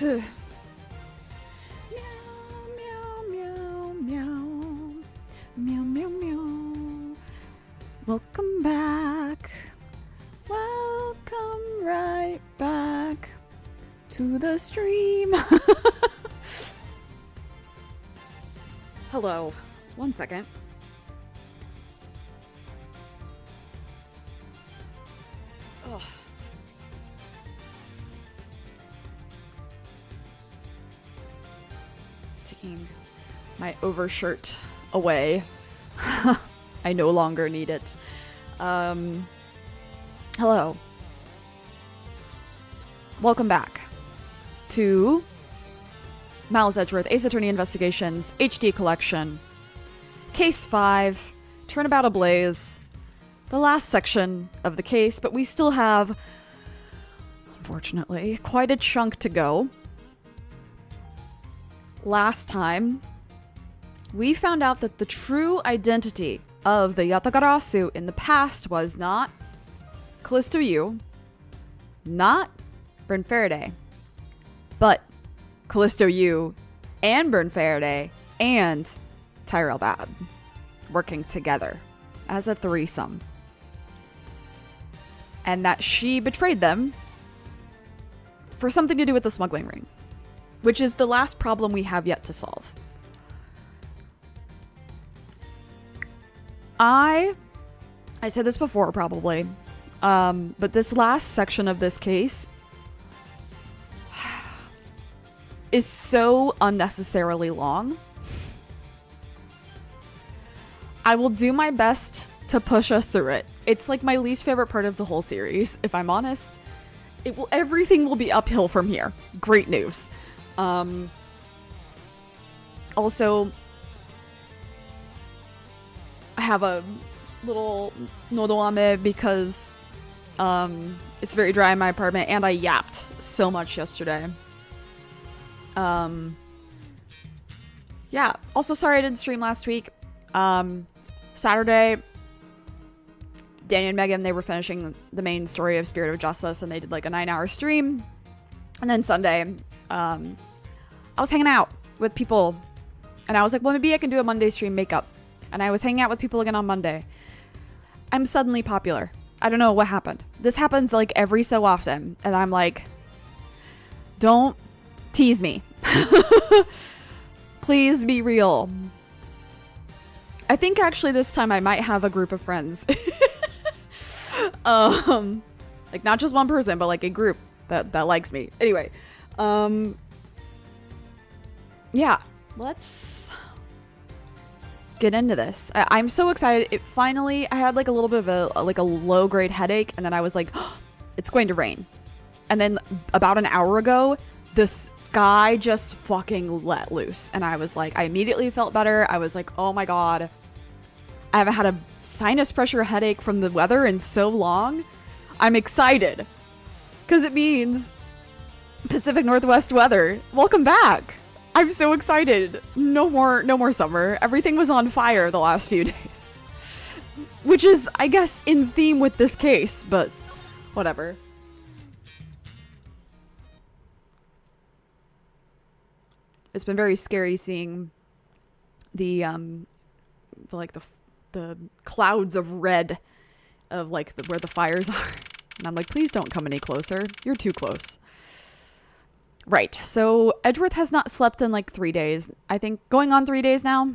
Meow, meow, meow, meow. Meow, meow, meow. Welcome back. Welcome right back to the stream. Hello. 1 second. Ugh. Taking my overshirt away. I no longer need it. Hello. Welcome back to Miles Edgeworth, Ace Attorney Investigations, HD Collection, Case 5, Turnabout Ablaze, the last section of the case, but we still have, unfortunately, quite a chunk to go. Last time, we found out that the true identity of the Yatagarasu in the past was not Callisto Yu, not Bryn Faraday, but Callisto Yu and Bryn Faraday and Tyrell Bad working together as a threesome. And that she betrayed them for something to do with the smuggling ring, which is the last problem we have yet to solve. I said this before probably, but this last section of this case is so unnecessarily long. I will do my best to push us through it. It's like my least favorite part of the whole series, if I'm honest. Everything will be uphill from here. Great news. Also, I have a little nodoame because it's very dry in my apartment and I yapped so much yesterday. Yeah. Also, sorry I didn't stream last week. Saturday, Danny and Megan, they were finishing the main story of Spirit of Justice and they did like a 9-hour stream. And then Sunday, I was hanging out with people and I was like, well, maybe I can do a Monday stream makeup. And I was hanging out with people again on Monday. I'm suddenly popular. I don't know what happened. This happens like every so often. And I'm like, don't tease me. Please be real. I think actually this time I might have a group of friends. Like not just one person, but like a group that likes me. Anyway, yeah, let's get into this. I'm so excited. It finally, I had like a little bit of a low grade headache and then I was like, oh, it's going to rain. And then about an hour ago, the sky just fucking let loose. And I was like, I immediately felt better. I was like, oh my God, I haven't had a sinus pressure headache from the weather in so long. I'm excited because it means Pacific Northwest weather. Welcome back. I'm so excited. No more summer. Everything was on fire the last few days, which is, I guess, in theme with this case, but whatever. It's been very scary seeing the clouds of red of like where the fires are. And I'm like, please don't come any closer. You're too close. Right. So Edgeworth has not slept in like 3 days. I think going on 3 days now.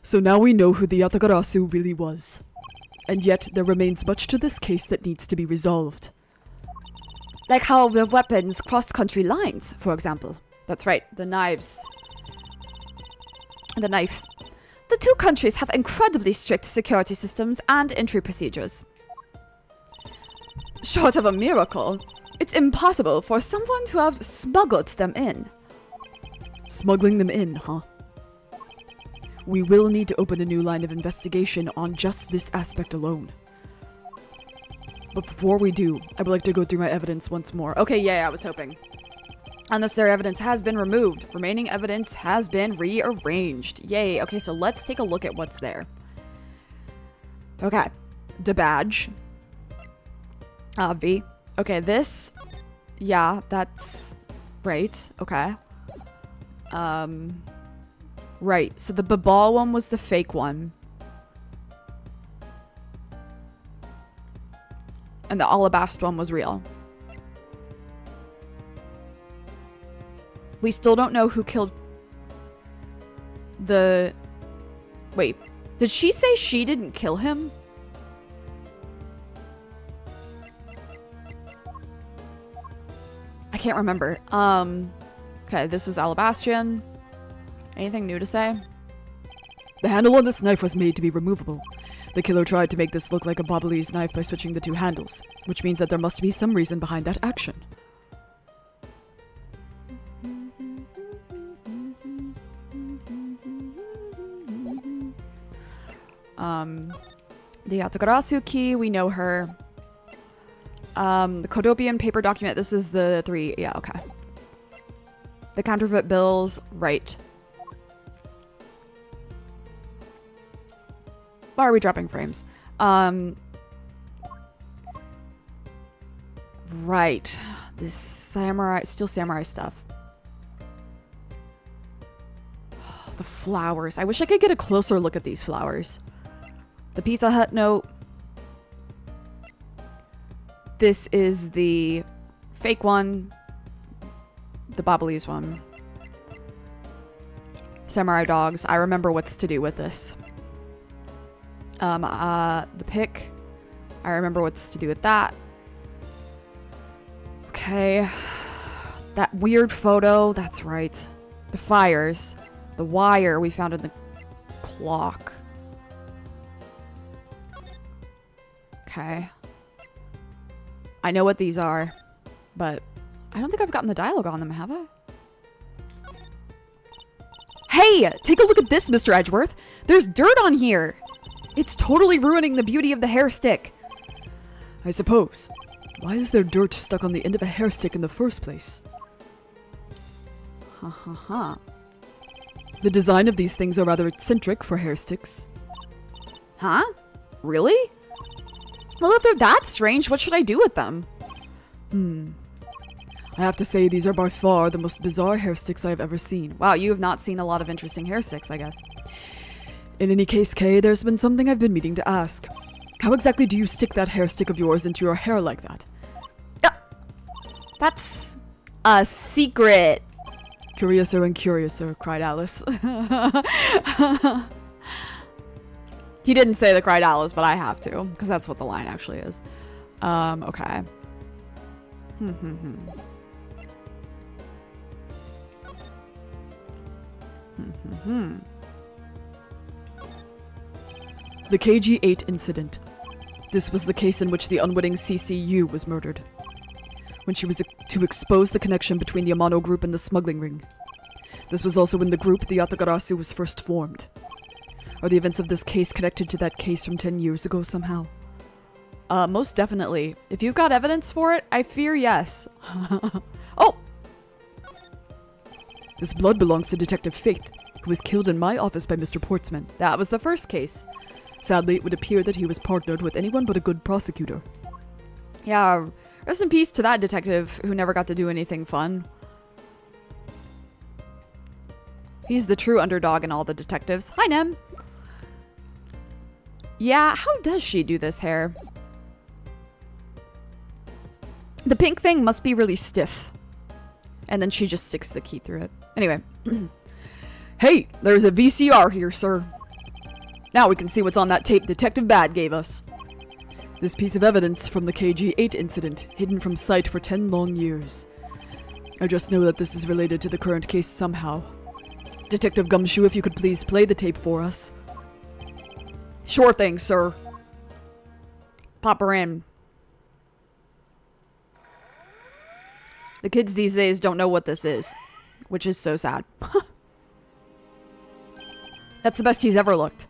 So now we know who the Yatagarasu really was. And yet there remains much to this case that needs to be resolved. Like how the weapons crossed country lines, for example. That's right. The knives. The knife. The two countries have incredibly strict security systems and entry procedures. Short of a miracle, it's impossible for someone to have smuggled them in. Smuggling them in, huh? We will need to open a new line of investigation on just this aspect alone. But before we do, I would like to go through my evidence once more. Okay, yeah, I was hoping. Unnecessary evidence has been removed. Remaining evidence has been rearranged. Yay. Okay, so let's take a look at what's there. Okay. The badge. Obvi. Okay, this Yeah, that's right. Okay. Right. So the Babal one was the fake one. And the Alabast one was real. We still don't know who killed the... Wait. Did she say she didn't kill him? I can't remember. Okay, this was Alabastian. Anything new to say? The handle on this knife was made to be removable. The killer tried to make this look like a Bobbley's knife by switching the two handles, which means that there must be some reason behind that action. The Yatagarasu key, we know her. The Kodopian paper document, this is the 3, yeah, okay. The counterfeit bills, right. Why are we dropping frames? Right. This samurai, still samurai stuff. The flowers. I wish I could get a closer look at these flowers. The Pizza Hut note. This is the fake one. The Bobbley's one. Samurai dogs. I remember what's to do with this. The pick. I remember what's to do with that. Okay. That weird photo. That's right. The fires. The wire we found in the clock. Okay. I know what these are, but I don't think I've gotten the dialogue on them, have I? Hey, take a look at this, Mr. Edgeworth. There's dirt on here. It's totally ruining the beauty of the hair stick. I suppose. Why is there dirt stuck on the end of a hair stick in the first place? Ha ha ha. The design of these things are rather eccentric for hair sticks. Huh? Really? Well, if they're that strange, what should I do with them? I have to say, these are by far the most bizarre hair sticks I have ever seen. Wow, you have not seen a lot of interesting hair sticks, I guess. In any case, Kay, there's been something I've been meaning to ask. How exactly do you stick that hair stick of yours into your hair like that? That's a secret. Curiouser and curiouser, cried Alice. He didn't say the cried Alice, but I have to, because that's what the line actually is. Okay. The KG-8 incident. This was the case in which the unwitting CCU was murdered. When she was to expose the connection between the Amano group and the smuggling ring. This was also when the group, the Yatagarasu, was first formed. Are the events of this case connected to that case from 10 years ago somehow? Most definitely. If you've got evidence for it, I fear yes. Oh! This blood belongs to Detective Faith, who was killed in my office by Mr. Portsman. That was the first case. Sadly, it would appear that he was partnered with anyone but a good prosecutor. Yeah, rest in peace to that detective who never got to do anything fun. He's the true underdog in all the detectives. Hi, Nem. Yeah, how does she do this hair? The pink thing must be really stiff. And then she just sticks the key through it. Anyway. Hey, there's a VCR here, sir. Now we can see what's on that tape Detective Bad gave us. This piece of evidence from the KG-8 incident, hidden from sight for 10 long years. I just know that this is related to the current case somehow. Detective Gumshoe, if you could please play the tape for us. Sure thing, sir. Pop her in. The kids these days don't know what this is, which is so sad. That's the best he's ever looked.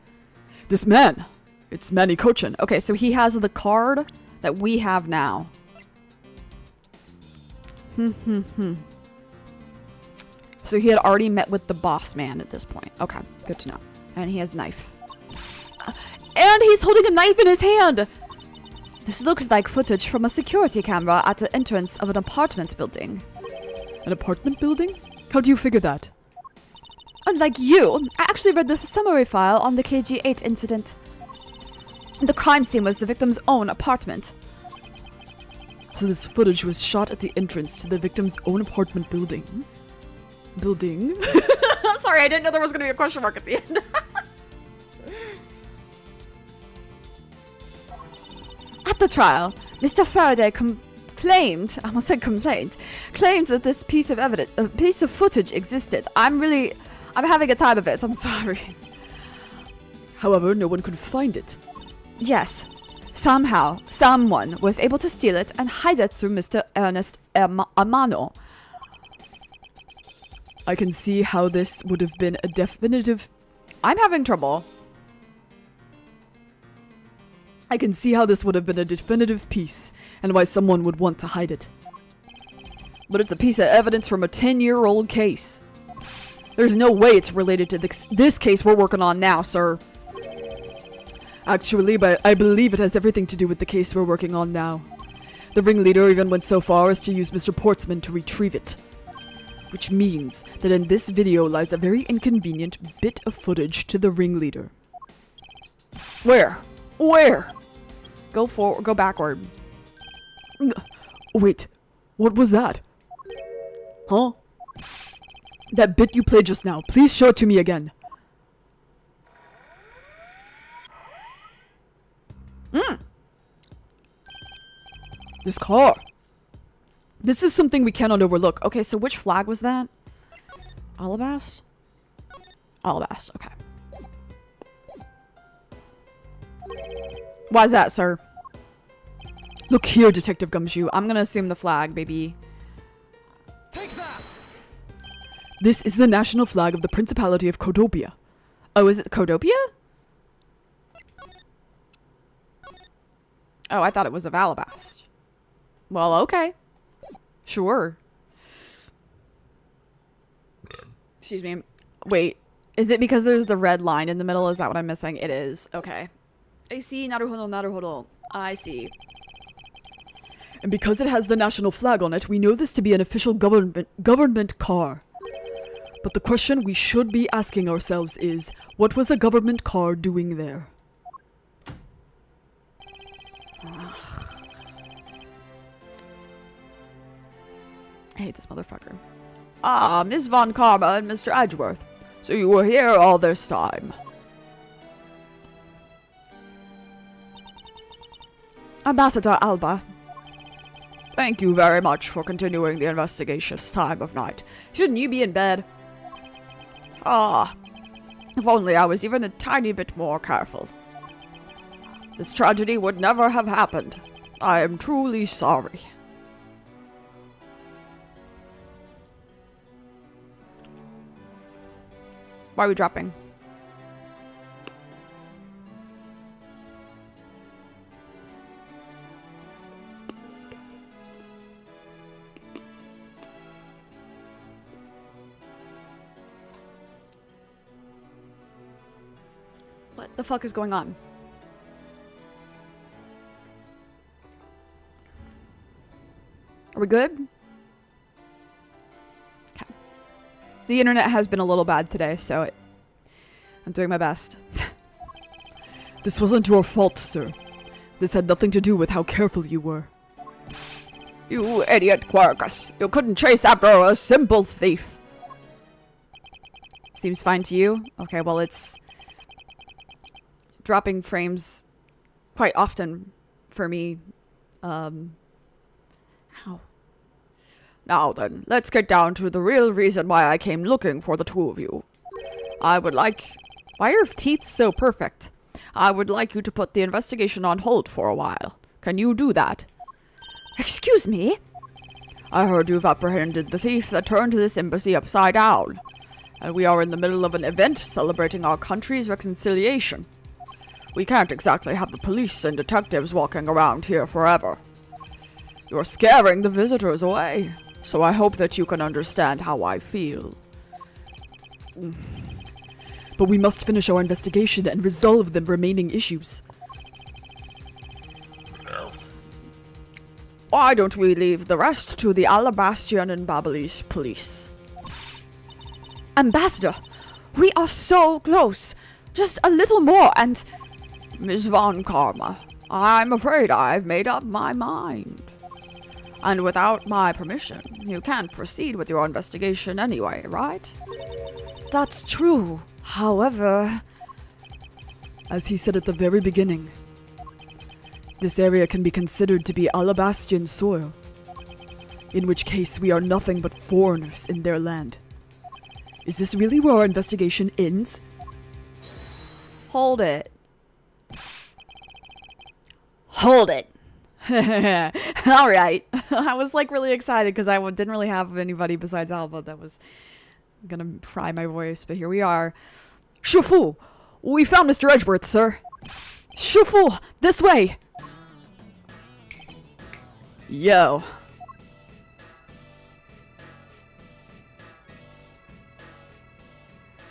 This man, it's Manny Cochin. Okay, so he has the card that we have now. So he had already met with the boss man at this point. Okay, good to know. And he has a knife. And he's holding a knife in his hand! This looks like footage from a security camera at the entrance of an apartment building. An apartment building? How do you figure that? Unlike you, I actually read the summary file on the KG8 incident. The crime scene was the victim's own apartment. So this footage was shot at the entrance to the victim's own apartment building. Building? I'm sorry, I didn't know there was going to be a question mark at the end. At the trial, Mr. Faraday claimed that this piece of footage existed. I'm having a time of it. I'm sorry. However, no one could find it. Yes. Somehow, someone was able to steal it and hide it through Mr. Ernest Amano. I can see how this would have been a definitive... I'm having trouble. I can see how this would have been a definitive piece, and why someone would want to hide it. But it's a piece of evidence from a 10-year-old case. There's no way it's related to this case we're working on now, sir. Actually, but I believe it has everything to do with the case we're working on now. The ringleader even went so far as to use Mr. Portsman to retrieve it. Which means that in this video lies a very inconvenient bit of footage to the ringleader. Where? Where? Go backward. Wait, what was that? Huh? That bit you played just now, please show it to me again. This car. This is something we cannot overlook. Okay, so which flag was that? Alabast? Alabast, okay. Why is that, sir? Look here, Detective Gumshoe. I'm gonna assume the flag, baby. Take that! This is the national flag of the Principality of Codopia. Oh, is it Codopia? Oh, I thought it was of Alabast. Well, okay. Sure. Excuse me. Wait. Is it because there's the red line in the middle? Is that what I'm missing? It is. Okay. I see. Naruhodo, naruhodo. I see. And because it has the national flag on it, we know this to be an official government car. But the question we should be asking ourselves is, what was a government car doing there? I hate this motherfucker. Ah, Miss Von Karma and Mr. Edgeworth. So you were here all this time. Ambassador Alba. Thank you very much for continuing the investigation this time of night. Shouldn't you be in bed? Ah, if only I was even a tiny bit more careful. This tragedy would never have happened. I am truly sorry. Why are we dropping? What the fuck is going on? Are we good? Okay. The internet has been a little bad today, so I'm doing my best. This wasn't your fault, sir. This had nothing to do with how careful you were. You idiot, Quercus. You couldn't chase after a simple thief. Seems fine to you? Okay, well, it's dropping frames quite often for me. Ow. Now then, let's get down to the real reason why I came looking for the two of you. I would like... Why are your teeth so perfect? I would like you to put the investigation on hold for a while. Can you do that? Excuse me? I heard you've apprehended the thief that turned this embassy upside down. And we are in the middle of an event celebrating our country's reconciliation. We can't exactly have the police and detectives walking around here forever. You're scaring the visitors away, so I hope that you can understand how I feel. But we must finish our investigation and resolve the remaining issues. Why don't we leave the rest to the Alabastian and Babyliss police? Ambassador, we are so close. Just a little more and... Miss Von Karma, I'm afraid I've made up my mind. And without my permission, you can't proceed with your investigation anyway, right? That's true. However... As he said at the very beginning, this area can be considered to be Alabastian soil, in which case we are nothing but foreigners in their land. Is this really where our investigation ends? Hold it. Hold it. All right. I was like really excited because I didn't really have anybody besides Alba that was gonna pry my voice, but here we are. Shufu! We found Mr. Edgeworth, sir. Shufu! This way! Yo.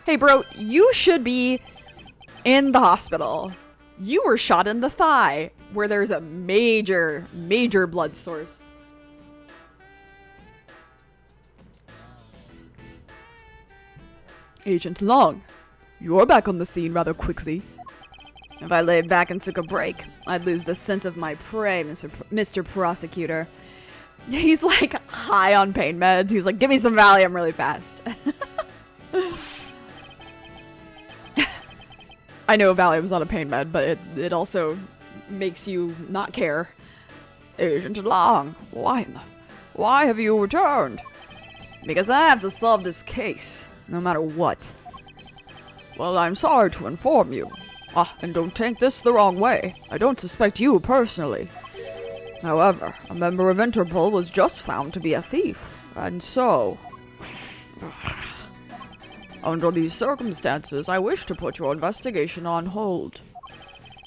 Hey bro, you should be in the hospital. You were shot in the thigh, where there's a major blood source. Agent Long, you're back on the scene rather quickly. If I laid back and took a break, I'd lose the scent of my prey, Mr. Prosecutor. He's like high on pain meds. He was like, give me some Valium really fast. I know Valium's not a pain med, but it also makes you not care. Agent Long, why have you returned? Because I have to solve this case, no matter what. Well, I'm sorry to inform you. And don't take this the wrong way. I don't suspect you personally. However, a member of Interpol was just found to be a thief, and so... Under these circumstances, I wish to put your investigation on hold.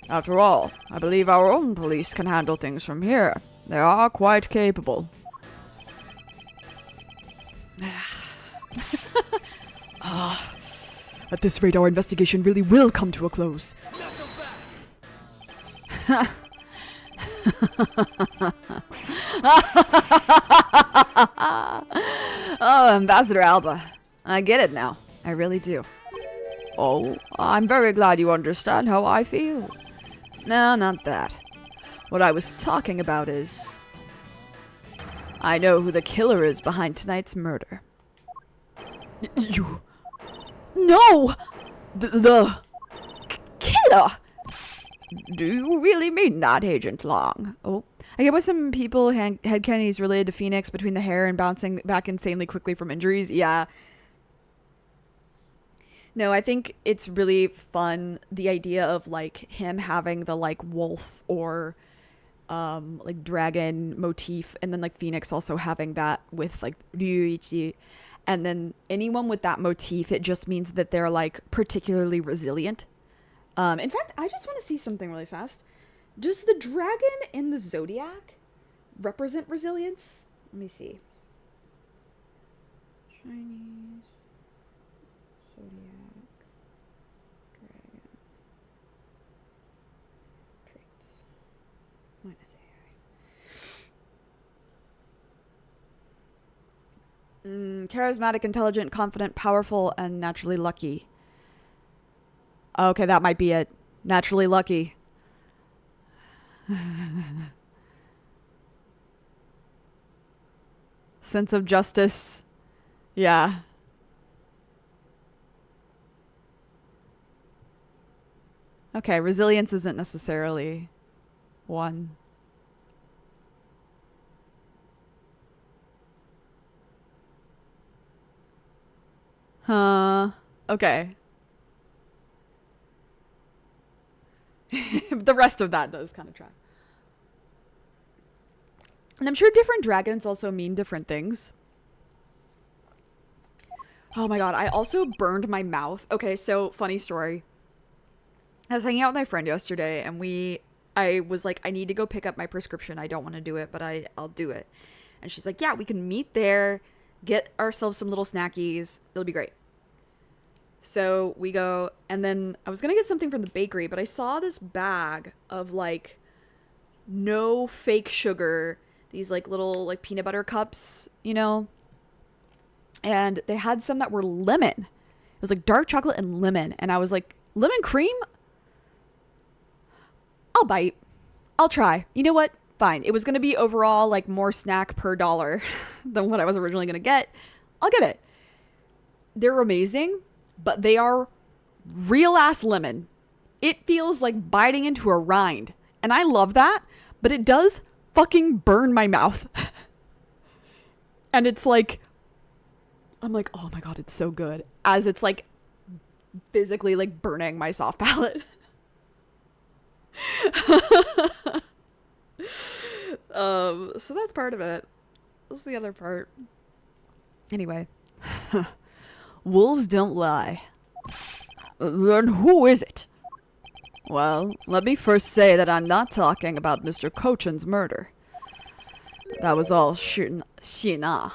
After all, I believe our own police can handle things from here. They are quite capable. At this rate, our investigation really will come to a close. Oh, Ambassador Alba. I get it now. I really do. Oh, I'm very glad you understand how I feel. No, not that. What I was talking about is... I know who the killer is behind tonight's murder. You... No! The... Killer! Do you really mean that, Agent Long? Oh, I get why some people headcanon he's related to Phoenix between the hair and bouncing back insanely quickly from injuries. Yeah. No, I think it's really fun, the idea of, like, him having the, like, wolf or, like, dragon motif, and then, like, Phoenix also having that with, like, Ryuichi. And then anyone with that motif, it just means that they're, like, particularly resilient. In fact, I just want to see something really fast. Does the dragon in the Zodiac represent resilience? Let me see. Chinese Zodiac dragon traits minus AI. Charismatic, intelligent, confident, powerful, and naturally lucky. Okay, that might be it. Naturally lucky. Sense of justice. Yeah. Okay, resilience isn't necessarily one. Huh. Okay. The rest of that does kind of track. And I'm sure different dragons also mean different things. Oh my god, I also burned my mouth. Okay, so funny story. I was hanging out with my friend yesterday and I was like, I need to go pick up my prescription. I don't want to do it, but I'll do it. And she's like, yeah, we can meet there, get ourselves some little snackies. It'll be great. So we go, and then I was going to get something from the bakery, but I saw this bag of, like, no fake sugar. these like little like peanut butter cups, you know. And they had some that were lemon. It was like dark chocolate and lemon. And I was like, lemon cream? I'll bite. I'll try. You know what? Fine. It was going to be overall like more snack per dollar than what I was originally going to get. I'll get it. They're amazing, but they are real ass lemon. It feels like biting into a rind. And I love that, but it does fucking burn my mouth. And it's like, I'm like, oh my God, it's so good. As it's like physically like burning my soft palate. So that's part of it. What's the other part? Anyway. Wolves don't lie. Then who is it? Well, let me first say that I'm not talking about Mr. Cochin's murder. That was all Shina.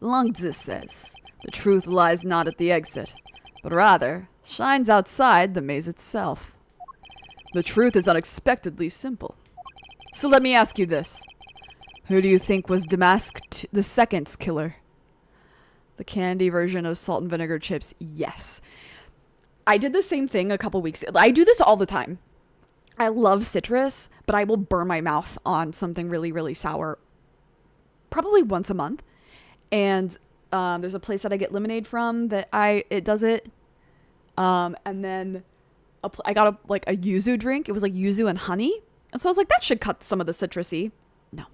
Lungzi says, the truth lies not at the exit, but rather shines outside the maze itself. The truth is unexpectedly simple. So let me ask you this. Who do you think was Damask II's killer? The candy version of salt and vinegar chips, yes. I did the same thing a couple weeks ago. I do this all the time. I love citrus, but I will burn my mouth on something really, really sour probably once a month. And there's a place that I get lemonade from that it does it. And then I got a yuzu drink. It was like yuzu and honey. And so I was like, that should cut some of the citrusy. No.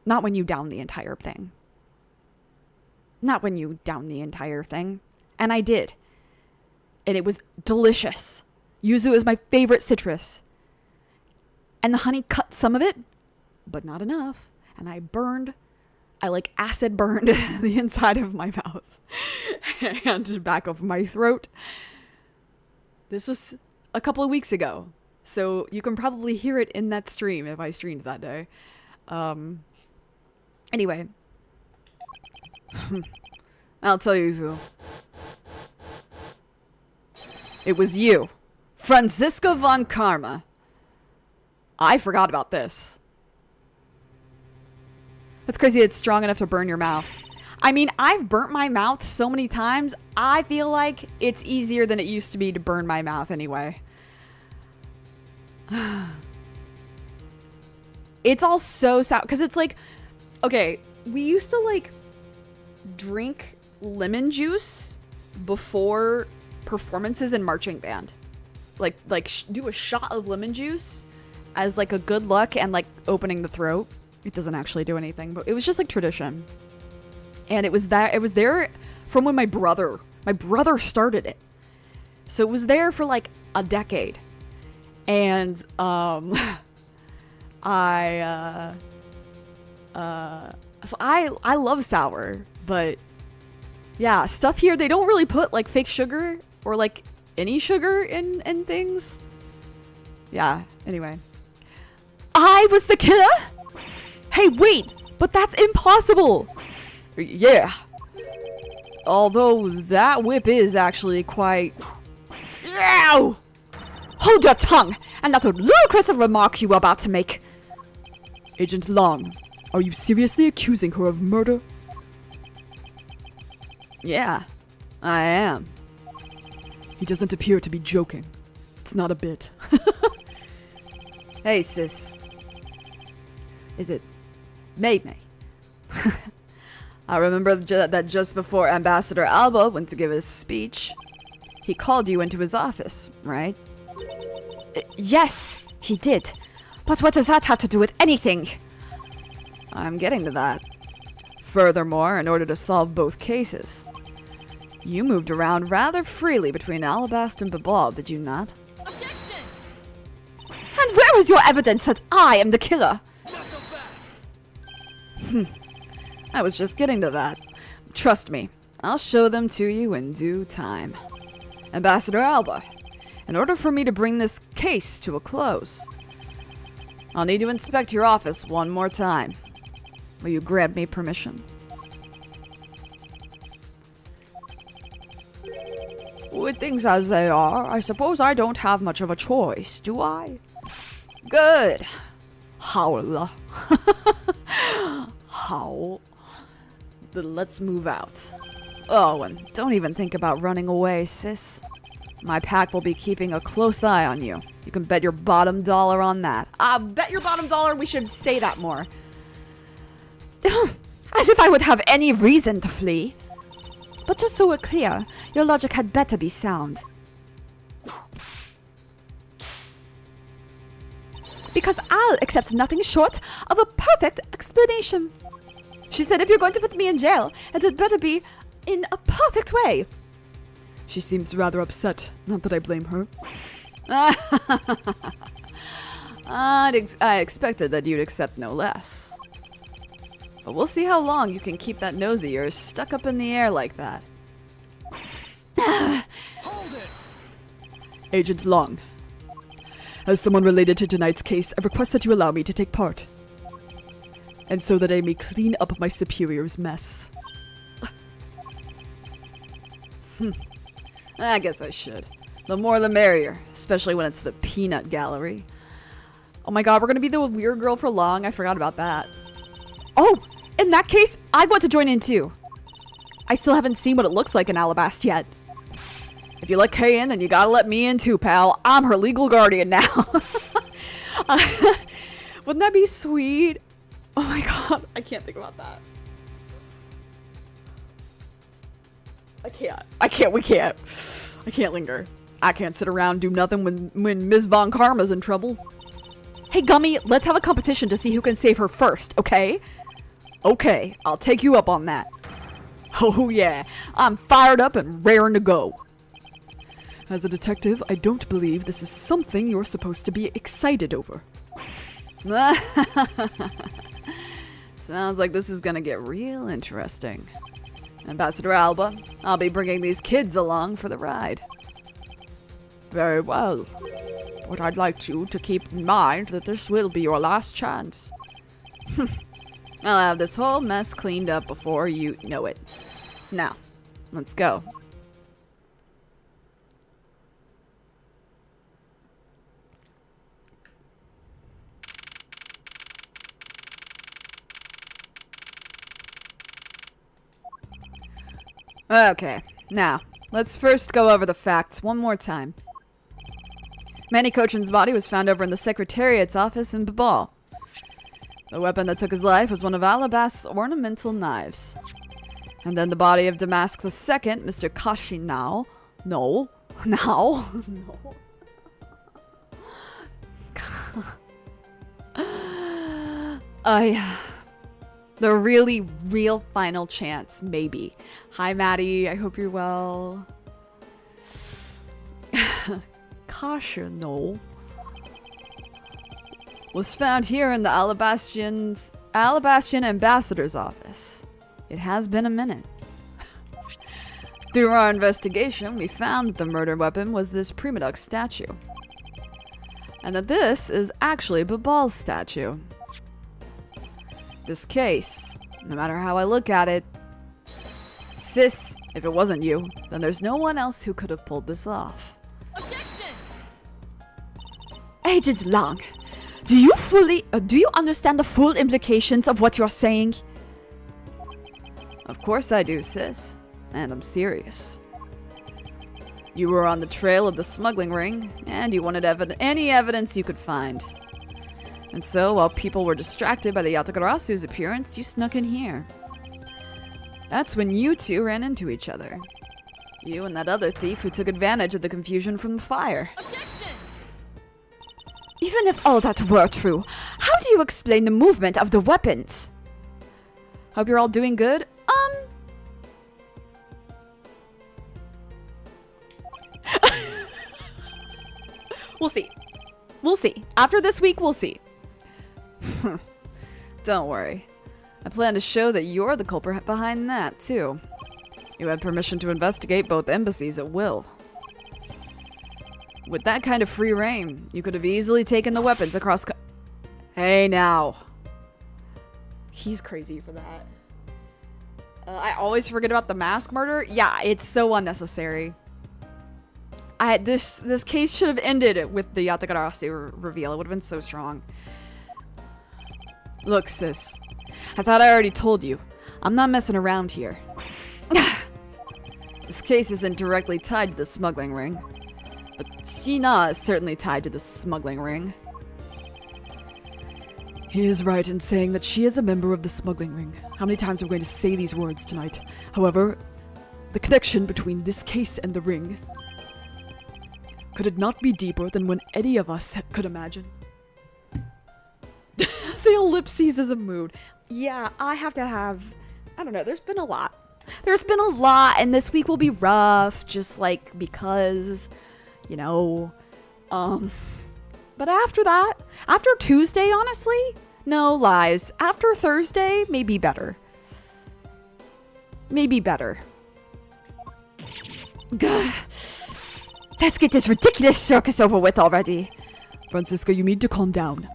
Not when you down the entire thing. Not when you down the entire thing. And I did. And it was delicious. Yuzu is my favorite citrus. And the honey cut some of it, but not enough. And I like acid burned the inside of my mouth and back of my throat. This was a couple of weeks ago. So you can probably hear it in that stream if I streamed that day. Anyway. I'll tell you who. It was you. Franziska von Karma. I forgot about this. That's crazy it's strong enough to burn your mouth. I mean, I've burnt my mouth so many times, I feel like it's easier than it used to be to burn my mouth anyway. It's all so sour. Because it's like, okay, we used to like drink lemon juice before performances in marching band. Like do a shot of lemon juice as like a good luck and like opening the throat. It doesn't actually do anything, but it was just like tradition. And it was there from when my brother started it. So it was there for like a decade. And so I love sour, but yeah, stuff here they don't really put like fake sugar or like any sugar in things. Yeah, anyway. I was the killer? Hey, wait, but that's impossible. Yeah. Although that whip is actually quite... Ow! Hold your tongue, and that's a ludicrous remark you were about to make. Agent Long, are you seriously accusing her of murder? Yeah, I am. He doesn't appear to be joking. It's not a bit. Hey, sis. Is it May? I remember that just before Ambassador Alba went to give his speech, he called you into his office, right? Yes, he did. But what does that have to do with anything? I'm getting to that. Furthermore, in order to solve both cases, you moved around rather freely between Alabast and Babal, did you not? Objection! And where is your evidence that I am the killer? I was just getting to that. Trust me, I'll show them to you in due time. Ambassador Alba, in order for me to bring this case to a close, I'll need to inspect your office one more time. Will you grant me permission? With things as they are, I suppose I don't have much of a choice, do I? Good. Howl. Howl. Then let's move out. Oh, and don't even think about running away, sis. My pack will be keeping a close eye on you. You can bet your bottom dollar on that. Bet your bottom dollar we should say that more. As if I would have any reason to flee. But just so we're clear, your logic had better be sound. Because I'll accept nothing short of a perfect explanation. She said if you're going to put me in jail, it had better be in a perfect way. She seems rather upset. Not that I blame her. I expected that you'd accept no less. But we'll see how long you can keep that nose of yours stuck up in the air like that. Hold it! Agent Long. As someone related to tonight's case, I request that you allow me to take part. And so that I may clean up my superior's mess. I guess I should. The more the merrier, especially when it's the peanut gallery. Oh my god, we're gonna be the weird girl for long. I forgot about that. Oh, in that case, I want to join in too. I still haven't seen what it looks like in Alabasta yet. If you let Kay in, then you gotta let me in too, pal. I'm her legal guardian now. Wouldn't that be sweet? Oh my god, I can't think about that. We can't. I can't linger. I can't sit around and do nothing when Ms. Von Karma's in trouble. Hey, Gummy, let's have a competition to see who can save her first, okay? Okay, I'll take you up on that. Oh yeah, I'm fired up and raring to go. As a detective, I don't believe this is something you're supposed to be excited over. Sounds like this is gonna get real interesting. Ambassador Alba, I'll be bringing these kids along for the ride. Very well. But I'd like you to keep in mind that this will be your last chance. I'll have this whole mess cleaned up before you know it. Now, let's go. Okay, now, let's first go over the facts one more time. Manny Cochin's body was found over in the Secretariat's office in Babal. The weapon that took his life was one of Alabast's ornamental knives. And then the body of Damask II, Mr. Kashi Now. No. Now. No. The really, real final chance, maybe. Hi, Maddie. I hope you're well. Caution, was found here in the Alabastian ambassador's office. It has been a minute. Through our investigation, we found that the murder weapon was this Primadux statue. And that this is actually Babal's statue. This case, no matter how I look at it, sis, if it wasn't you, then there's no one else who could have pulled this off. Objection! Agent Long, do you understand the full implications of what you're saying? Of course I do, sis. And I'm serious. You were on the trail of the smuggling ring, and you wanted any evidence you could find. And so, while people were distracted by the Yatagarasu's appearance, you snuck in here. That's when you two ran into each other. You and that other thief who took advantage of the confusion from the fire. Objection! Even if all that were true, how do you explain the movement of the weapons? Hope you're all doing good. We'll see. We'll see. After this week, we'll see. Don't worry. I plan to show that you're the culprit behind that, too. You had permission to investigate both embassies at will. With that kind of free reign, you could have easily taken the weapons across Hey, now. He's crazy for that. I always forget about the mask murder. Yeah, it's so unnecessary. This case should have ended with the Yatagarasu reveal. It would have been so strong. Look, sis. I thought I already told you. I'm not messing around here. This case isn't directly tied to the smuggling ring. But Xina is certainly tied to the smuggling ring. He is right in saying that she is a member of the smuggling ring. How many times are we going to say these words tonight? However, the connection between this case and the ring, could it not be deeper than when any of us could imagine? The ellipses is a mood. Yeah, I have to have... I don't know, there's been a lot. There's been a lot, and this week will be rough, just like because, you know, but after that, after Tuesday, honestly, no lies. After Thursday, maybe better. Maybe better. Gah. Let's get this ridiculous circus over with already. Francisca, you need to calm down.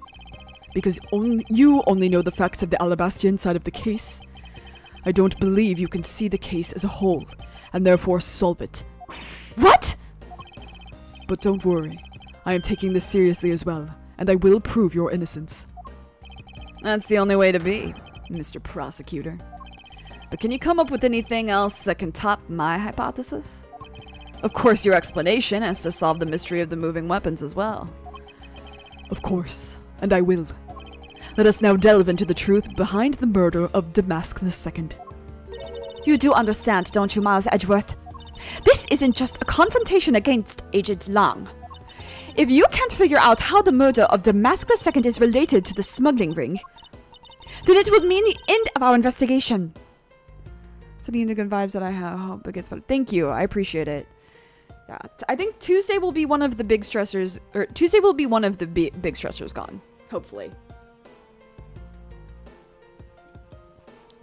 Because you only know the facts of the Alabastian side of the case. I don't believe you can see the case as a whole, and therefore solve it. What? But don't worry. I am taking this seriously as well, and I will prove your innocence. That's the only way to be, Mr. Prosecutor. But can you come up with anything else that can top my hypothesis? Of course, your explanation has to solve the mystery of the moving weapons as well. Of course, and I will. Let us now delve into the truth behind the murder of Damask II. You do understand, don't you, Miles Edgeworth? This isn't just a confrontation against Agent Long. If you can't figure out how the murder of Damask II is related to the smuggling ring, then it would mean the end of our investigation. Sending the good vibes that I have. Hope it gets better. Thank you. I appreciate it. Yeah, I think Tuesday will be one of the big stressors, or Tuesday will be one of the big stressors gone. Hopefully.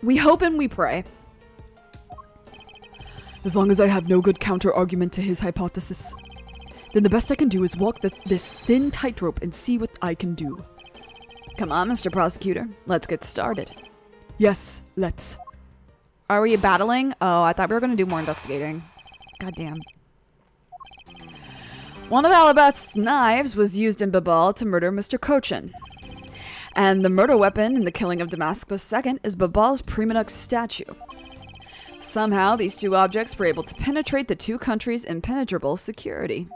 We hope and we pray. As long as I have no good counter-argument to his hypothesis, then the best I can do is walk this thin tightrope and see what I can do. Come on, Mr. Prosecutor. Let's get started. Yes, let's. Are we battling? Oh, I thought we were going to do more investigating. Goddamn. One of Alabast's knives was used in Babal to murder Mr. Cochin. And the murder weapon in the killing of Damask II is Babal's Primanux statue. Somehow, these two objects were able to penetrate the two countries' impenetrable security.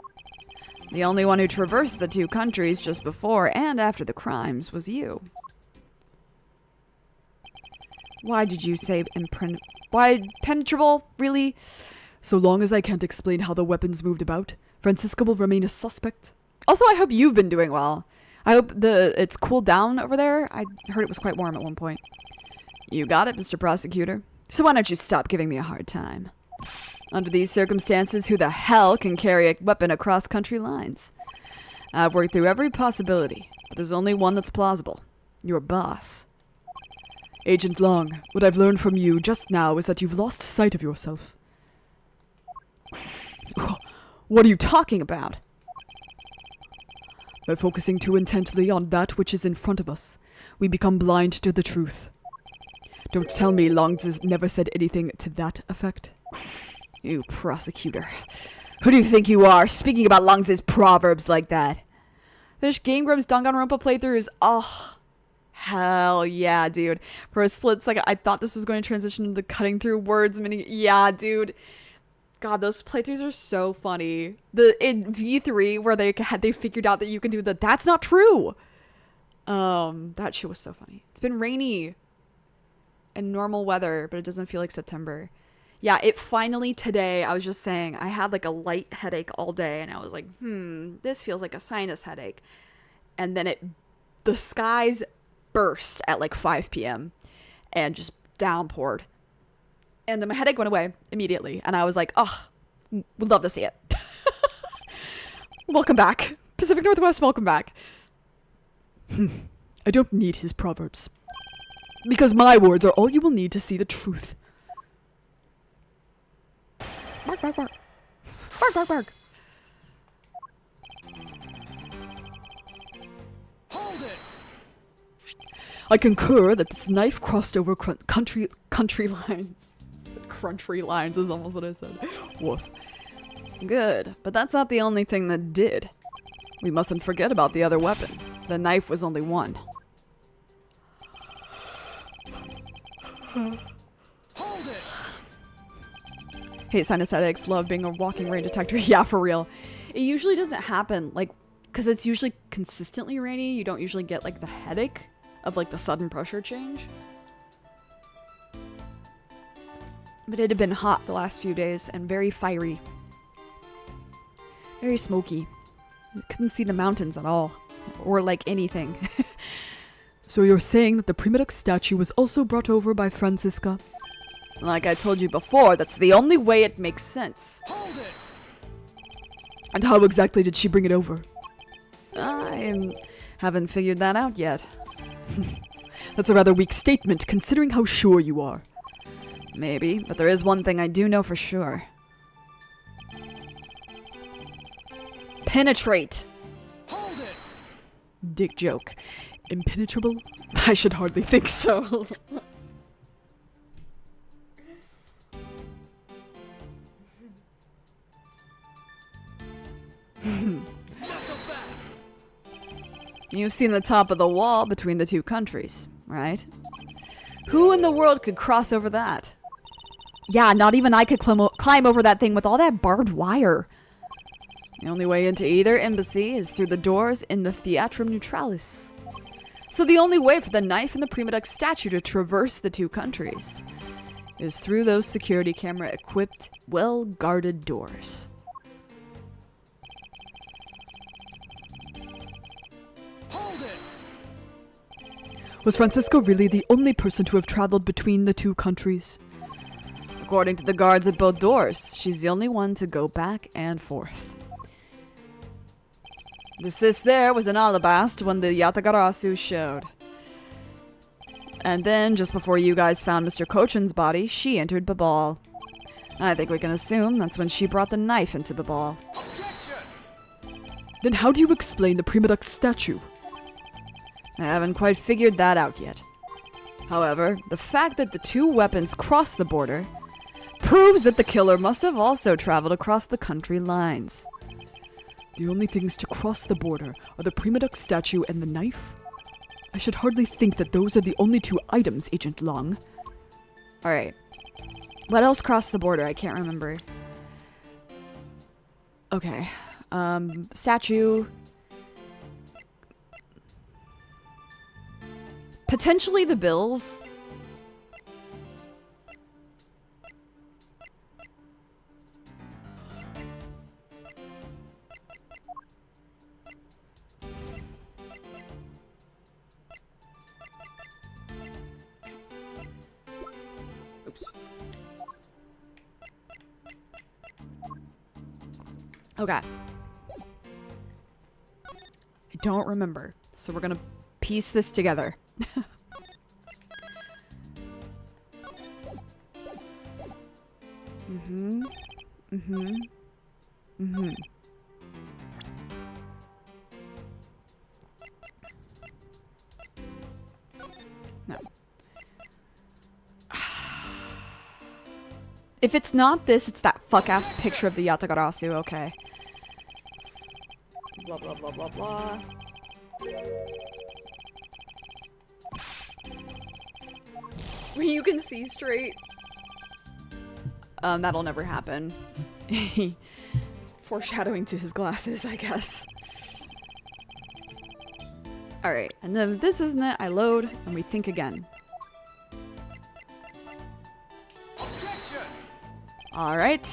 The only one who traversed the two countries just before and after the crimes was you. Why did you say why penetrable? Really? So long as I can't explain how the weapons moved about, Francisca will remain a suspect. Also, I hope you've been doing well. I hope it's cooled down over there. I heard it was quite warm at one point. You got it, Mr. Prosecutor. So why don't you stop giving me a hard time? Under these circumstances, who the hell can carry a weapon across country lines? I've worked through every possibility, but there's only one that's plausible. Your boss. Agent Long, what I've learned from you just now is that you've lost sight of yourself. What are you talking about? By focusing too intently on that which is in front of us, we become blind to the truth. Don't tell me Longs has never said anything to that effect. You prosecutor. Who do you think you are, speaking about Longs' proverbs like that? Finished Game Grumps Danganronpa playthroughs. Oh, hell yeah, dude. For a split second, I thought this was going to transition into cutting through words, meaning, yeah, dude. God, those playthroughs are so funny. In V3, where they figured out that you can do that's not true. That shit was so funny. It's been rainy and normal weather, but it doesn't feel like September. Yeah, it finally today, I was just saying, I had like a light headache all day, and I was like, this feels like a sinus headache. And then the skies burst at like 5 p.m. and just downpoured. And then my headache went away immediately. And I was like, oh, would love to see it. Welcome back. Pacific Northwest, welcome back. I don't need his proverbs. Because my words are all you will need to see the truth. Bark, bark, bark. Bark, bark, bark. Hold it! I concur that this knife crossed over country lines. Country lines is almost what I said. Woof. Good, but that's not the only thing that did. We mustn't forget about the other weapon. The knife was only one. Hold it! Hate sinus headaches, love being a walking rain detector. Yeah, for real. It usually doesn't happen, like, because it's usually consistently rainy. You don't usually get, like, the headache of, like, the sudden pressure change. But it had been hot the last few days and very fiery. Very smoky. You couldn't see the mountains at all. Or, like, anything. So you're saying that the Primadux statue was also brought over by Francisca? Like I told you before, that's the only way it makes sense. Hold it! And how exactly did she bring it over? I haven't figured that out yet. That's a rather weak statement, considering how sure you are. Maybe, but there is one thing I do know for sure. Penetrate! Hold it! Dick joke. Impenetrable? I should hardly think so. You've seen the top of the wall between the two countries, right? Who in the world could cross over that? Yeah, not even I could climb over that thing with all that barbed wire. The only way into either embassy is through the doors in the Theatrum Neutralis. So the only way for the knife and the Primadux statue to traverse the two countries is through those security camera equipped, well-guarded doors. Hold it! Was Francisco really the only person to have traveled between the two countries? According to the guards at both doors, she's the only one to go back and forth. The sis there was in Alabast when the Yatagarasu showed. And then, just before you guys found Mr. Cochin's body, she entered Babal. I think we can assume that's when she brought the knife into Babal. Objection! Then how do you explain the Primadux statue? I haven't quite figured that out yet. However, the fact that the two weapons cross the border proves that the killer must have also traveled across the country lines. The only things to cross the border are the Primadux statue and the knife? I should hardly think that those are the only two items, Agent Long. Alright. What else crossed the border? I can't remember. Okay. Statue. Potentially the bills. Oops. Okay. I don't remember. So we're gonna piece this together. No. If it's not this, it's that fuck-ass picture of the Yatagarasu, okay. Blah, blah, blah, blah, blah. Where you can see straight. That'll never happen. Foreshadowing to his glasses, I guess. Alright, and then if this isn't it, I load, and we think again. Objection! Alright.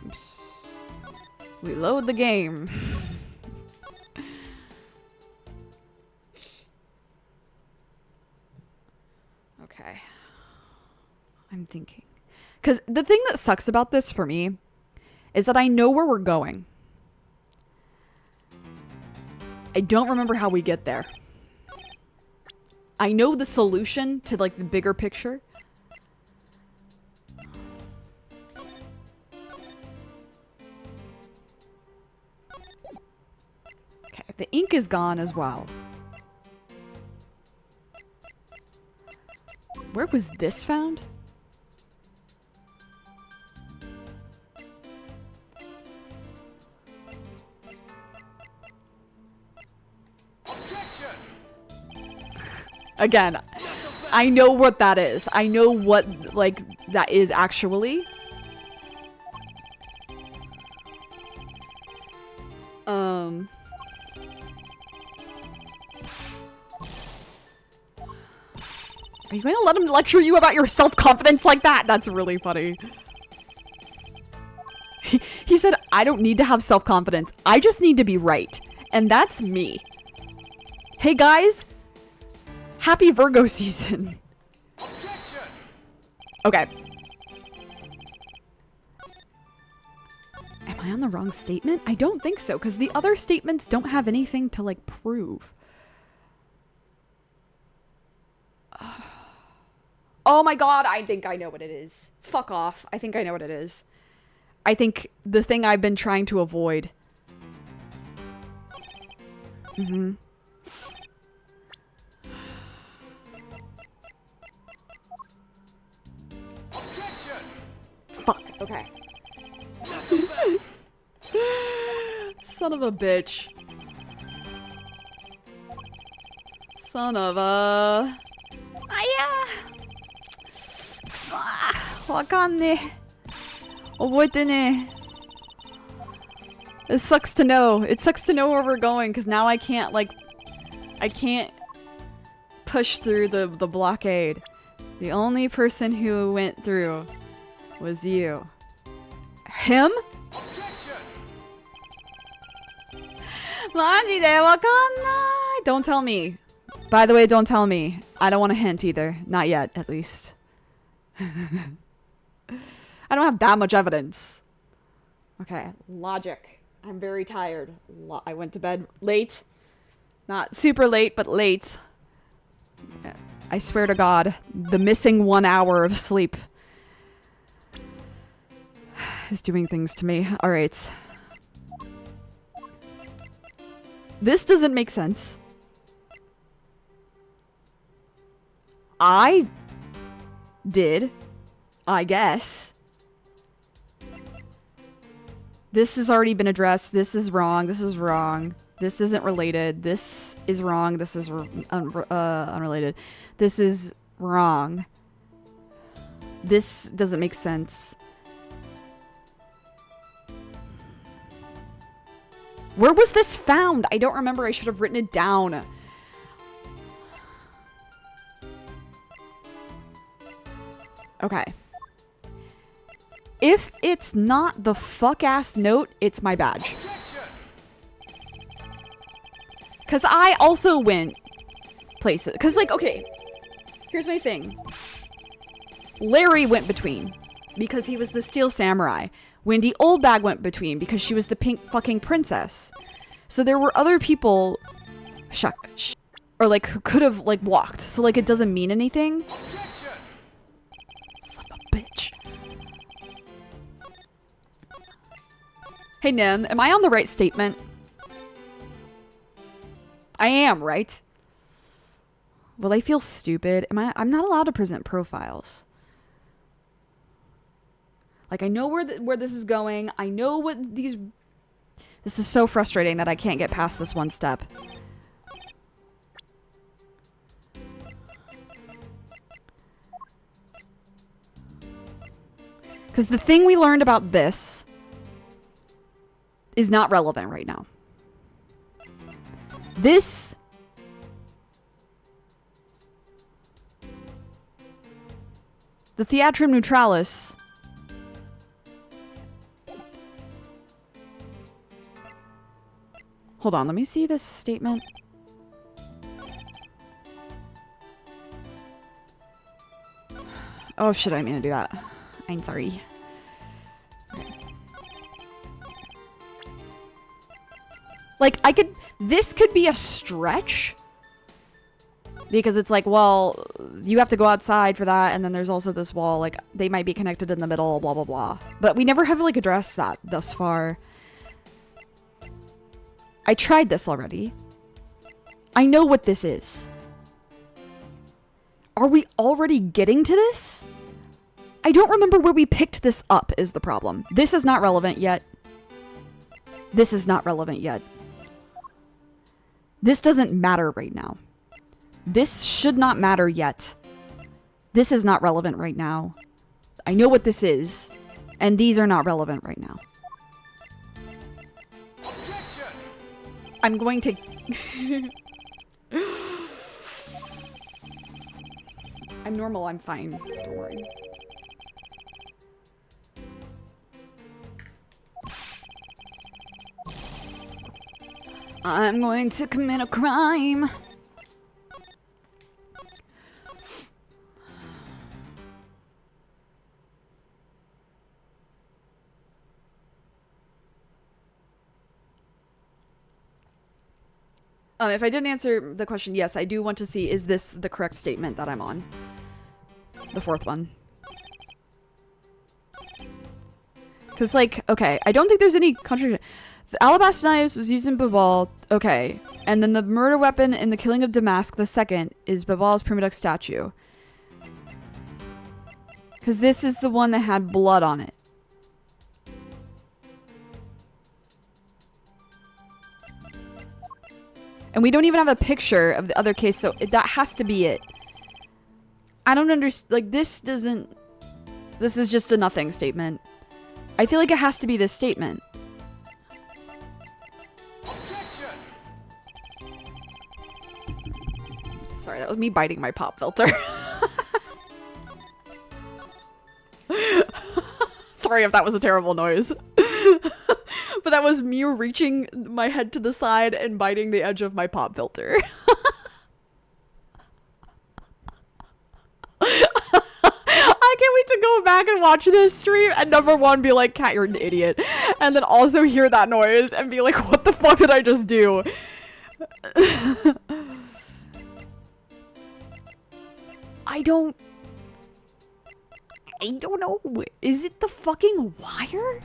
Oops. We load the game. Okay. I'm thinking. Because the thing that sucks about this for me is that I know where we're going. I don't remember how we get there. I know the solution to, like, the bigger picture. Okay, the ink is gone as well. Where was this found? Objection! Again, I know what that is. I know what, like, that is actually. Are you going to let him lecture you about your self-confidence like that? That's really funny. He said, I don't need to have self-confidence. I just need to be right. And that's me. Hey guys, happy Virgo season. Objection! Okay. Am I on the wrong statement? I don't think so, because the other statements don't have anything to, like, prove. Oh my god, I think I know what it is. Fuck off. I think I know what it is. I think the thing I've been trying to avoid. Mm-hmm. Objection! Fuck. Okay. Son of a bitch. Son of a... Aya! わかんねえ。覚えてねえ。It sucks to know. It sucks to know where we're going, because now I can't, like... I can't push through the blockade. The only person who went through was you. Him? Objection! マジでわかんない。Don't tell me. By the way, don't tell me. I don't want a hint either. Not yet, at least. I don't have that much evidence. Okay, logic. I'm very tired. I went to bed late. Not super late, but late. I swear to God, the missing 1 hour of sleep is doing things to me. All right. This doesn't make sense. I did, I guess. This has already been addressed. This is wrong. This is wrong. This isn't related. This is wrong. This is unrelated. This is wrong. This doesn't make sense. Where was this found? I don't remember. I should have written it down. Okay. If it's not the fuck-ass note, it's my badge. Because I also went places. Because, like, okay. Here's my thing. Larry went between. Because he was the Steel Samurai. Wendy Oldbag went between. Because she was the pink fucking princess. So there were other people... or, like, who could have, like, walked. So, like, it doesn't mean anything. Son of a bitch. Hey, Nim, am I on the right statement? I am, right? Will I feel stupid? I'm not allowed to present profiles. Like, I know where this is going. I know what these... This is so frustrating that I can't get past this one step. Because the thing we learned about this is not relevant right now. This... The Theatrum Neutralis... Hold on, let me see this statement. Oh shit, I didn't mean to do that. I'm sorry. Like, this could be a stretch. Because it's like, well, you have to go outside for that, and then there's also this wall, like, they might be connected in the middle, blah, blah, blah. But we never have, like, addressed that thus far. I tried this already. I know what this is. Are we already getting to this? I don't remember where we picked this up is the problem. This is not relevant yet. This is not relevant yet. This doesn't matter right now. This should not matter yet. This is not relevant right now. I know what this is, and these are not relevant right now. Objection! I'm going to... I'm normal, I'm fine. Don't worry. I'm going to commit a crime. If I didn't answer the question, yes, I do want to see, is this the correct statement that I'm on? The fourth one. Because, like, okay, I don't think there's any contradiction. The alabaster knives was used in Babal, okay. And then the murder weapon in the killing of Damask II is Babal's prima duct statue. Because this is the one that had blood on it. And we don't even have a picture of the other case, so that has to be it. I don't understand. Like, this doesn't... This is just a nothing statement. I feel like it has to be this statement. Objection! Sorry, that was me biting my pop filter. Sorry if that was a terrible noise. But that was me reaching my head to the side and biting the edge of my pop filter. I can't wait to go back and watch this stream and number one, be like, Kat, you're an idiot. And then also hear that noise and be like, what the fuck did I just do? I don't know. Is it the fucking wire?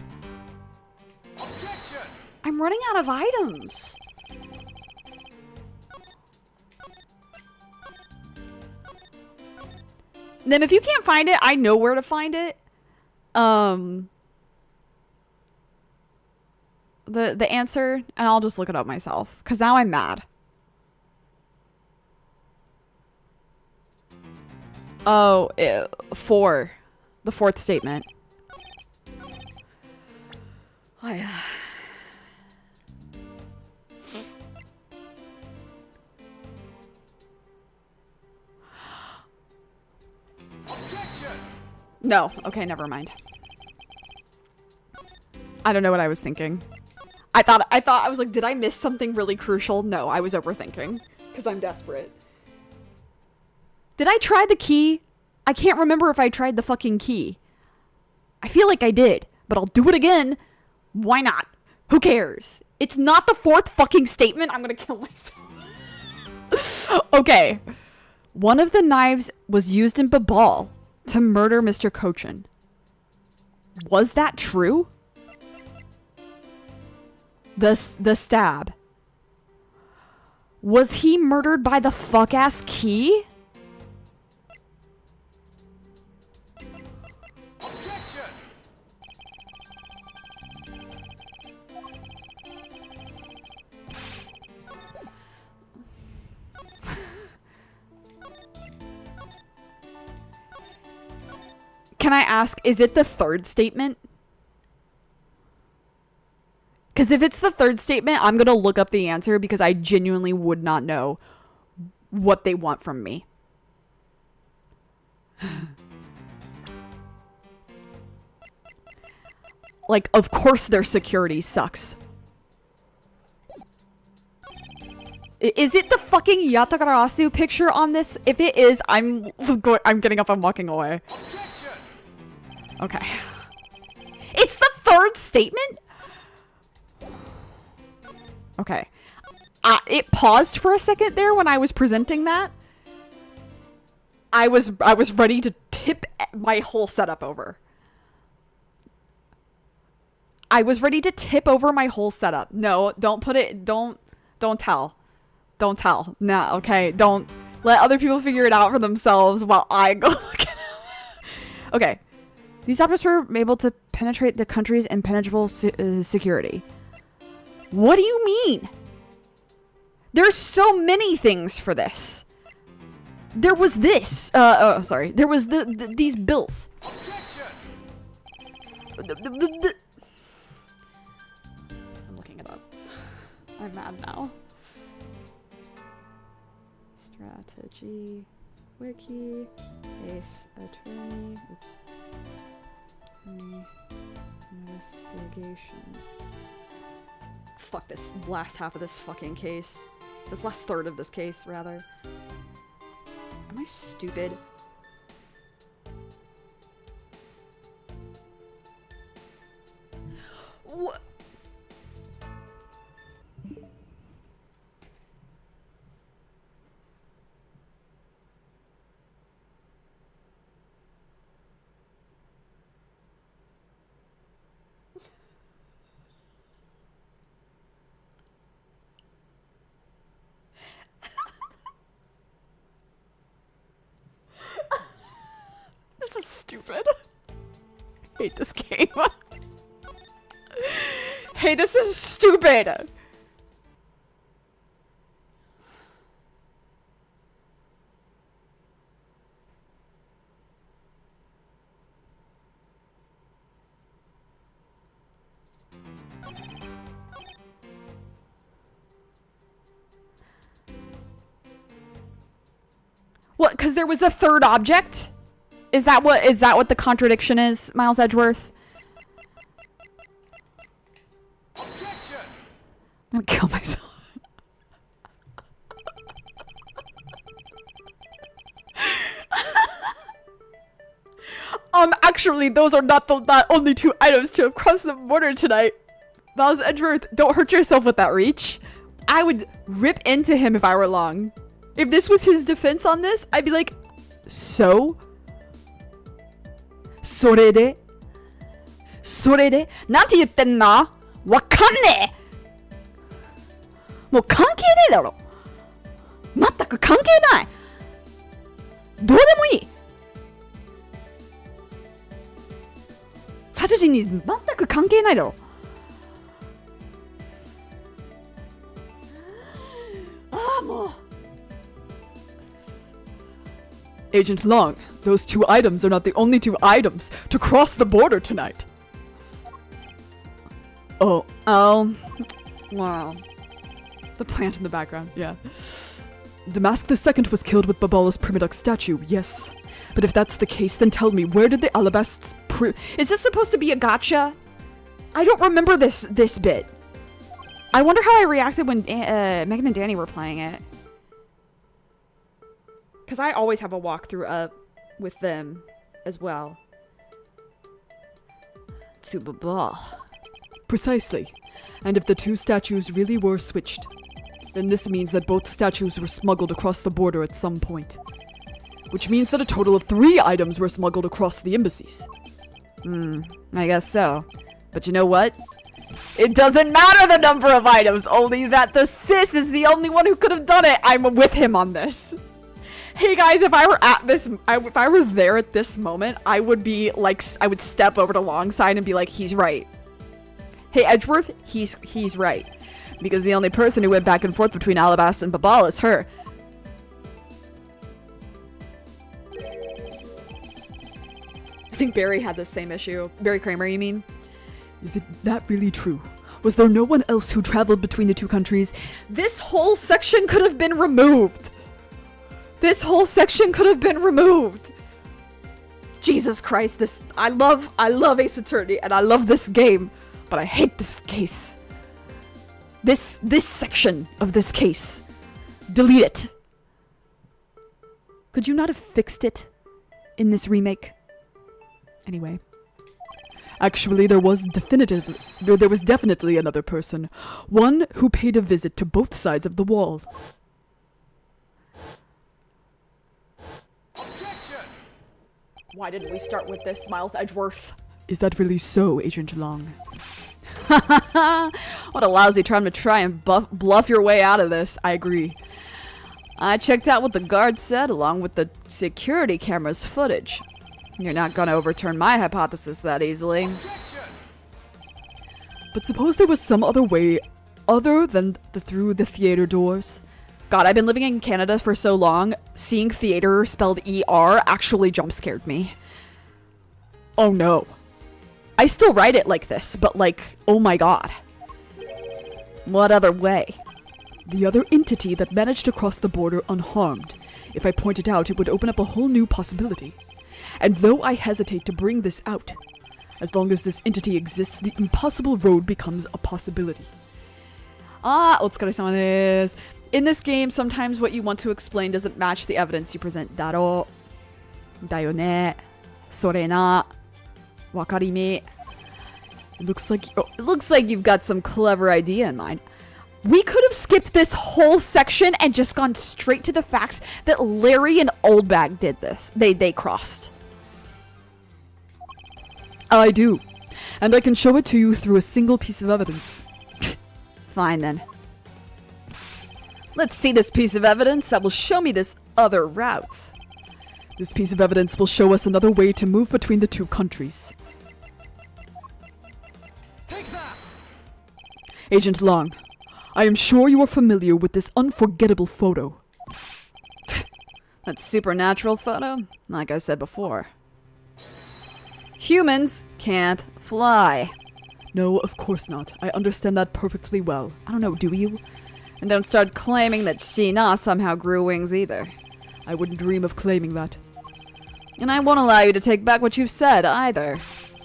Objection! I'm running out of items. Then if you can't find it, I know where to find it. The answer, and I'll just look it up myself, because now I'm mad. Oh, the fourth statement. Oh, yeah. Objection! No. Okay, never mind. I don't know what I was thinking. I was like, did I miss something really crucial? No, I was overthinking. Because I'm desperate. Did I try the key? I can't remember if I tried the fucking key. I feel like I did, but I'll do it again. Why not? Who cares? It's not the fourth fucking statement. I'm gonna kill myself. Okay. One of the knives was used in Babal to murder Mr. Cochin. Was that true? The stab. Was he murdered by the fuck-ass key? Objection! Can I ask, is it the third statement? Because if it's the third statement, I'm going to look up the answer because I genuinely would not know what they want from me. Like, of course their security sucks. Is it the fucking Yatagarasu picture on this? If it is, I'm getting up and walking away. Objection! Okay. It's the third statement? Okay. It paused for a second there when I was presenting that. I was ready to tip my whole setup over. I was ready to tip over my whole setup. No, don't put it, don't tell. Don't tell. Nah, okay. Don't let other people figure it out for themselves while I go look at it. Okay. These objects were able to penetrate the country's impenetrable security. What do you mean? There's so many things for this. there was this. Sorry. There was these bills. Objection! I'm looking it up. I'm mad now. Strategy, wiki, case attorney, investigations. Fuck this last half of this fucking case. This last third of this case, rather. Am I stupid? What? This is stupid. I hate this game. Hey, this is stupid. What? Because there was a third object? Is that what the contradiction is, Miles Edgeworth? Objection! I'm gonna kill myself. Actually, those are not the only two items to have crossed the border tonight. Miles Edgeworth, don't hurt yourself with that reach. I would rip into him if I were Long. If this was his defense on this, I'd be like, so? それでなんて言ってんのわかんねえもう関係ねえだろ全く関係ないどうでもいい殺人に全く関係ないだろああもう Agent Long, those two items are not the only two items to cross the border tonight. Oh, wow. The plant in the background, yeah. Damask II was killed with Babala's Primadux statue, yes. But if that's the case, then tell me, where did the Alabast's Is this supposed to be a gotcha? I don't remember this bit. I wonder how I reacted when Megan and Danny were playing it. Because I always have a walkthrough up with them as well. Tsubaba. Precisely. And if the two statues really were switched, then this means that both statues were smuggled across the border at some point. Which means that a total of 3 items were smuggled across the embassies. I guess so. But you know what? It doesn't matter the number of items, only that the sis is the only one who could have done it. I'm with him on this. Hey guys, if I were at this, if I were there at this moment, I would be like, I would step over to Longside and be like, he's right. Hey Edgeworth, he's right. Because the only person who went back and forth between Alabasta and Babal is her. I think Barry had the same issue. Barry Kramer, you mean? Is it that really true? Was there no one else who traveled between the two countries? This whole section could have been removed. This whole section could have been removed. Jesus Christ, this I love Ace Attorney and I love this game, but I hate this case. This section of this case. Delete it. Could you not have fixed it in this remake? Anyway. Actually, there was definitely another person. One who paid a visit to both sides of the wall. Why didn't we start with this, Miles Edgeworth? Is that really so, Agent Long? What a lousy time to try and bluff your way out of this. I agree. I checked out what the guard said along with the security camera's footage. You're not gonna overturn my hypothesis that easily. But suppose there was some other way other than through the theater doors? God, I've been living in Canada for so long, seeing theater spelled ER actually jump scared me. Oh no. I still write it like this, but like, oh my god. What other way? The other entity that managed to cross the border unharmed. If I point it out, it would open up a whole new possibility. And though I hesitate to bring this out, as long as this entity exists, the impossible road becomes a possibility. In this game, sometimes what you want to explain doesn't match the evidence you present. Daro. Dayone. Sore na. Wakarime. It looks like you've got some clever idea in mind. We could have skipped this whole section and just gone straight to the fact that Larry and Oldbag did this. They crossed. I do. And I can show it to you through a single piece of evidence. Fine then. Let's see this piece of evidence that will show me this other route. This piece of evidence will show us another way to move between the two countries. Take that! Agent Long, I am sure you are familiar with this unforgettable photo. That supernatural photo? Like I said before. Humans can't fly. No, of course not. I understand that perfectly well. I don't know, do you? And don't start claiming that Sheena somehow grew wings either. I wouldn't dream of claiming that. And I won't allow you to take back what you've said either.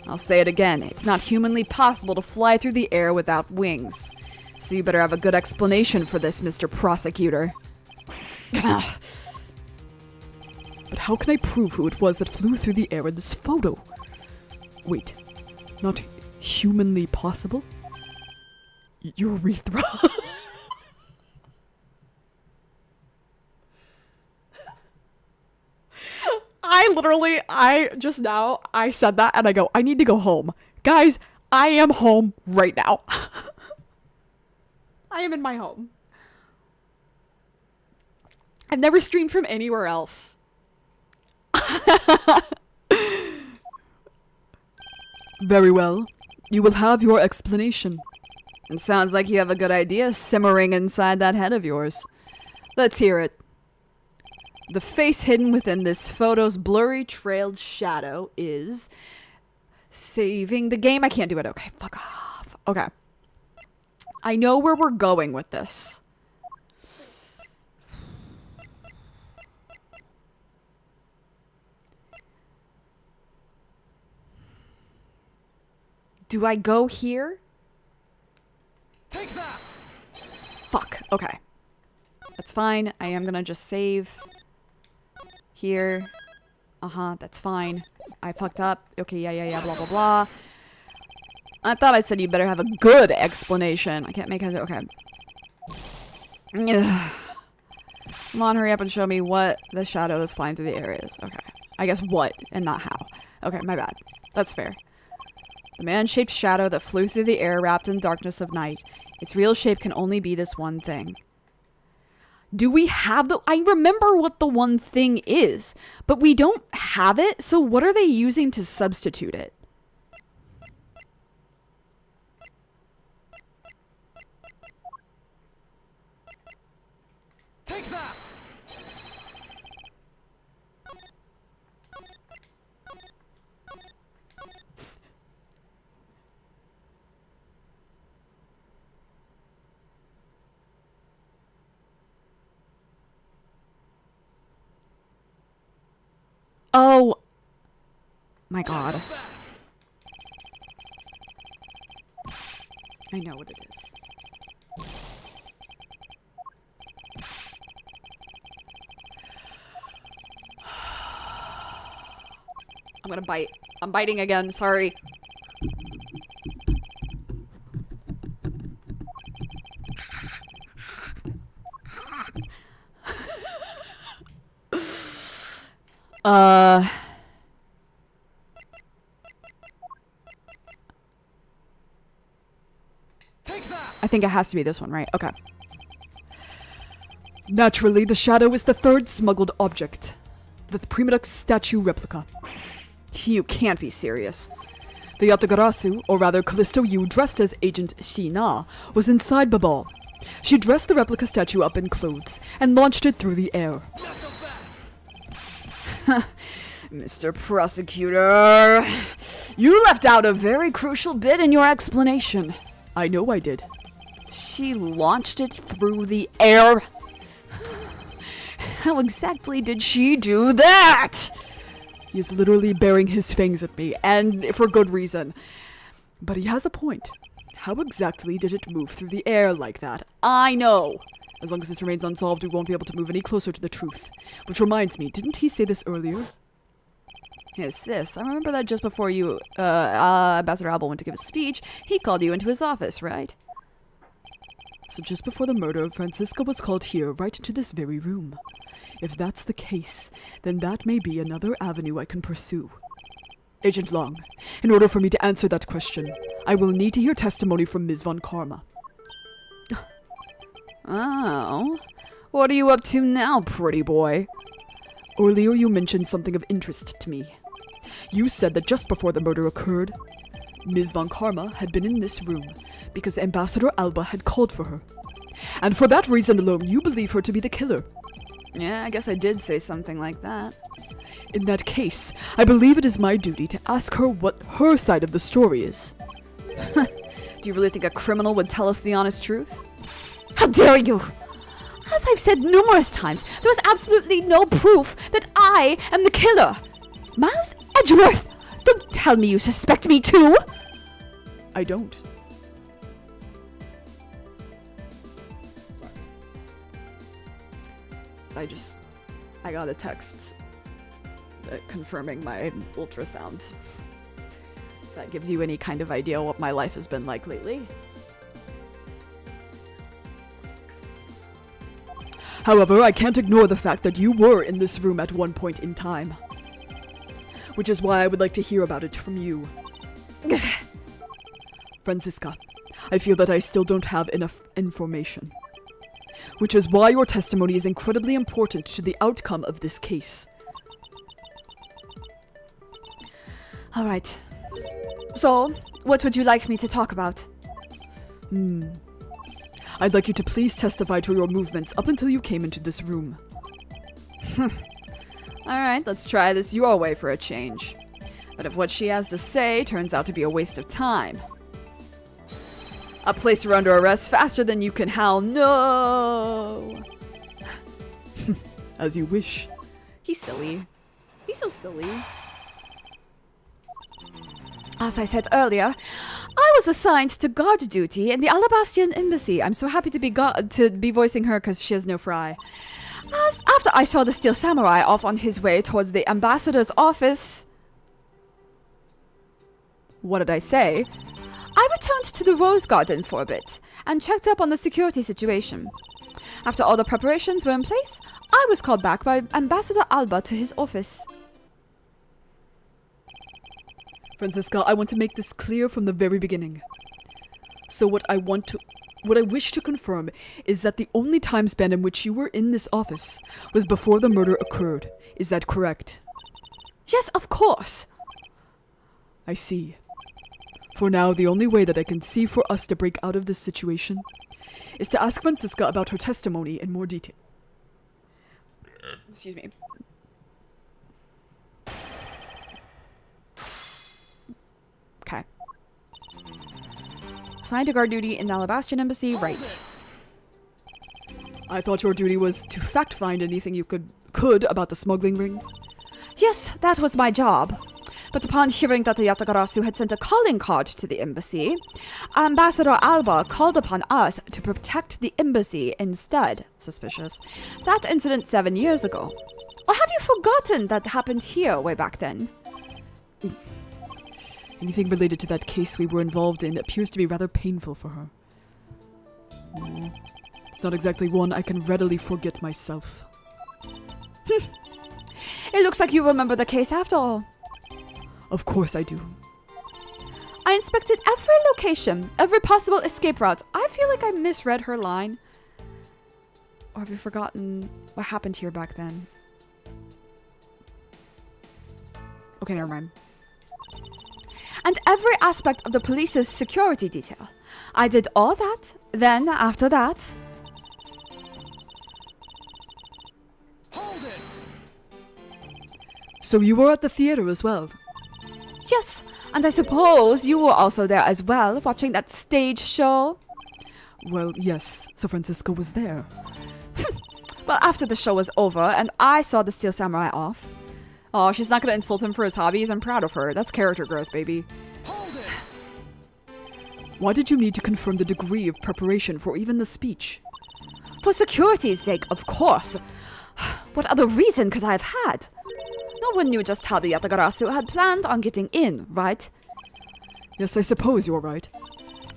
I'll say it again. It's not humanly possible to fly through the air without wings. So you better have a good explanation for this, Mr. Prosecutor. But how can I prove who it was that flew through the air in this photo? Wait, not humanly possible? Urethra? I said that and I go, I need to go home. Guys, I am home right now. I am in my home. I've never streamed from anywhere else. Very well. You will have your explanation. It sounds like you have a good idea simmering inside that head of yours. Let's hear it. The face hidden within this photo's blurry trailed shadow is saving the game. I can't do it. Okay, fuck off. Okay. I know where we're going with this. Do I go here? Take that! Fuck. Okay. That's fine. I am gonna just save here. That's fine. I fucked up. Okay, yeah, blah, blah, blah. I thought I said you better have a good explanation. I can't make it. Okay. Ugh. Come on, hurry up and show me what the shadow that's flying through the air is. Okay. I guess what and not how. Okay, my bad. That's fair. The man-shaped shadow that flew through the air wrapped in darkness of night. Its real shape can only be this one thing. Do we have the... I remember what the one thing is, but we don't have it, so what are they using to substitute it? Take that! Oh my god. I know what it is. I'm gonna bite. I'm biting again, sorry. Take that! I think it has to be this one, right? Okay. Naturally, the shadow is the third smuggled object. The Primadux statue replica. You can't be serious. The Yatagarasu, or rather Callisto Yu dressed as Agent Sheena, was inside Babal. She dressed the replica statue up in clothes and launched it through the air. Mr. Prosecutor, you left out a very crucial bit in your explanation. I know I did. She launched it through the air. How exactly did she do that? He is literally baring his fangs at me, and for good reason. But he has a point. How exactly did it move through the air like that? I know! As long as this remains unsolved, we won't be able to move any closer to the truth. Which reminds me, didn't he say this earlier? Yes, sis. I remember that just before you, Ambassador Alba went to give a speech, he called you into his office, right? So just before the murder, Francisca was called here, right into this very room. If that's the case, then that may be another avenue I can pursue. Agent Long, in order for me to answer that question, I will need to hear testimony from Ms. Von Karma. Oh. What are you up to now, pretty boy? Earlier you mentioned something of interest to me. You said that just before the murder occurred, Ms. Von Karma had been in this room because Ambassador Alba had called for her. And for that reason alone, you believe her to be the killer. Yeah, I guess I did say something like that. In that case, I believe it is my duty to ask her what her side of the story is. Do you really think a criminal would tell us the honest truth? How dare you! As I've said numerous times, there is absolutely no proof that I am the killer. Miles Edgeworth, don't tell me you suspect me too! I don't. I got a text confirming my ultrasound. If that gives you any kind of idea what my life has been like lately. However, I can't ignore the fact that you were in this room at one point in time. Which is why I would like to hear about it from you. Francisca, I feel that I still don't have enough information. Which is why your testimony is incredibly important to the outcome of this case. All right. So, what would you like me to talk about? I'd like you to please testify to your movements up until you came into this room. All right, let's try this your way for a change. But if what she has to say turns out to be a waste of time, I'll place her under arrest faster than you can howl, no! As you wish. He's silly. He's so silly. As I said earlier, I was assigned to guard duty in the Alabastian embassy. I'm so happy to be voicing her because she has no fry. After I saw the Steel Samurai off on his way towards the ambassador's office... What did I say? I returned to the Rose Garden for a bit and checked up on the security situation. After all the preparations were in place, I was called back by Ambassador Alba to his office. Francisca, I want to make this clear from the very beginning. So what I wish to confirm is that the only time span in which you were in this office was before the murder occurred. Is that correct? Yes, of course. I see. For now, the only way that I can see for us to break out of this situation is to ask Francisca about her testimony in more detail. Excuse me. Okay. Assigned to guard duty in the Alabastian embassy, right. I thought your duty was to fact-find anything you could about the smuggling ring. Yes, that was my job. But upon hearing that the Yatagarasu had sent a calling card to the embassy, Ambassador Alba called upon us to protect the embassy instead. Suspicious. That incident 7 years ago. Or have you forgotten that happened here way back then? Anything related to that case we were involved in appears to be rather painful for her. It's not exactly one I can readily forget myself. It looks like you remember the case after all. Of course I do. I inspected every location, every possible escape route. I feel like I misread her line. Or have you forgotten what happened here back then? Okay, never mind. And every aspect of the police's security detail. I did all that. Then, after that... Hold it! So you were at the theater as well? Yes, and I suppose you were also there as well, watching that stage show? Well, yes, so Francisca was there. Well, after the show was over and I saw the Steel Samurai off. Oh, she's not going to insult him for his hobbies. I'm proud of her. That's character growth, baby. Hold it! Why did you need to confirm the degree of preparation for even the speech? For security's sake, of course. What other reason could I have had? No one knew just how the Yatagarasu had planned on getting in, right? Yes, I suppose you're right.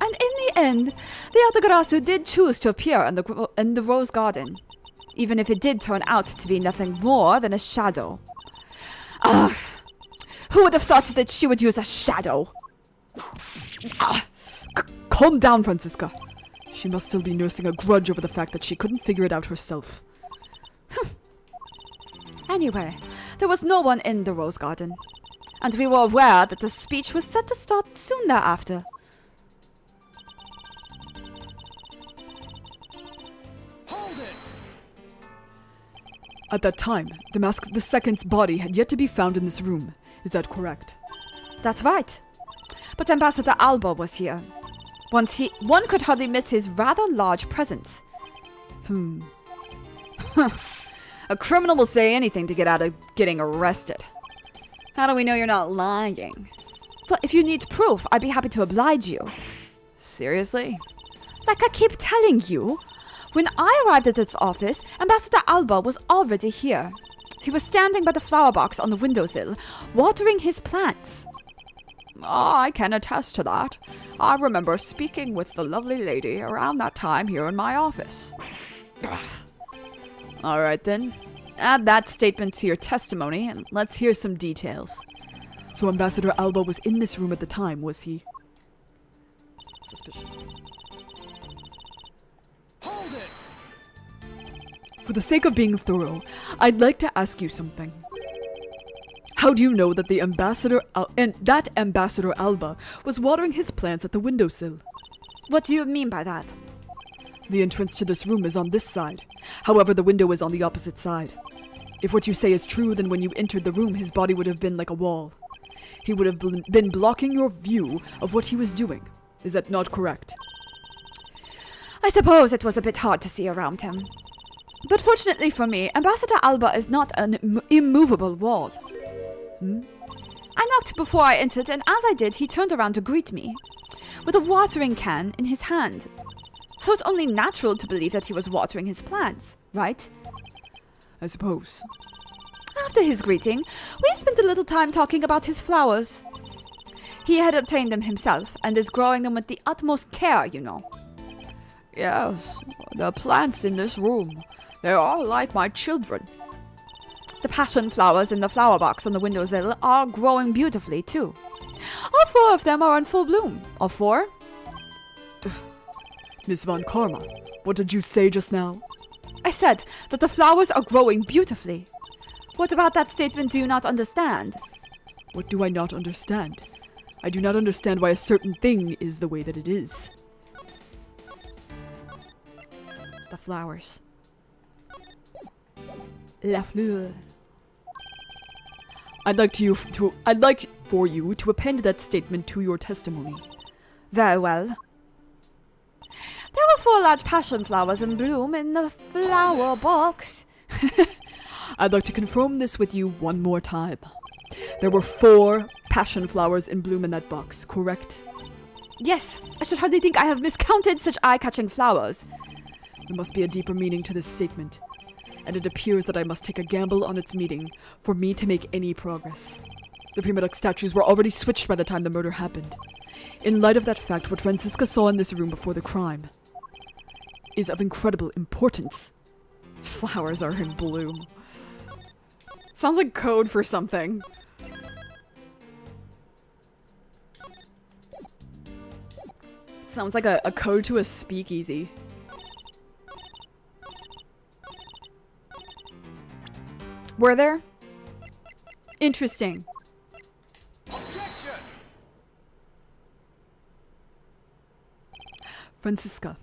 And in the end, the Yatagarasu did choose to appear in the Rose Garden, even if it did turn out to be nothing more than a shadow. Ugh! Who would have thought that she would use a shadow? Calm down, Francisca. She must still be nursing a grudge over the fact that she couldn't figure it out herself. Anyway, there was no one in the Rose Garden, and we were aware that the speech was set to start soon thereafter. Hold it! At that time, Damask II's body had yet to be found in this room. Is that correct? That's right. But Ambassador Alba was here. One could hardly miss his rather large presence. A criminal will say anything to get out of getting arrested. How do we know you're not lying? Well, if you need proof, I'd be happy to oblige you. Seriously? Like I keep telling you, when I arrived at its office, Ambassador Alba was already here. He was standing by the flower box on the windowsill, watering his plants. I can attest to that. I remember speaking with the lovely lady around that time here in my office. Ugh. All right then, add that statement to your testimony and let's hear some details. So Ambassador Alba was in this room at the time, was he? Suspicious. Hold it! For the sake of being thorough, I'd like to ask you something. How do you know that that Ambassador Alba was watering his plants at the windowsill? What do you mean by that? The entrance to this room is on this side. However, the window is on the opposite side. If what you say is true, then when you entered the room, his body would have been like a wall. He would have been blocking your view of what he was doing. Is that not correct? I suppose it was a bit hard to see around him. But fortunately for me, Ambassador Alba is not an immovable wall. I knocked before I entered, and as I did, he turned around to greet me, with a watering can in his hand. So it's only natural to believe that he was watering his plants, right? I suppose. After his greeting, we spent a little time talking about his flowers. He had obtained them himself, and is growing them with the utmost care, you know. Yes, the plants in this room, they are like my children. The passion flowers in the flower box on the windowsill are growing beautifully, too. All 4 of them are in full bloom. All 4? Miss Von Karma, what did you say just now? I said that the flowers are growing beautifully. What about that statement do you not understand? What do I not understand? I do not understand why a certain thing is the way that it is. The flowers. La fleur. I'd like for you to append that statement to your testimony. Very well. There were 4 large passion flowers in bloom in the flower box. I'd like to confirm this with you one more time. There were 4 passion flowers in bloom in that box, correct? Yes, I should hardly think I have miscounted such eye-catching flowers. There must be a deeper meaning to this statement, and it appears that I must take a gamble on its meaning for me to make any progress. The Prima Duck statues were already switched by the time the murder happened. In light of that fact, what Francisca saw in this room before the crime is of incredible importance. Flowers are in bloom. Sounds like code for something. Sounds like a code to a speakeasy. Were there? Interesting. Objection! Francisca,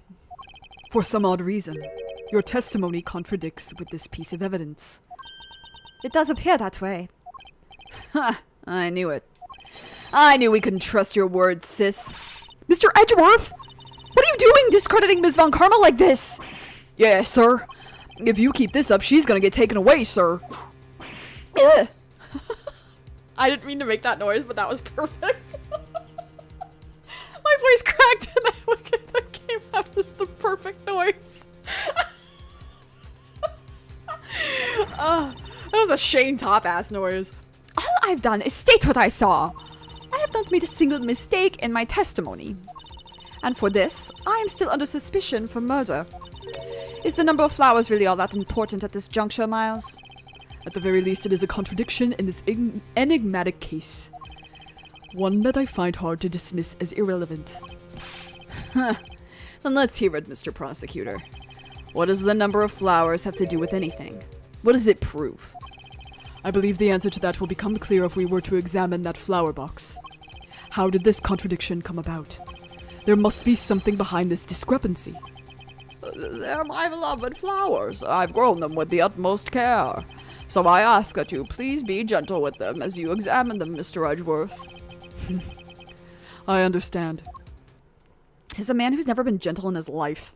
for some odd reason, your testimony contradicts with this piece of evidence. It does appear that way. Ha! I knew it. I knew we couldn't trust your words, sis. Mr. Edgeworth! What are you doing discrediting Ms. Von Karma like this? Yes, sir. If you keep this up, she's gonna get taken away, sir. Ugh. I didn't mean to make that noise, but that was perfect. My voice cracked and that came out as the perfect noise. That was a Shane Top-ass noise. All I've done is state what I saw. I have not made a single mistake in my testimony. And for this, I am still under suspicion for murder. Is the number of flowers really all that important at this juncture, Miles? At the very least, it is a contradiction in this enigmatic case. One that I find hard to dismiss as irrelevant. Then let's hear it, Mr. Prosecutor. What does the number of flowers have to do with anything? What does it prove? I believe the answer to that will become clear if we were to examine that flower box. How did this contradiction come about? There must be something behind this discrepancy. They're my beloved flowers. I've grown them with the utmost care. So I ask that you please be gentle with them as you examine them, Mr. Edgeworth. I understand. This is a man who's never been gentle in his life.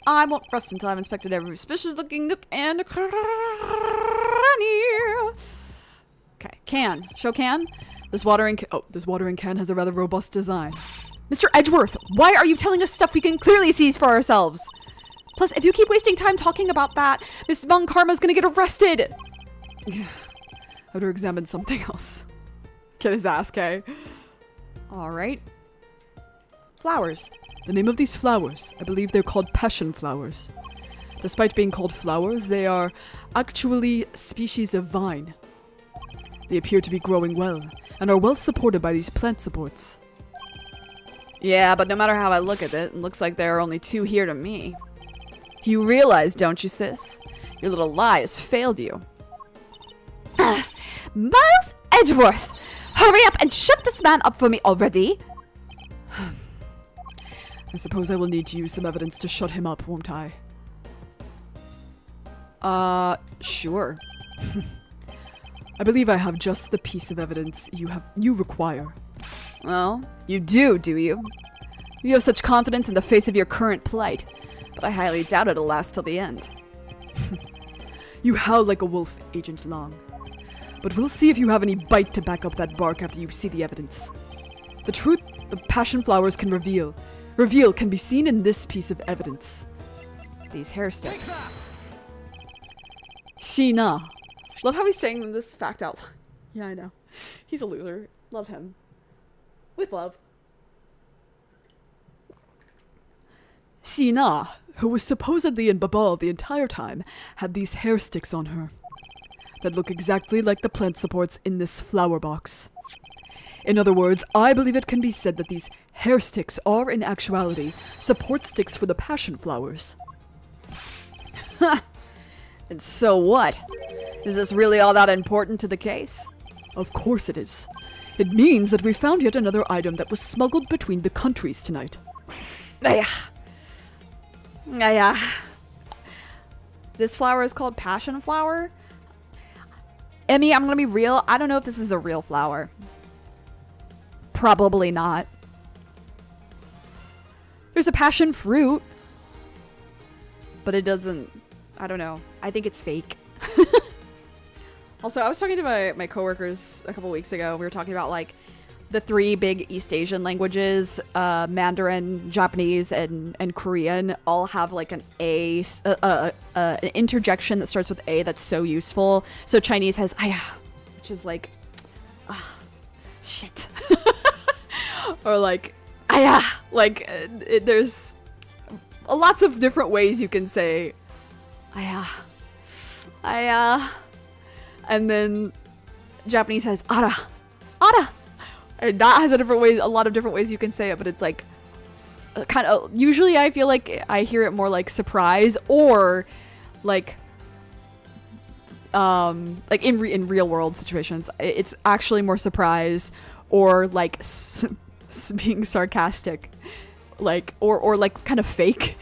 I won't rest until I've inspected every suspicious-looking nook and cranny. Okay, can. Show can. This watering can has a rather robust design. Mr. Edgeworth, why are you telling us stuff we can clearly seize for ourselves? Plus, if you keep wasting time talking about that, Miss Von Karma's gonna get arrested. I better examine something else. Get his ass, Kay. Alright. Flowers. The name of these flowers, I believe they're called passion flowers. Despite being called flowers, they are actually species of vine. They appear to be growing well, and are well supported by these plant supports. Yeah, but no matter how I look at it looks like there are only two here to me. You realize, don't you, sis? Your little lie has failed you. Miles Edgeworth! Hurry up and shut this man up for me already! I suppose I will need to use some evidence to shut him up, won't I? Sure. I believe I have just the piece of evidence you require. Well, you do you? You have such confidence in the face of your current plight, but I highly doubt it'll last till the end. You howl like a wolf, Agent Long. But we'll see if you have any bite to back up that bark after you see the evidence. The truth the passion flowers can reveal can be seen in this piece of evidence. These hair sticks. Sheena. Love how he's saying this fact out. Yeah, I know. He's a loser. Love him. With love. Sheena, who was supposedly in Babal the entire time, had these hair sticks on her that look exactly like the plant supports in this flower box. In other words, I believe it can be said that these hair sticks are, in actuality, support sticks for the passion flowers. And so what? Is this really all that important to the case? Of course it is. It means that we found yet another item that was smuggled between the countries tonight. This flower is called passion flower? Emmy, I'm gonna be real. I don't know if this is a real flower. Probably not. There's a passion fruit. But it doesn't... I don't know. I think it's fake. Also, I was talking to my coworkers a couple weeks ago. We were talking about, like, the three big East Asian languages, Mandarin, Japanese, and Korean, all have, like, an interjection that starts with A that's so useful. So Chinese has aya, which is like, shit. Or, like, aya. Like, there's lots of different ways you can say aya. And then Japanese has ara. And that has a lot of different ways you can say it, but it's like kind of, usually I feel like I hear it more like surprise or like in real world situations, it's actually more surprise or like being sarcastic like or like kind of fake.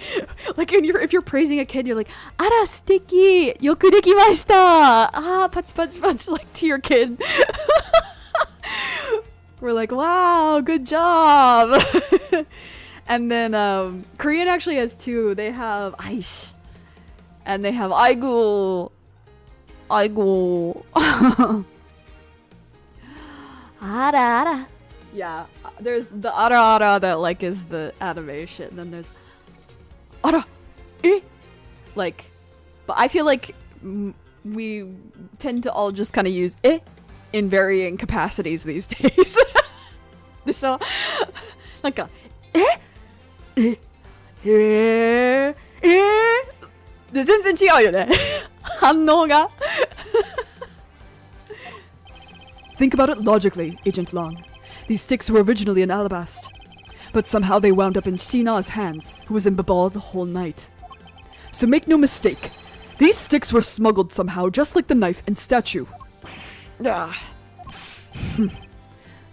Like if you're praising a kid, you're like, "Ara suteki, yoku dekimashita." Ah, punch punch punch, like to your kid. We're like, "Wow, good job." And then Korean actually has two. They have aish and they have aigu. Aigu. Ara ara. Yeah, there's the ara ara that like is the animation. And then there's ara, like, but I feel like we tend to all just kind of use in varying capacities these days. So, なんかで全然違うよね。反応が。Think about it logically, Agent Long. These sticks were originally in Alabast, but somehow they wound up in Sina's hands, who was in Babal the whole night. So make no mistake, these sticks were smuggled somehow, just like the knife and statue.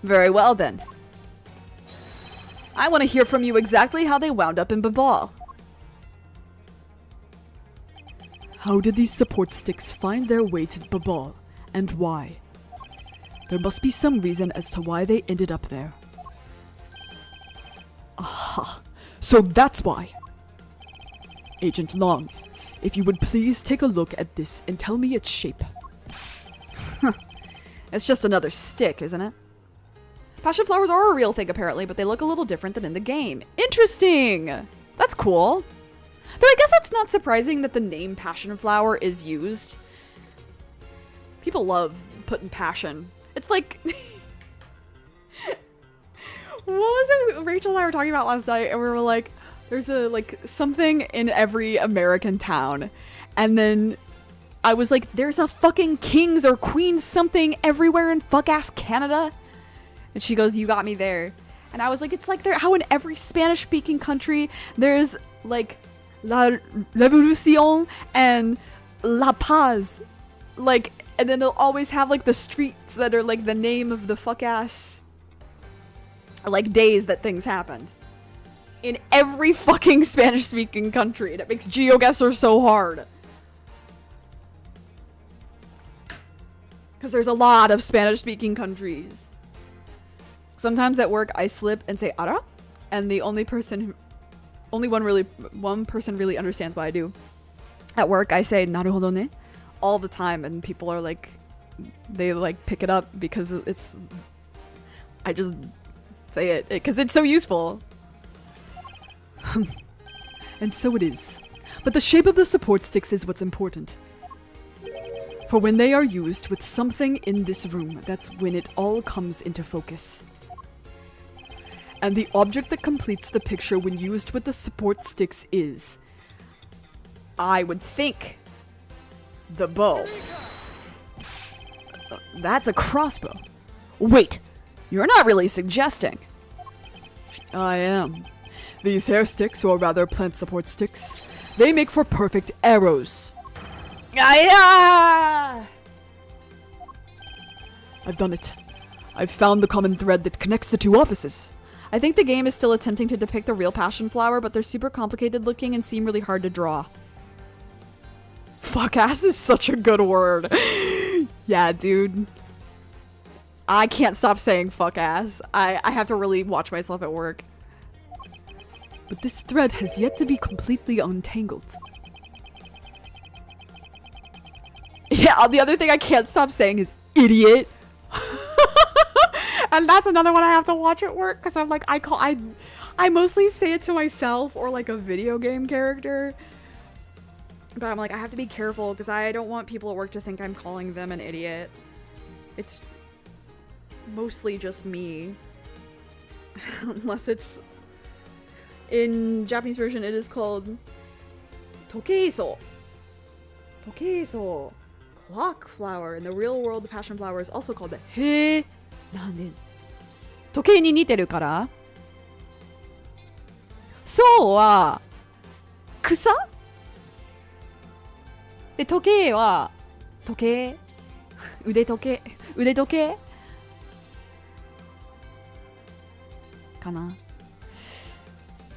Very well then. I want to hear from you exactly how they wound up in Babal. How did these support sticks find their way to Babal, and why? There must be some reason as to why they ended up there. Aha! So that's why! Agent Long, if you would please take a look at this and tell me its shape. It's just another stick, isn't it? Passion flowers are a real thing apparently, but they look a little different than in the game. Interesting! That's cool. Though I guess that's not surprising that the name passion flower is used. People love putting passion. It's like... What was it Rachel and I were talking about last night? And we were like, there's a like something in every American town. And then I was like, there's a fucking kings or queens something everywhere in fuck-ass Canada. And she goes, you got me there. And I was like, it's like there how in every Spanish-speaking country there's like La Revolucion and La Paz. Like, and then they'll always have like the streets that are like the name of the fuck-ass like days that things happened. In every fucking Spanish-speaking country. That makes GeoGuessr so hard. Because there's a lot of Spanish-speaking countries. Sometimes at work I slip and say ara, and the only one person really understands what I do. At work I say naruhodo ne all the time, and people are like, they like pick it up because it's, I just say it because it's so useful. And so it is. But the shape of the support sticks is what's important. For when they are used with something in this room, that's when it all comes into focus. And the object that completes the picture when used with the support sticks is, I would think, the bow. That's a crossbow. Wait, you're not really suggesting. I am. These hair sticks, or rather plant support sticks, they make for perfect arrows. Aya! I've done it. I've found the common thread that connects the two offices. I think the game is still attempting to depict the real passion flower, but they're super complicated looking and seem really hard to draw. Fuck ass is such a good word. Yeah, dude. I can't stop saying fuck ass. I have to really watch myself at work. But this thread has yet to be completely untangled. Yeah, the other thing I can't stop saying is idiot. And that's another one I have to watch at work because I'm like, I mostly say it to myself or like a video game character. But I'm like, I have to be careful because I don't want people at work to think I'm calling them an idiot. It's mostly just me. Unless it's... In Japanese version, it is called Tokeiso. Tokeiso. Clock flower. In the real world, the passion flower is also called the He. なんで時計に似てるからそうは草で時計は時計腕時計腕時計かな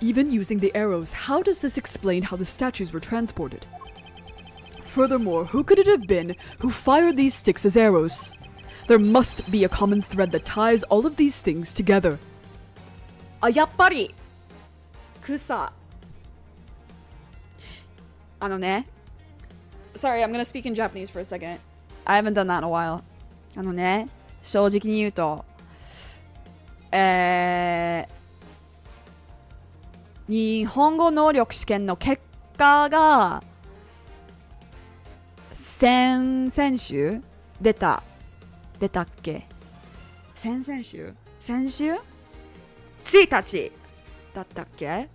Even using the arrows, how does this explain how the statues were transported? Furthermore, who could it have been who fired these sticks as arrows? There must be a common thread that ties all of these things together. あ、やっぱり草。あのね。Sorry, I'm gonna speak in Japanese for a second. I haven't done that in a while. あのね、正直に言うと、日本語能力試験の結果が先週出たっけ？先週1日だったっけ？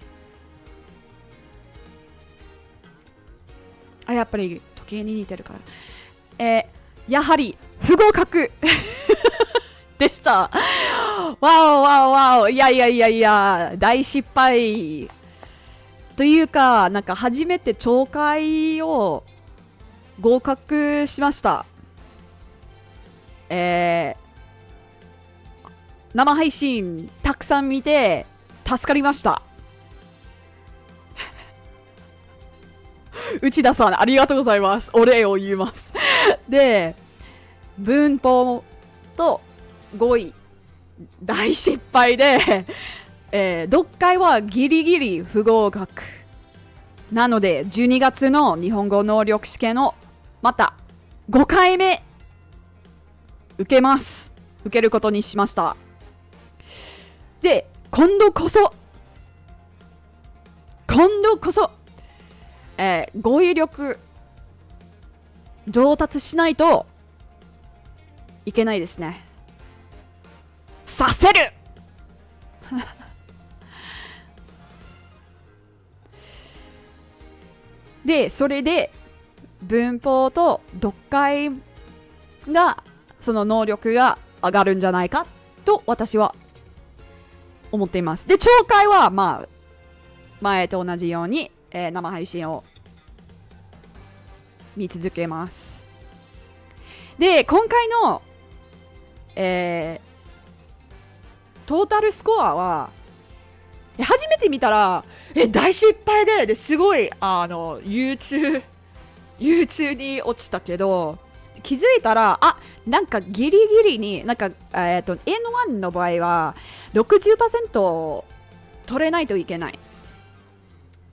あ、やっぱり時計に似てるから。やはり不合格でした。わおわおわお。いや、大失敗。というか、なんか初めて懲戒を合格しました。生配信たくさん見て助かりました。内田さんありがとうございます。お礼を言います。で、文法と語彙大失敗で、読解はギリギリ不合格なので、12月の日本語能力試験をまた5回目受けることにしました。で、今度こそ、語彙力上達しないといけないですね。させるで、それで文法と読解がその能力が上がるんじゃないかと私は思っています。で、懲戒はまあ前と同じように、生配信を見続けます。で、今回の、トータルスコアは初めて見たら大失敗ですごい憂鬱に落ちたけど、気づいたらなんかギリギリになんかN1 の場合は 60% 取れないといけない。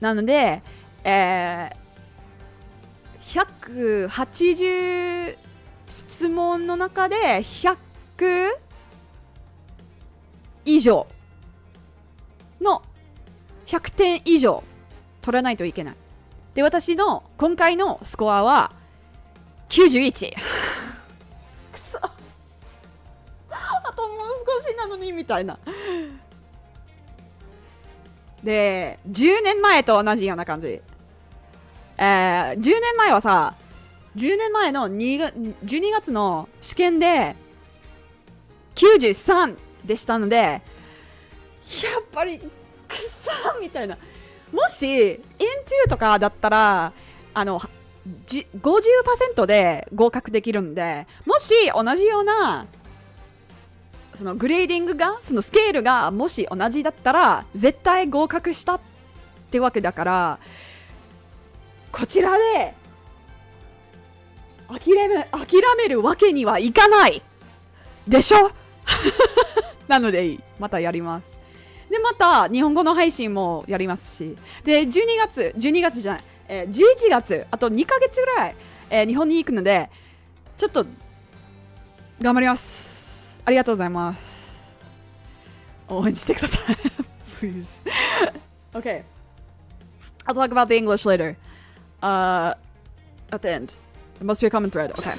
なので、180質問の中で100以上の100点以上取らないといけない。で、私の今回のスコアは91。くそ。あともう少しなのにみたいな。で、10年前と同じような感じ。10年前はさ、10年前の12月の試験で93でしたので、やっぱりくそみたいな。もし N2 とかだったら50% で合格できるんで、もし同じようなそのグレーディングが、そのスケールがもし同じだったら絶対合格したってわけだから、こちらで諦めるわけにはいかないでしょなのでまたやります。で、また日本語の配信もやりますし、で12月じゃない、11月あと2ヶ月ぐらい、日本に行くのでちょっと頑張ります。ありがとうございます。応援してくださいplease. Okay, I'll talk about the English later, at the end. There must be a common thread. Okay,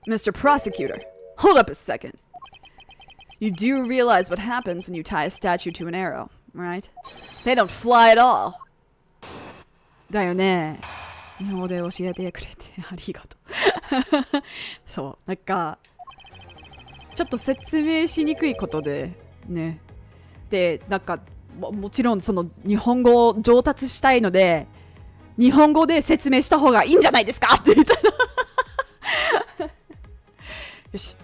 Mr. Prosecutor, hold up a second. You do realize what happens when you tie a statue to an arrow, right? They don't fly at all. だよね。日本語で教えてくれてありがとう。そう、なんかちょっと説明しにくいことでね。で、なんか もちろんその日本語を上達したいので、日本語で説明した方がいいんじゃないですかって言ったの。よし。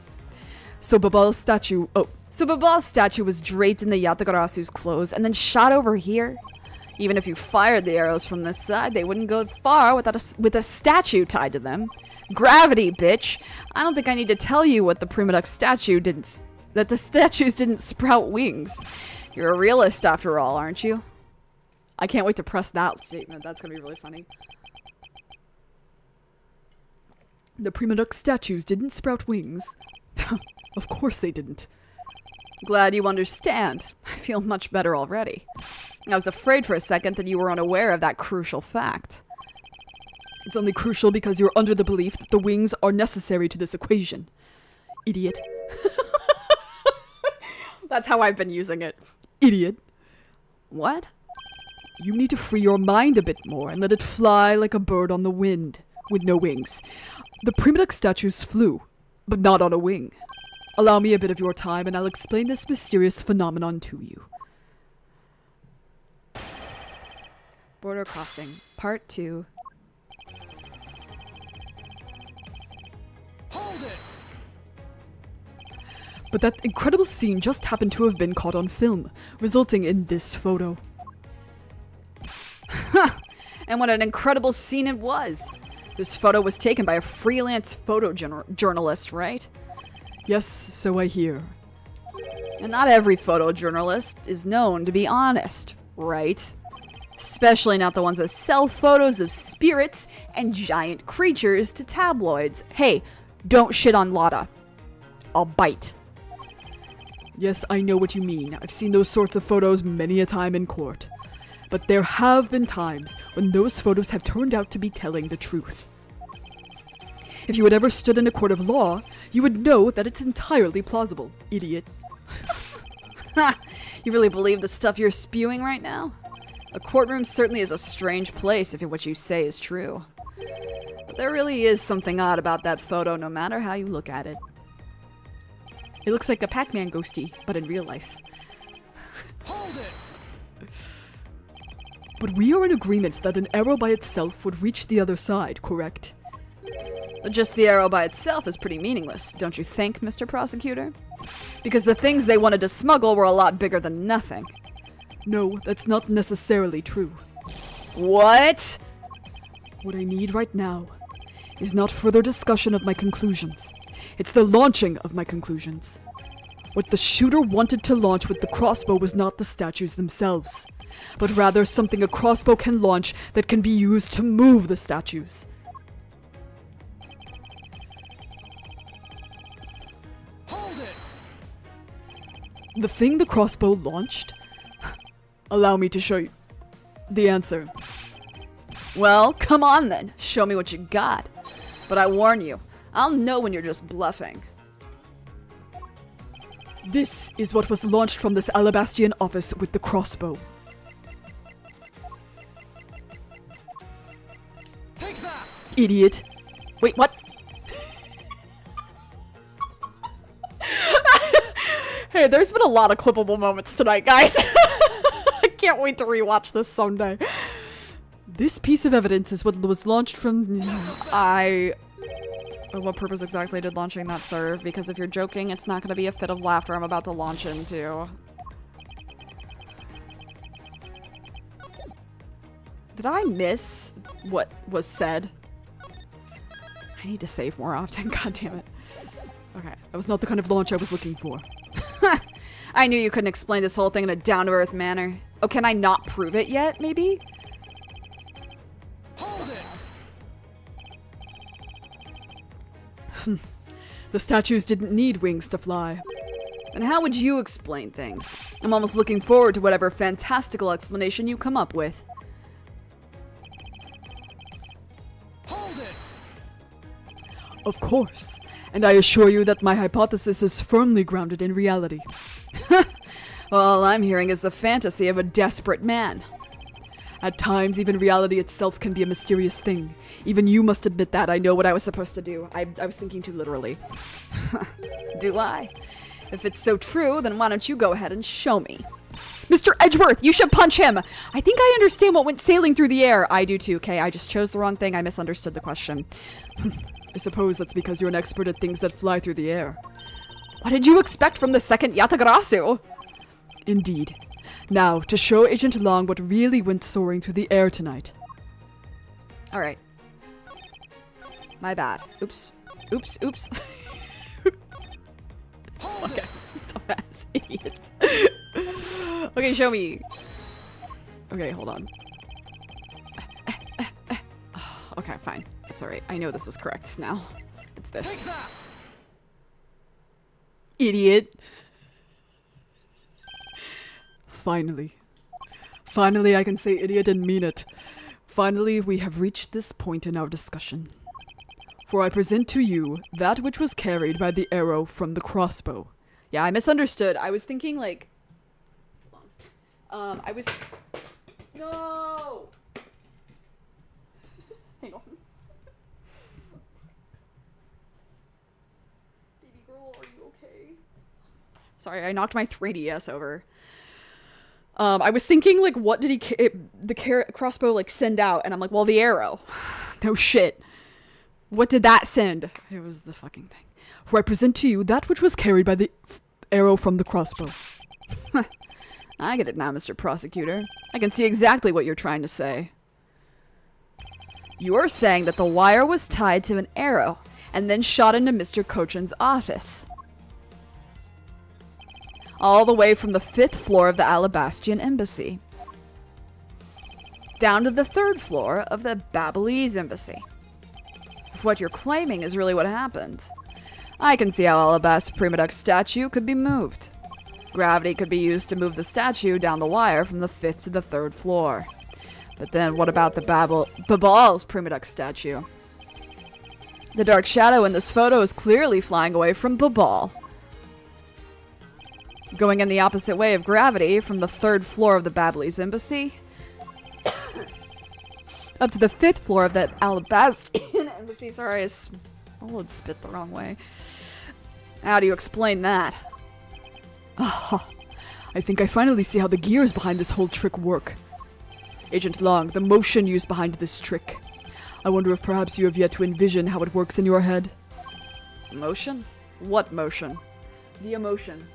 So Babal's statue... Oh, So Babal's statue was draped in the Yatagarasu's clothes and then shot over here. Even if you fired the arrows from this side, they wouldn't go far with a statue tied to them. Gravity, bitch! I don't think I need to tell you what the Prima Duck statue didn't... That the statues didn't sprout wings. You're a realist after all, aren't you? I can't wait to press that statement. That's gonna be really funny. the Prima Duck statues didn't sprout wings. Of course they didn't. Glad you understand. I feel much better already. I was afraid for a second that you were unaware of that crucial fact. It's only crucial because you're under the belief that the wings are necessary to this equation. Idiot. That's how I've been using it. Idiot. What? You need to free your mind a bit more and let it fly like a bird on the wind, with no wings. The Prima Duck statues flew, but not on a wing. Allow me a bit of your time and I'll explain this mysterious phenomenon to you. Border Crossing, Part 2. Hold it! But that incredible scene just happened to have been caught on film, resulting in this photo. And what an incredible scene it was. This photo was taken by a freelance photojournalist, right? Yes, so I hear. And not every photojournalist is known to be honest, right? Especially not the ones that sell photos of spirits and giant creatures to tabloids. Hey, don't shit on Lotta. I'll bite. Yes, I know what you mean. I've seen those sorts of photos many a time in court. But there have been times when those photos have turned out to be telling the truth. If you had ever stood in a court of law, you would know that it's entirely plausible, idiot. You really believe the stuff you're spewing right now? A courtroom certainly is a strange place if what you say is true. But there really is something odd about that photo no matter how you look at it. It looks like a Pac-Man ghosty, but in real life. Hold it! But we are in agreement that an arrow by itself would reach the other side, correct? But just the arrow by itself is pretty meaningless, don't you think, Mr. Prosecutor? Because the things they wanted to smuggle were a lot bigger than nothing. No, that's not necessarily true. What? What I need right now is not further discussion of my conclusions. It's the launching of my conclusions. What the shooter wanted to launch with the crossbow was not the statues themselves, but rather something a crossbow can launch that can be used to move the statues. Hold it! The thing the crossbow launched? Allow me to show you the answer. Well, come on then. Show me what you got. But I warn you, I'll know when you're just bluffing. This is what was launched from this Alabastian office with the crossbow. Take that! Idiot. Wait, what? Hey, there's been a lot of clippable moments tonight, guys. I can't wait to rewatch this someday. This piece of evidence is what was launched from... What purpose exactly did launching that serve? Because if you're joking, it's not going to be a fit of laughter I'm about to launch into. Did I miss what was said? I need to save more often, god damn it. Okay. That was not the kind of launch I was looking for. I knew you couldn't explain this whole thing in a down-to-earth manner. Oh, can I not prove it yet, maybe? Hold it! The statues didn't need wings to fly. And how would you explain things? I'm almost looking forward to whatever fantastical explanation you come up with. Hold it! Of course. And I assure you that my hypothesis is firmly grounded in reality. Well, all I'm hearing is the fantasy of a desperate man. At times, even reality itself can be a mysterious thing. Even you must admit that. I know what I was supposed to do. I was thinking too literally. Do I? If it's so true, then why don't you go ahead and show me? Mr. Edgeworth, you should punch him! I think I understand what went sailing through the air. I do too, Kay. I just chose the wrong thing. I misunderstood the question. I suppose that's because you're an expert at things that fly through the air. What did you expect from the second Yatagarasu? Indeed. Now, to show Agent Long what really went soaring through the air tonight. Alright. My bad. Oops. Oops, oops. Hold Okay. it. Dumbass idiot. Okay, show me. Okay, hold on. Okay, fine. It's alright. I know this is correct now. It's Take this. that. Idiot. Finally. Finally, I can say idiot and mean it. Finally, we have reached this point in our discussion. For I present to you that which was carried by the arrow from the crossbow. Yeah, I misunderstood. I was thinking like... I was... No! Hang on. Baby girl, are you okay? Sorry, I knocked my 3DS over. I was thinking, like, what did the crossbow, like, send out? And I'm like, well, the arrow. No shit. What did that send? It was the fucking thing. For I present to you that which was carried by the arrow from the crossbow. I get it now, Mr. Prosecutor. I can see exactly what you're trying to say. You're saying that the wire was tied to an arrow and then shot into Mr. Cochin's office. All the way from the 5th floor of the Alabastian Embassy down to the 3rd floor of the Babalese Embassy. If what you're claiming is really what happened, I can see how Alabaster Prima Duck's statue could be moved. Gravity could be used to move the statue down the wire from the 5th to the 3rd floor. But then what about the Babal's Prima Duck statue? The dark shadow in this photo is clearly flying away from Babal, going in the opposite way of gravity from the 3rd floor of the Babalese Embassy up to the 5th floor of that Alabastian Embassy. Sorry, I swallowed spit the wrong way. How do you explain that? Aha! I think I finally see how the gears behind this whole trick work. Agent Long, the motion used behind this trick. I wonder if perhaps you have yet to envision how it works in your head. Motion? What motion? The emotion.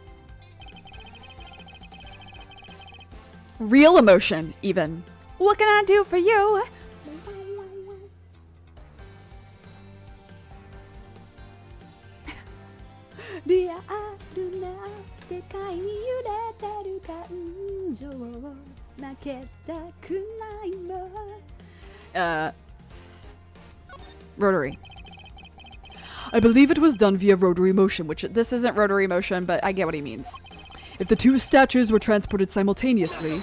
Real emotion, even. What can I do for you? Rotary. I believe it was done via rotary motion, which This isn't rotary motion, but I get what he means. if the two statues were transported simultaneously,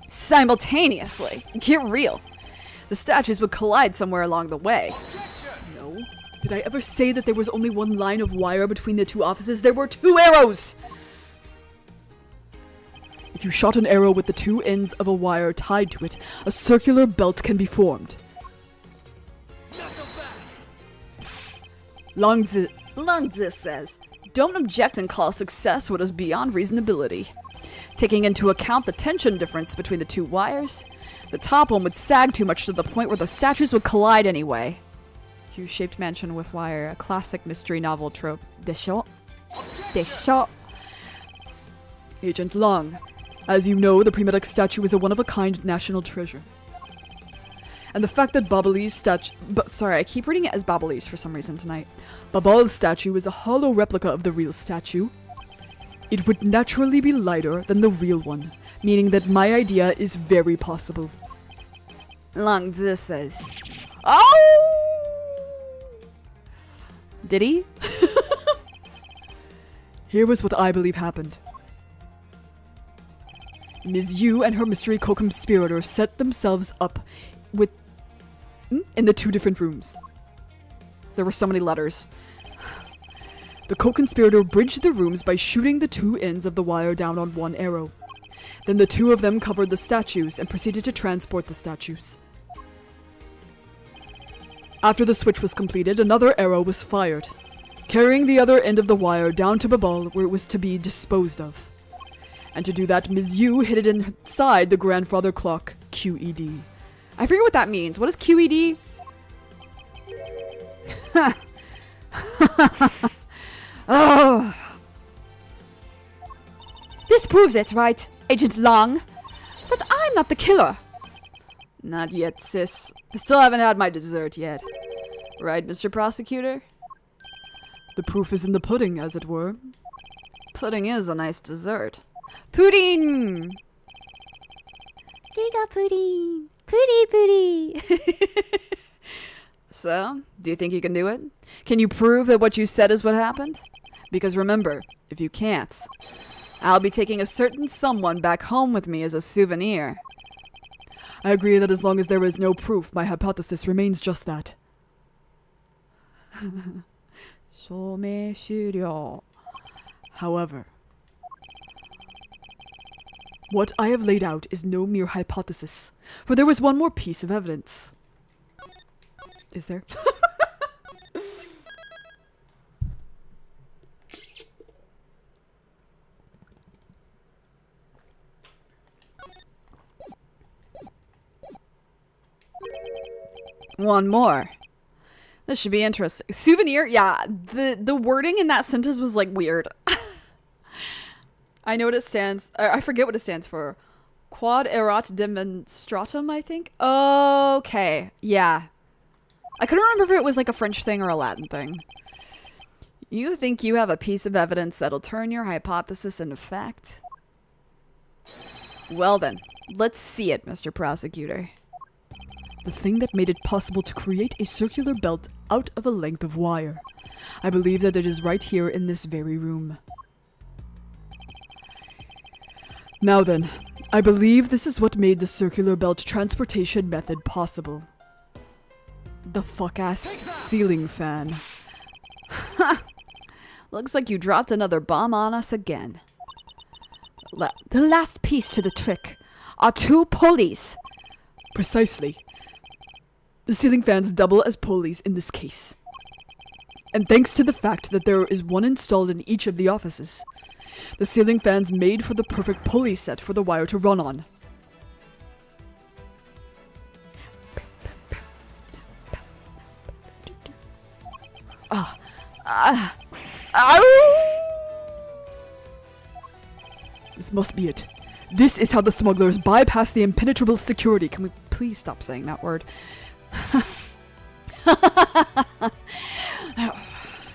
Simultaneously. Get real. The statues would collide somewhere along the way. no. Did I ever say that there was only one line of wire between the two offices? There were 2 arrows! If you shot an arrow with the 2 ends of a wire tied to it, a circular belt can be formed. Lungzi says, don't object and call success what is beyond reasonability. Taking into account the tension difference between the 2 wires, the top one would sag too much to the point where the statues would collide anyway. U-shaped mansion with wire, a classic mystery novel trope. Desho. Agent Long, as you know, the Prima Duck statue is a one-of-a-kind national treasure. And the fact that Babalese statue... Sorry, I keep reading it as Babalese for some reason tonight. Babal's statue is a hollow replica of the real statue. It would naturally be lighter than the real one, meaning that my idea is very possible. Lungzi says, oh! Did he? Here was what I believe happened. Ms. Yu and her mystery co-conspirator set themselves up in the 2 different rooms. There were so many letters. The co-conspirator bridged the rooms by shooting the 2 ends of the wire down on one arrow. Then the 2 of them covered the statues and proceeded to transport the statues. After the switch was completed, another arrow was fired, carrying the other end of the wire down to Babal where it was to be disposed of. And to do that, Ms. Yu hid it inside the grandfather clock, QED. I forget what that means. What is QED? Oh. This proves it, right, Agent Long? That I'm not the killer. Not yet, sis. I still haven't had my dessert yet. Right, Mr. Prosecutor? The proof is in the pudding, as it were. Pudding is a nice dessert. Pudding! Giga pudding! Pooty! So, do you think you can do it? Can you prove that what you said is what happened? Because remember, if you can't, I'll be taking a certain someone back home with me as a souvenir. I agree that as long as there is no proof, my hypothesis remains just that. 証明終了. However, what I have laid out is no mere hypothesis, for there was one more piece of evidence. Is there? One more. This should be interesting. Souvenir? Yeah, the wording in that sentence was like weird. I know what it stands. I forget what it stands for. Quod erat demonstratum, I think. Okay, yeah. I couldn't remember if it was like a French thing or a Latin thing. You think you have a piece of evidence that'll turn your hypothesis into fact? Well then, let's see it, Mr. Prosecutor. The thing that made it possible to create a circular belt out of a length of wire. I believe that it is right here in this very room. Now then, I believe this is what made the circular belt transportation method possible. The fuck-ass ceiling fan. Looks like you dropped another bomb on us again. The last piece to the trick are two pulleys. Precisely. The ceiling fans double as pulleys in this case. And thanks to the fact that there is one installed in each of the offices, the ceiling fans made for the perfect pulley set for the wire to run on. This must be it. This is how the smugglers bypass the impenetrable security. Can we please stop saying that word?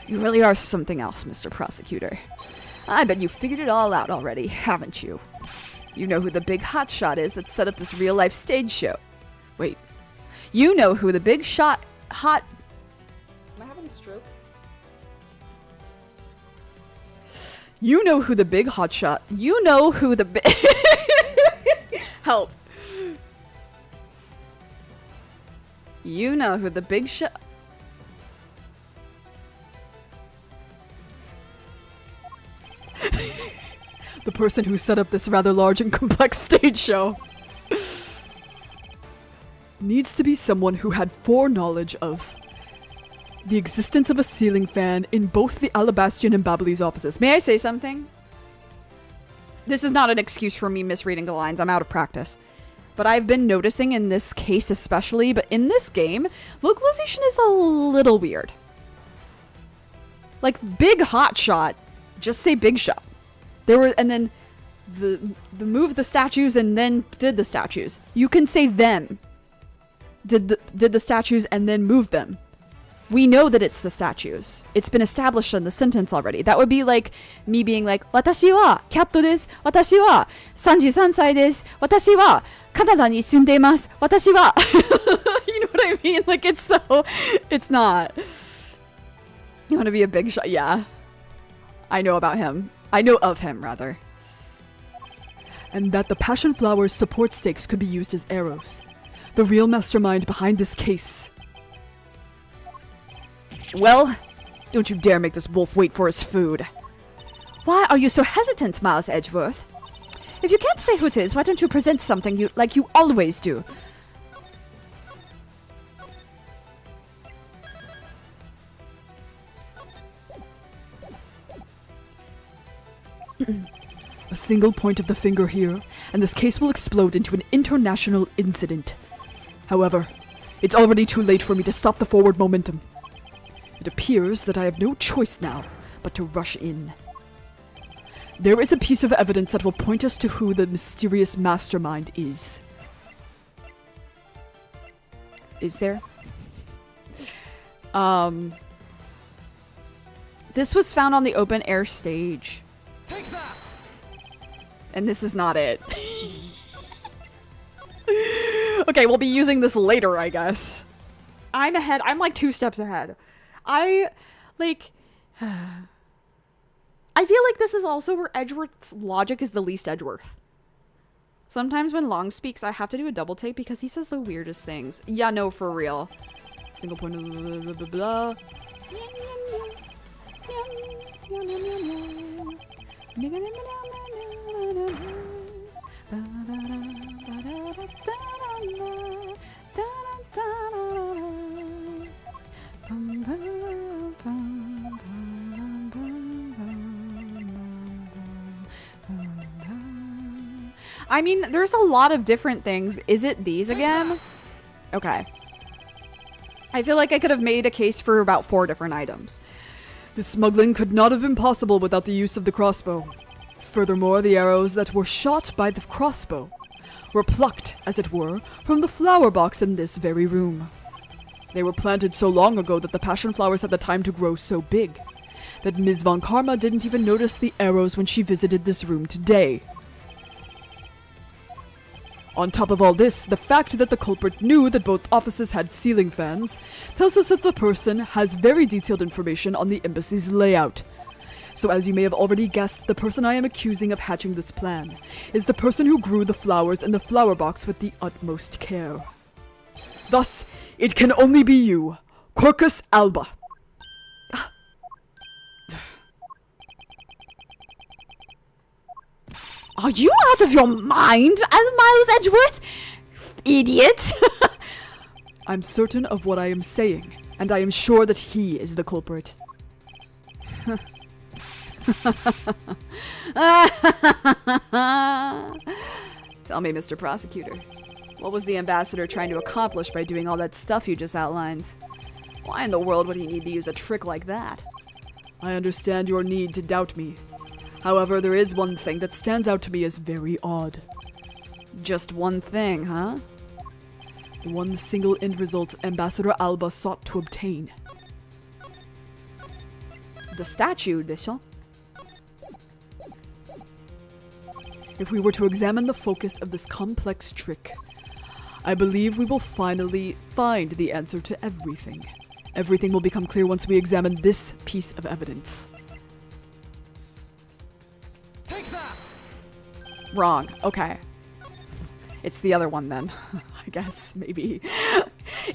You really are something else, Mr. Prosecutor. I bet you figured it all out already, haven't you? You know who the big hotshot is that set up this real-life stage show. Wait. You know who the big Am I having a stroke? You know who the big hotshot... You know who the big... Help. You know who the big shot... The person who set up this rather large and complex stage show needs to be someone who had foreknowledge of the existence of a ceiling fan in both the Alabastian and Babbly's offices. May I say something? This is not an excuse for me misreading the lines. I'm out of practice. But I've been noticing in this case especially, but in this game, localization is a little weird. Like, big hot shot, just say big shot. And then the move the statues and then did the statues. You can say them. Did the statues and then move them. We know that it's the statues. It's been established in the sentence already. That would be like me being like, 私はキャットです。私は33歳です。私はカナダに住んでいます。私は You know what I mean? Like, it's not. You want to be a big shot? Yeah. I know about him. I know of him, rather. And that the passion flower's support stakes could be used as arrows. The real mastermind behind this case. Well, don't you dare make this wolf wait for his food. Why are you so hesitant, Miles Edgeworth? If you can't say who it is, why don't you present something like you always do? A single point of the finger here, and this case will explode into an international incident. However, it's already too late for me to stop the forward momentum. It appears that I have no choice now but but to rush in. There is a piece of evidence that will point us to who the mysterious mastermind is. Is there? This was found on the open air stage. Take that! And this is not it. Okay, we'll be using this later, I guess. I'm ahead. I'm like 2 steps ahead. I feel like this is also where Edgeworth's logic is the least Edgeworth. Sometimes when Long speaks, I have to do a double take because he says the weirdest things. Yeah, no, for real. Single point of blah, blah, blah, blah. I mean, there's a lot of different things. Is it these again? Okay. I feel like I could have made a case for about 4 different items. The smuggling could not have been possible without the use of the crossbow. Furthermore, the arrows that were shot by the crossbow were plucked, as it were, from the flower box in this very room. They were planted so long ago that the passion flowers had the time to grow so big that Ms. Von Karma didn't even notice the arrows when she visited this room today. On top of all this, the fact that the culprit knew that both offices had ceiling fans tells us that the person has very detailed information on the embassy's layout. So as you may have already guessed, the person I am accusing of hatching this plan is the person who grew the flowers in the flower box with the utmost care. Thus, it can only be you, Quercus alba. Are you out of your mind, Miles Edgeworth? Idiot! I'm certain of what I am saying, and I am sure that he is the culprit. Tell me, Mr. Prosecutor, what was the ambassador trying to accomplish by doing all that stuff you just outlined? Why in the world would he need to use a trick like that? I understand your need to doubt me. However, there is one thing that stands out to me as very odd. Just one thing, huh? The one single end result Ambassador Alba sought to obtain. The statue, Dishel. If we were to examine the focus of this complex trick, I believe we will finally find the answer to everything. Everything will become clear once we examine this piece of evidence. Take that! Wrong. Okay. It's the other one then. I guess, maybe.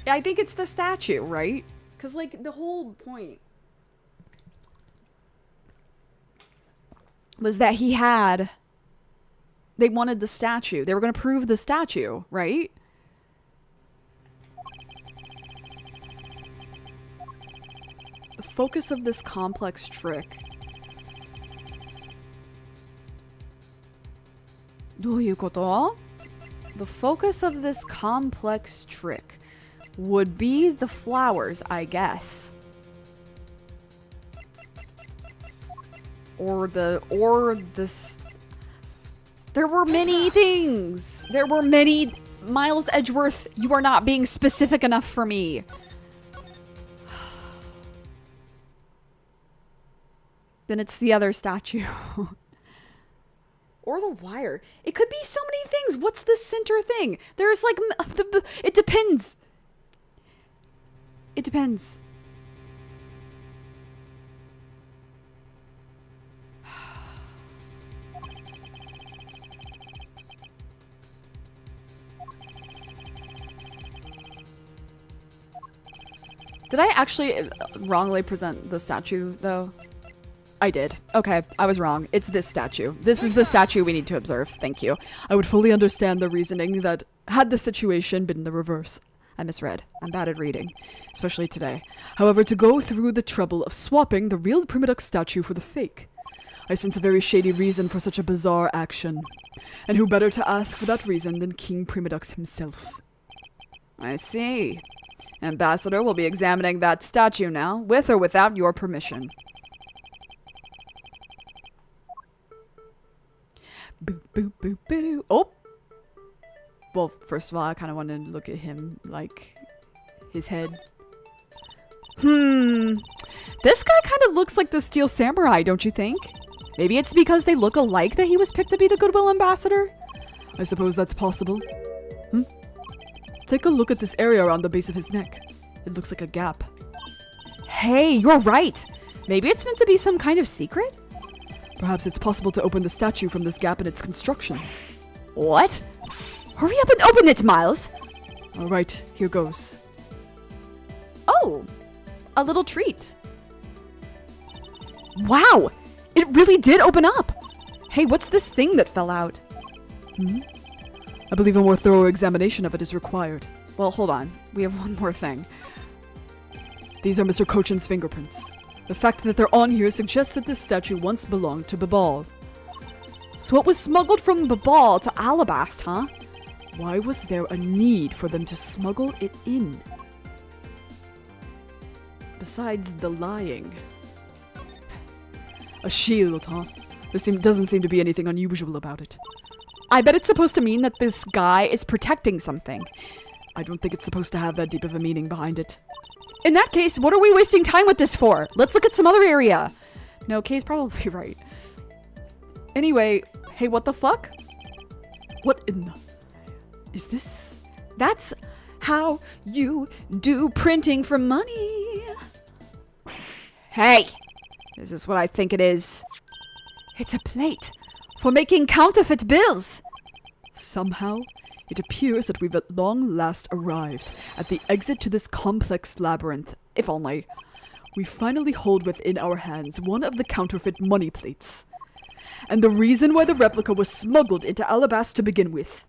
Yeah, I think it's the statue, right? Because, like, the whole point was that they wanted the statue. They were going to prove the statue, right? The focus of this complex trick. どういうこと? The focus of this complex trick would be the flowers, I guess. Or this. There were many things. There were many. Miles Edgeworth, you are not being specific enough for me. Then it's the other statue. Or the wire. It could be so many things. What's the center thing? There's like... It depends. It depends. Did I actually wrongly present the statue, though? I did. Okay, I was wrong. It's this statue. This is the statue we need to observe. Thank you. I would fully understand the reasoning that had the situation been the reverse. I misread. I'm bad at reading, especially today. However, to go through the trouble of swapping the real Primadux statue for the fake, I sense a very shady reason for such a bizarre action. And who better to ask for that reason than King Primadux himself? I see. Ambassador will be examining that statue now, with or without your permission. Boop, boop, boop, boop. Oh! Well, first of all, I kind of wanted to look at him, like, his head. This guy kind of looks like the Steel Samurai, don't you think? Maybe it's because they look alike that he was picked to be the Goodwill Ambassador? I suppose that's possible. Take a look at this area around the base of his neck. It looks like a gap. Hey, you're right. Maybe it's meant to be some kind of secret? Perhaps it's possible to open the statue from this gap in its construction. What? Hurry up and open it, Miles. All right, here goes. Oh, a little treat. Wow, it really did open up. Hey, what's this thing that fell out? I believe a more thorough examination of it is required. Well, hold on. We have one more thing. These are Mr. Cochin's fingerprints. The fact that they're on here suggests that this statue once belonged to Babal. So it was smuggled from Babal to Alabast, huh? Why was there a need for them to smuggle it in? Besides the lying. A shield, huh? Doesn't seem to be anything unusual about it. I bet it's supposed to mean that this guy is protecting something. I don't think it's supposed to have that deep of a meaning behind it. In that case, what are we wasting time with this for? Let's look at some other area. No, Kay's probably right. Anyway, hey, what the fuck? What in the... Is this... That's how you do printing for money. Hey, this is what I think it is. It's a plate for making counterfeit bills. Somehow, it appears that we've at long last arrived at the exit to this complex labyrinth. If only. We finally hold within our hands one of the counterfeit money plates. And the reason why the replica was smuggled into Alabast to begin with.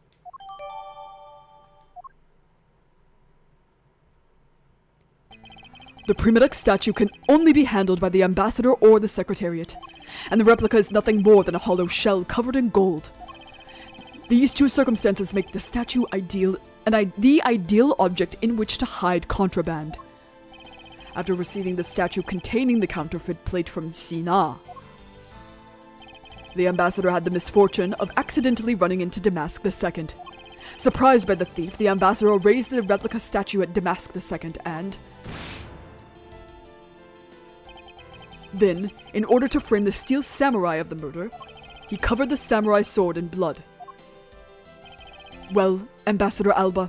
The Primidex statue can only be handled by the ambassador or the secretariat, and the replica is nothing more than a hollow shell covered in gold. These two circumstances make the statue the ideal object in which to hide contraband. After receiving the statue containing the counterfeit plate from Sina, the ambassador had the misfortune of accidentally running into Damask II. Surprised by the thief, the ambassador raised the replica statue at Damask II and... Then, in order to frame the steel samurai of the murder, he covered the samurai sword in blood. Well, Ambassador Alba.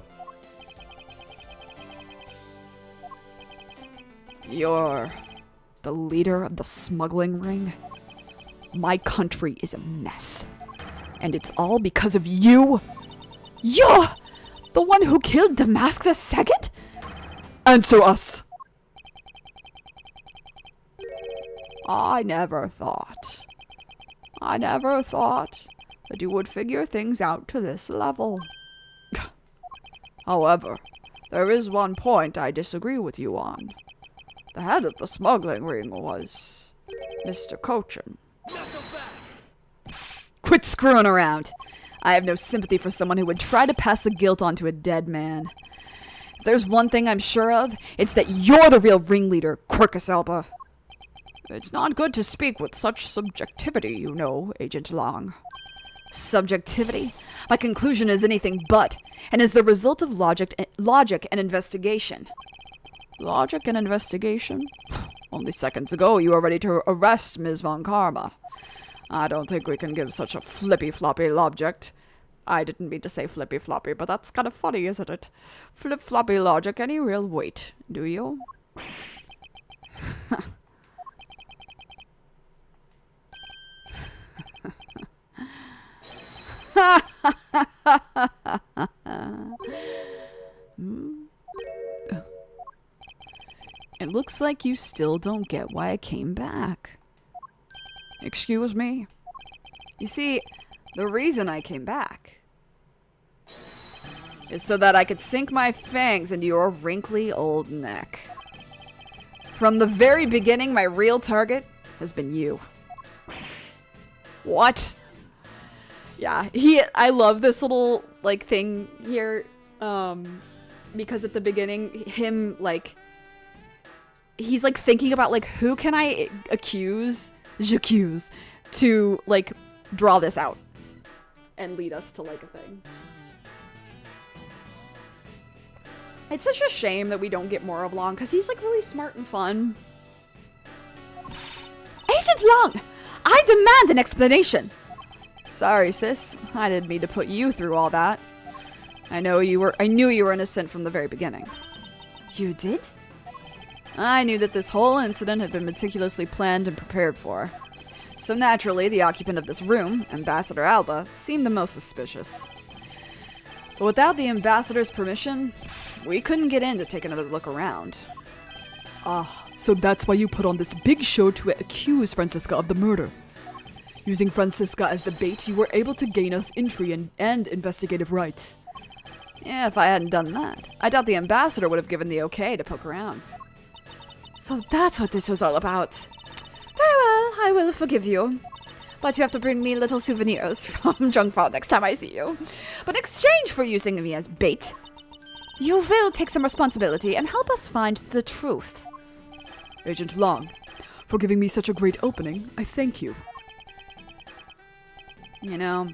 You're the leader of the smuggling ring? My country is a mess. And it's all because of you? You're the one who killed Damask II? Answer us! I never thought that you would figure things out to this level. However, there is one point I disagree with you on. The head of the smuggling ring was Mr. Cochin. Quit screwing around. I have no sympathy for someone who would try to pass the guilt on to a dead man. If there's one thing I'm sure of, it's that you're the real ringleader, Quercus Alba. It's not good to speak with such subjectivity, you know, Agent Long. Subjectivity? My conclusion is anything but, and is the result of logic and investigation. Logic and investigation? Only seconds ago you were ready to arrest Ms. Von Karma. I don't think we can give such a flippy-floppy logic. I didn't mean to say flippy-floppy, but that's kind of funny, isn't it? Flip-floppy logic any real weight, do you? It looks like you still don't get why I came back. Excuse me? You see, the reason I came back is so that I could sink my fangs into your wrinkly old neck. From the very beginning, my real target has been you. What? Yeah, I love this little, like, thing here, because at the beginning, him, like, he's, like, thinking about, like, who can I accuse, j'accuse, to, like, draw this out. and lead us to like a thing. It's such a shame that we don't get more of Long, because he's like really smart and fun. Agent Long! I demand an explanation! Sorry, sis. I didn't mean to put you through all that. I knew you were innocent from the very beginning. You did? I knew that this whole incident had been meticulously planned and prepared for. So naturally, the occupant of this room, Ambassador Alba, seemed the most suspicious. But without the ambassador's permission, we couldn't get in to take another look around. Ah, so that's why you put on this big show to accuse Francisca of the murder. Using Francisca as the bait, you were able to gain us entry and investigative rights. Yeah, if I hadn't done that, I doubt the ambassador would have given the okay to poke around. So that's what this was all about. Very well, I will forgive you. But you have to bring me little souvenirs from Jungfrau next time I see you. But in exchange for using me as bait, you will take some responsibility and help us find the truth. Agent Long, for giving me such a great opening, I thank you. You know,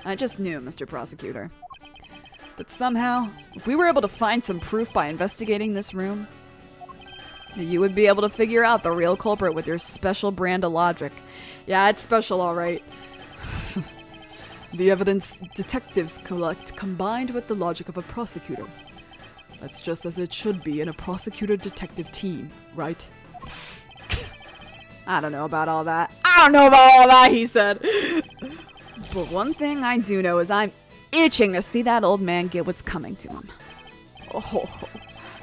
I just knew, Mr. Prosecutor. But somehow, if we were able to find some proof by investigating this room, you would be able to figure out the real culprit with your special brand of logic. Yeah, it's special, all right. The evidence detectives collect combined with the logic of a prosecutor. That's just as it should be in a prosecutor-detective team, right? I don't know about all that. I don't know about all that, he said. But one thing I do know is I'm itching to see that old man get what's coming to him. Oh,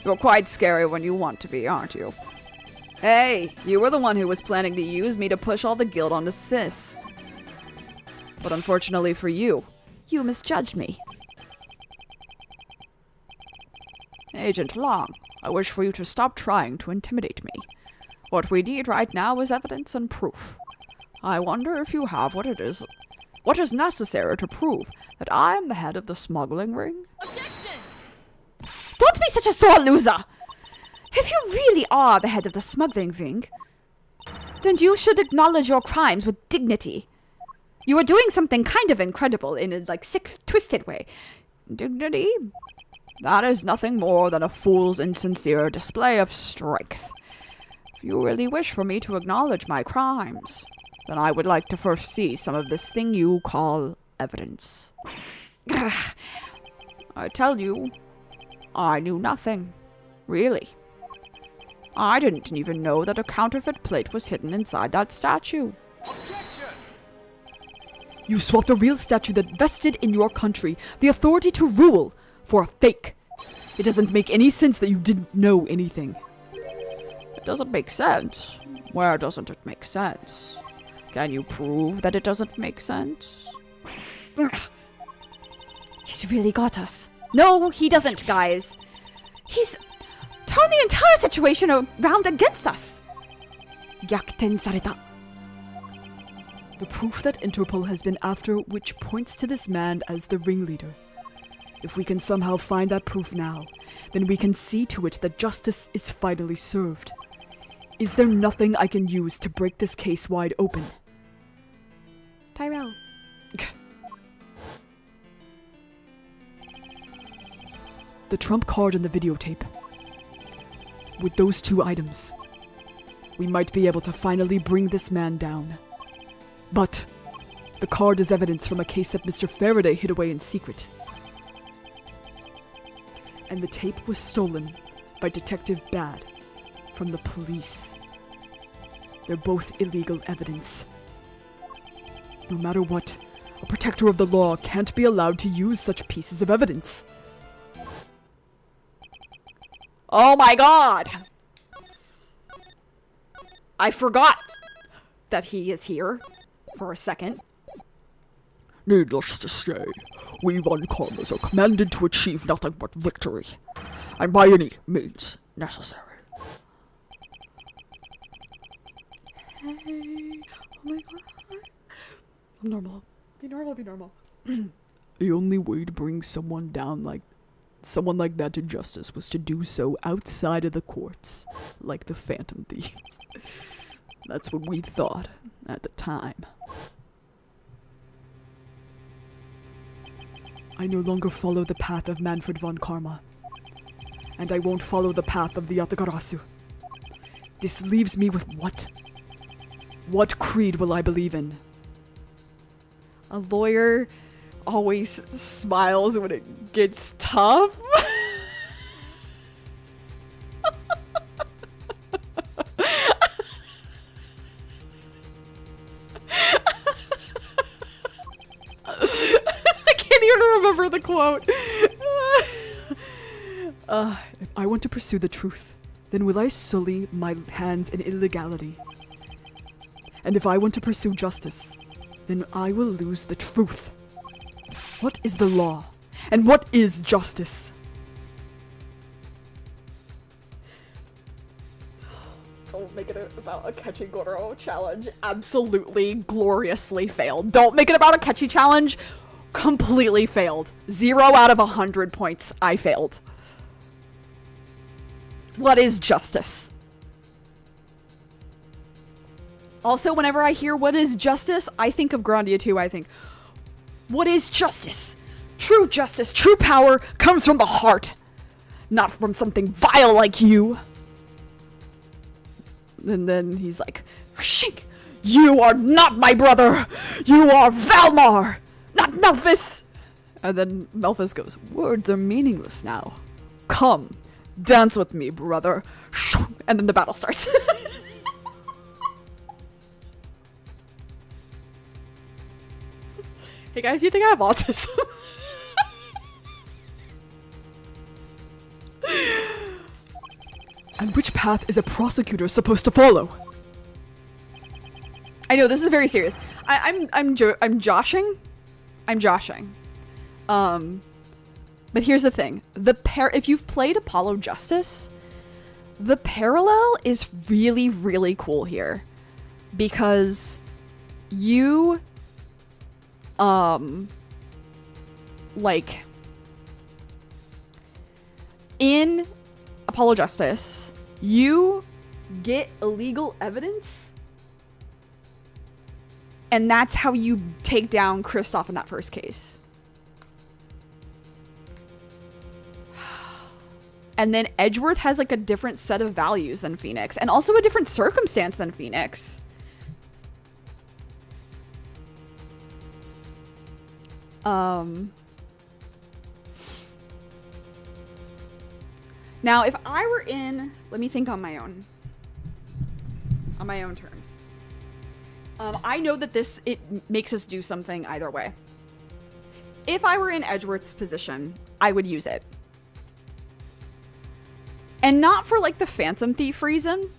you're quite scary when you want to be, aren't you? Hey, you were the one who was planning to use me to push all the guild onto Sis. But unfortunately for you, you misjudged me. Agent Long, I wish for you to stop trying to intimidate me. What we need right now is evidence and proof. I wonder if you have what is necessary to prove that I am the head of the smuggling ring? Objection! Don't be such a sore loser! If you really are the head of the smuggling ring, then you should acknowledge your crimes with dignity. You are doing something kind of incredible in a, sick, twisted way. Dignity? That is nothing more than a fool's insincere display of strength. If you really wish for me to acknowledge my crimes, then I would like to first see some of this thing you call evidence. I tell you, I knew nothing. Really. I didn't even know that a counterfeit plate was hidden inside that statue. Objection! You swapped a real statue that vested in your country the authority to rule for a fake. It doesn't make any sense that you didn't know anything. It doesn't make sense. Where doesn't it make sense? Can you prove that it doesn't make sense? He's really got us. No, he doesn't, guys. He's turned the entire situation around against us. Yakuten sareta. The proof that Interpol has been after, which points to this man as the ringleader. If we can somehow find that proof now, then we can see to it that justice is finally served. Is there nothing I can use to break this case wide open? Tyrell. The trump card and the videotape. With those two items, we might be able to finally bring this man down. But the card is evidence from a case that Mr. Faraday hid away in secret. And the tape was stolen by Detective Bad from the police. They're both illegal evidence. No matter what, a protector of the law can't be allowed to use such pieces of evidence. Oh my god! I forgot that he is here for a second. Needless to say, we Von-Karmas are commanded to achieve nothing but victory, and by any means necessary. Hey, oh my god. I'm normal. Be normal, be normal. The only way to bring someone like that to justice was to do so outside of the courts, like the Phantom Thieves. That's what we thought at the time. I no longer follow the path of Manfred von Karma. And I won't follow the path of the Yatagarasu. This leaves me with what? What creed will I believe in? A lawyer always smiles when it gets tough. I can't even remember the quote. If I want to pursue the truth, then will I sully my hands in illegality? And if I want to pursue justice, then I will lose the truth. What is the law? And what is justice? Don't make it about a catchy Goro challenge. Absolutely gloriously failed. Don't make it about a catchy challenge. Completely failed. 0 out of 100 points. I failed. What is justice? Also, whenever I hear what is justice, I think of Grandia 2. I think, what is justice? True justice, true power comes from the heart, not from something vile like you. And then he's like, Shink, you are not my brother. You are Valmar, not Melphis. And then Melphis goes, words are meaningless now. Come, dance with me, brother. And then the battle starts. Hey guys, you think I have autism? And which path is a prosecutor supposed to follow? I know this is very serious. I'm joshing. I'm joshing. But here's the thing: if you've played Apollo Justice, the parallel is really, really cool here, because you, like, in Apollo Justice, you get illegal evidence, and that's how you take down Kristoff in that first case. And then Edgeworth has like a different set of values than Phoenix, and also a different circumstance than Phoenix. Now, if I were in, let me think on my own terms. I know that it makes us do something either way. If I were in Edgeworth's position, I would use it. And not for like the Phantom Thief reason,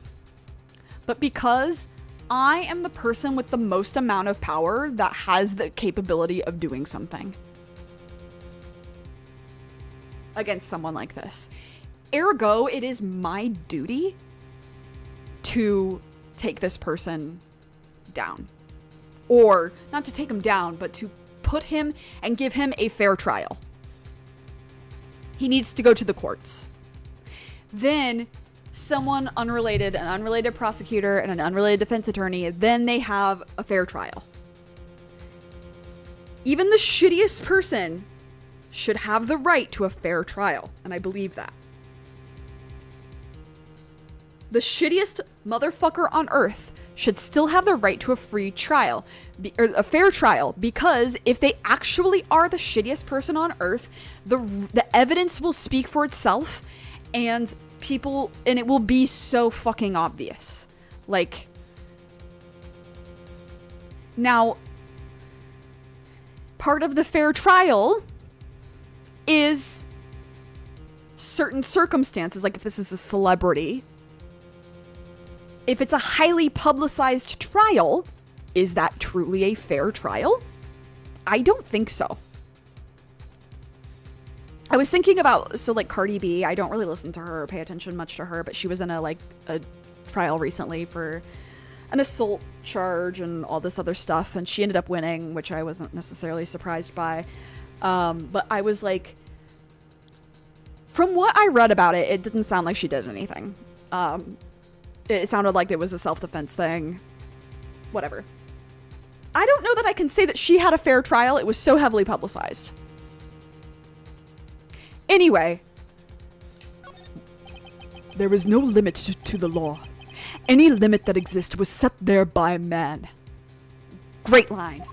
but because I am the person with the most amount of power that has the capability of doing something against someone like this. Ergo, it is my duty to take this person down. Or, not to take him down, but to put him and give him a fair trial. He needs to go to the courts. Then, someone unrelated, an unrelated prosecutor and an unrelated defense attorney, then they have a fair trial. Even the shittiest person should have the right to a fair trial, and I believe that. The shittiest motherfucker on earth should still have the right to a free trial, or a fair trial, because if they actually are the shittiest person on earth, the evidence will speak for itself, and it will be so fucking obvious. Like, now, part of the fair trial is certain circumstances, like if this is a celebrity. If it's a highly publicized trial, is that truly a fair trial? I don't think so. I was thinking about, so like Cardi B, I don't really listen to her or pay attention much to her, but she was in a trial recently for an assault charge and all this other stuff, and she ended up winning, which I wasn't necessarily surprised by. But I was like, from what I read about it, it didn't sound like she did anything. It sounded like it was a self-defense thing. Whatever. I don't know that I can say that she had a fair trial. It was so heavily publicized. Anyway. There is no limit to the law. Any limit that exists was set there by man. Great line.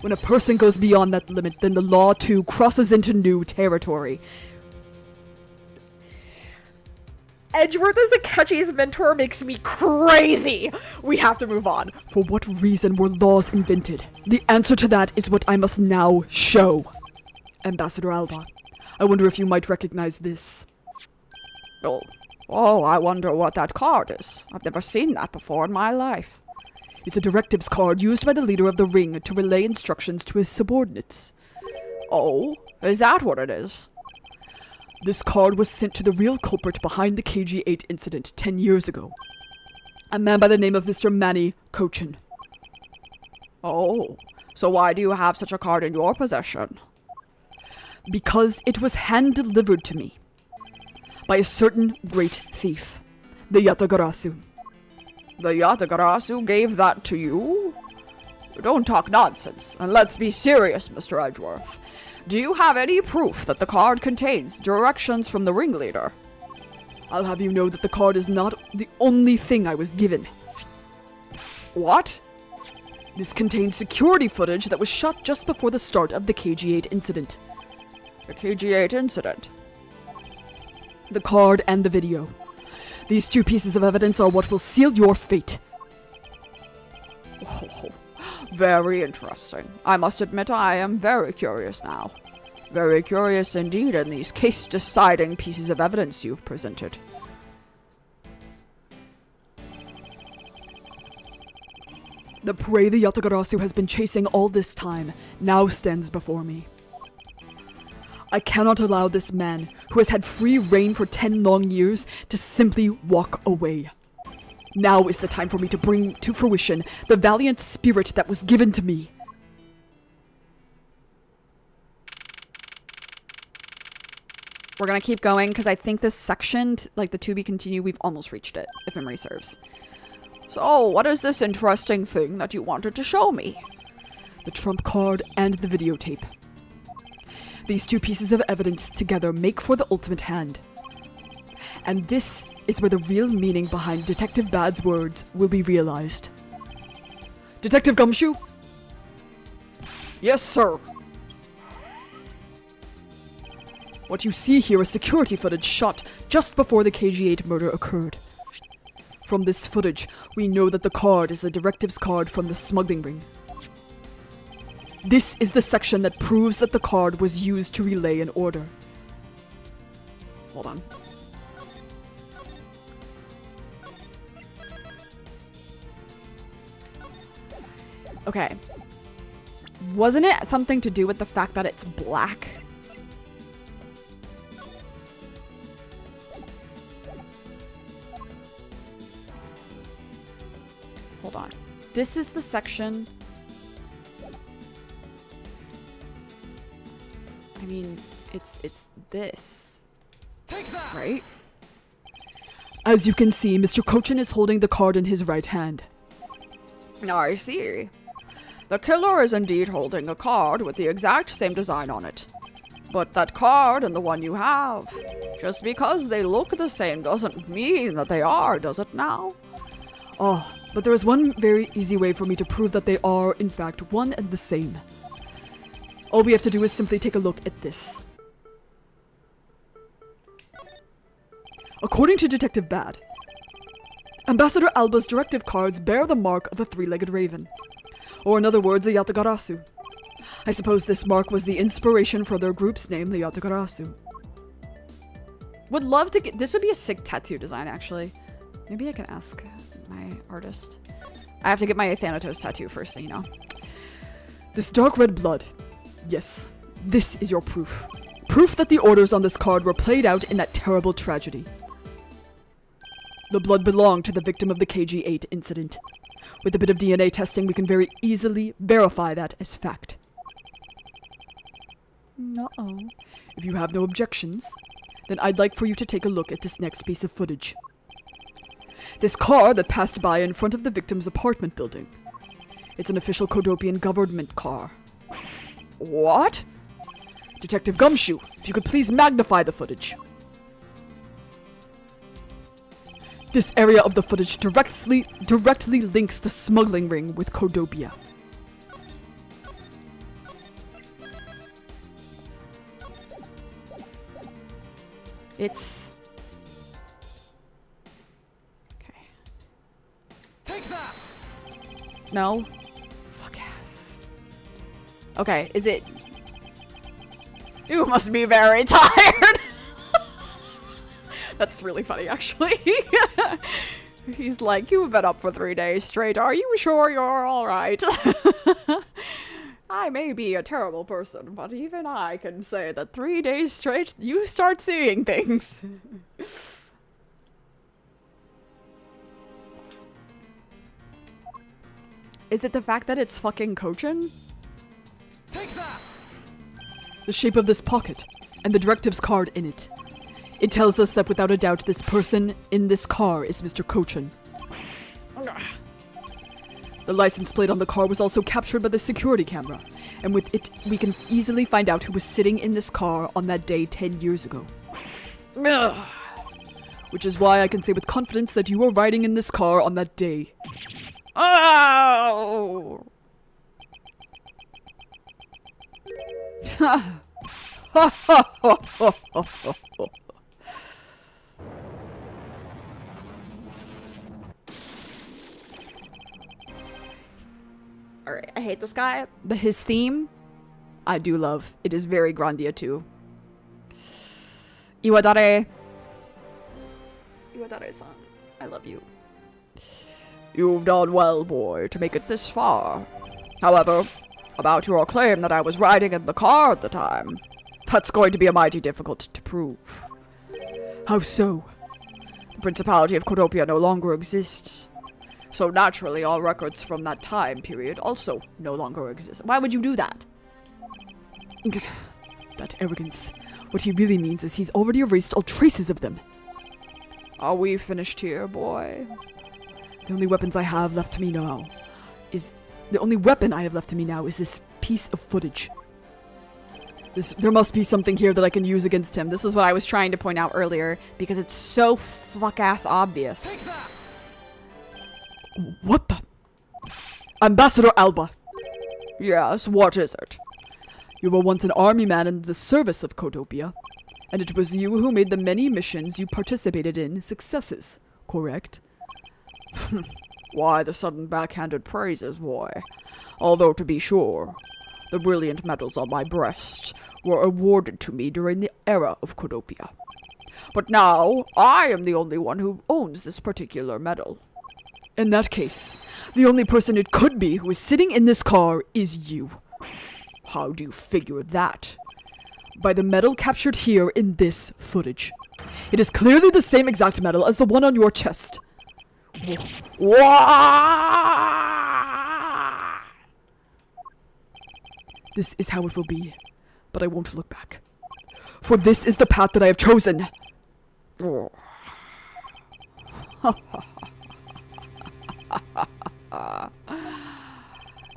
When a person goes beyond that limit, then the law too crosses into new territory. Edgeworth as a Akechi's mentor makes me crazy. We have to move on. For what reason were laws invented? The answer to that is what I must now show. Ambassador Alba, I wonder if you might recognize this. Oh, I wonder what that card is. I've never seen that before in my life. It's a directives card used by the leader of the ring to relay instructions to his subordinates. Oh, is that what it is? This card was sent to the real culprit behind the KG-8 incident 10 years ago. A man by the name of Mr. Manny Cochin. Oh, so why do you have such a card in your possession? Because it was hand-delivered to me by a certain great thief, the Yatagarasu. The Yatagarasu gave that to you? Don't talk nonsense, and let's be serious, Mr. Edgeworth. Do you have any proof that the card contains directions from the ringleader? I'll have you know that the card is not the only thing I was given. What? This contains security footage that was shot just before the start of the KG-8 incident. The KG-8 incident? The card and the video. These two pieces of evidence are what will seal your fate. Oh, very interesting. I must admit I am very curious now. Very curious indeed in these case-deciding pieces of evidence you've presented. The prey the Yatagarasu has been chasing all this time now stands before me. I cannot allow this man, who has had free reign for 10 long years, to simply walk away. Now is the time for me to bring to fruition the valiant spirit that was given to me. We're gonna keep going, because I think this section, like the to be continued, we've almost reached it, if memory serves. So, what is this interesting thing that you wanted to show me? The trump card and the videotape. These two pieces of evidence together make for the ultimate hand. And this is where the real meaning behind Detective Bad's words will be realized. Detective Gumshoe? Yes, sir. What you see here is security footage shot just before the KG-8 murder occurred. From this footage, we know that the card is a directives card from the smuggling ring. This is the section that proves that the card was used to relay an order. Hold on. Okay. Wasn't it something to do with the fact that it's black? Hold on. This is the section... I mean, it's this, Take that! right? As you can see, Mr. Cochin is holding the card in his right hand. I see. The killer is indeed holding a card with the exact same design on it. But that card and the one you have, just because they look the same doesn't mean that they are, does it now? Ah, but there is one very easy way for me to prove that they are, in fact, one and the same. All we have to do is simply take a look at this. According to Detective Bad, Ambassador Alba's directive cards bear the mark of a three-legged raven. Or in other words, a Yatagarasu. I suppose this mark was the inspiration for their group's name, the Yatagarasu. Would love to get... This would be a sick tattoo design, actually. Maybe I can ask my artist. I have to get my Thanatos tattoo first, so you know. This dark red blood. Yes, this is your proof. Proof that the orders on this card were played out in that terrible tragedy. The blood belonged to the victim of the KG-8 incident. With a bit of DNA testing, we can very easily verify that as fact. Uh-oh. If you have no objections, then I'd like for you to take a look at this next piece of footage. This car that passed by in front of the victim's apartment building. It's an official Kodopian government car. What? Detective Gumshoe, If you could please magnify the footage. This area of the footage directly links the smuggling ring with Cordobia. It's... Okay. Take that! No? Fuck yes. Okay, is it... You must be very tired! That's really funny, actually. He's like, you've been up for 3 days straight. Are you sure you're alright? I may be a terrible person, but even I can say that 3 days straight, you start seeing things. Is it the fact that it's fucking Cochin? Take that! The shape of this pocket, and the directives card in it. It tells us that without a doubt this person in this car is Mr. Cochin. The license plate on the car was also captured by the security camera, and with it we can easily find out who was sitting in this car on that day 10 years ago. Which is why I can say with confidence that you were riding in this car on that day. Oh! Alright, I hate this guy. But his theme, I do love. It is very Grandia too. Iwadare. Iwadare-san, I love you. You've done well, boy, to make it this far. However, about your claim that I was riding in the car at the time, that's going to be mighty difficult to prove. How so? The Principality of Cordopia no longer exists. So naturally, all records from that time period also no longer exist. Why would you do that? That arrogance. What he really means is he's already erased all traces of them. Are we finished here, boy? The only weapon I have left to me now is this piece of footage. There must be something here that I can use against him. This is what I was trying to point out earlier, because it's so fuck-ass obvious. Take that! What the? Ambassador Alba. Yes, what is it? You were once an army man in the service of Cordopia, and it was you who made the many missions you participated in successes, correct? Why the sudden backhanded praises, boy? Although, to be sure, the brilliant medals on my breast were awarded to me during the era of Cordopia. But now, I am the only one who owns this particular medal. In that case, the only person it could be who is sitting in this car is you. How do you figure that? By the medal captured here in this footage. It is clearly the same exact medal as the one on your chest. This is how it will be, but I won't look back. For this is the path that I have chosen. Oh.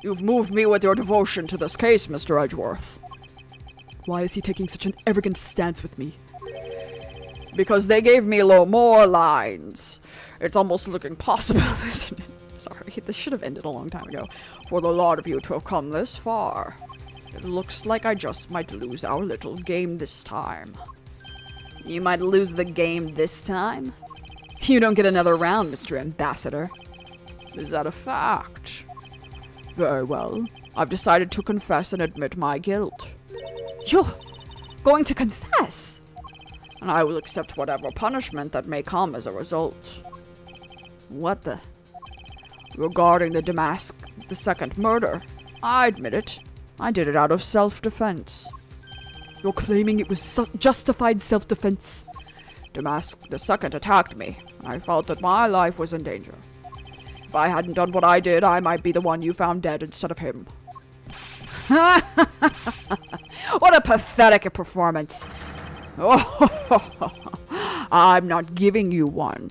You've moved me with your devotion to this case, Mr. Edgeworth. Why is he taking such an arrogant stance with me? Because they gave me more lines. It's almost looking possible, isn't it? Sorry, this should have ended a long time ago. For the lot of you to have come this far. It looks like I just might lose our little game this time. You might lose the game this time? You don't get another round, Mr. Ambassador. Is that a fact? Very well. I've decided to confess and admit my guilt. You're going to confess? And I will accept whatever punishment that may come as a result. What the? Regarding the Damask II murder, I admit it. I did it out of self-defense. You're claiming it was justified self-defense? Damask II attacked me, and I felt that my life was in danger. If I hadn't done what I did, I might be the one you found dead instead of him. What a pathetic performance. Oh, I'm not giving you one.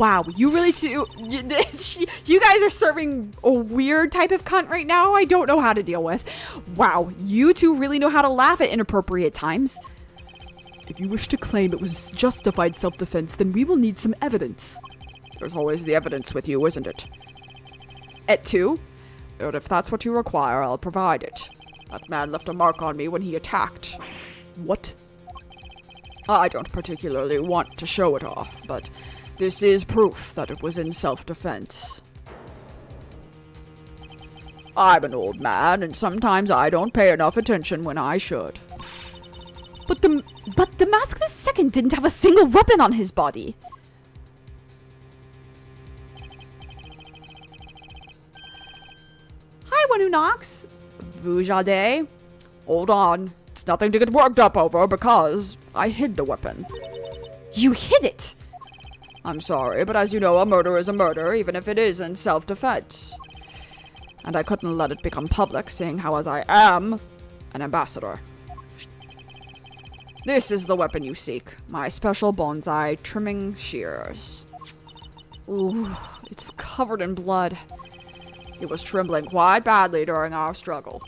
Wow, you really too. You guys are serving a weird type of cunt right now. I don't know how to deal with. Wow, you two really know how to laugh at inappropriate times. If you wish to claim it was justified self-defense, then we will need some evidence. There's always the evidence with you, isn't it? At 2? But if that's what you require, I'll provide it. That man left a mark on me when he attacked. What? I don't particularly want to show it off, but this is proof that it was in self-defense. I'm an old man, and sometimes I don't pay enough attention when I should. But Damascus II didn't have a single weapon on his body. Hi, one who knocks. Vujade. Hold on. It's nothing to get worked up over because I hid the weapon. You hid it? I'm sorry, but as you know, a murder is a murder, even if it is in self-defense. And I couldn't let it become public, seeing how as I am an ambassador. This is the weapon you seek, my special bonsai trimming shears. Ooh, it's covered in blood. He was trembling quite badly during our struggle,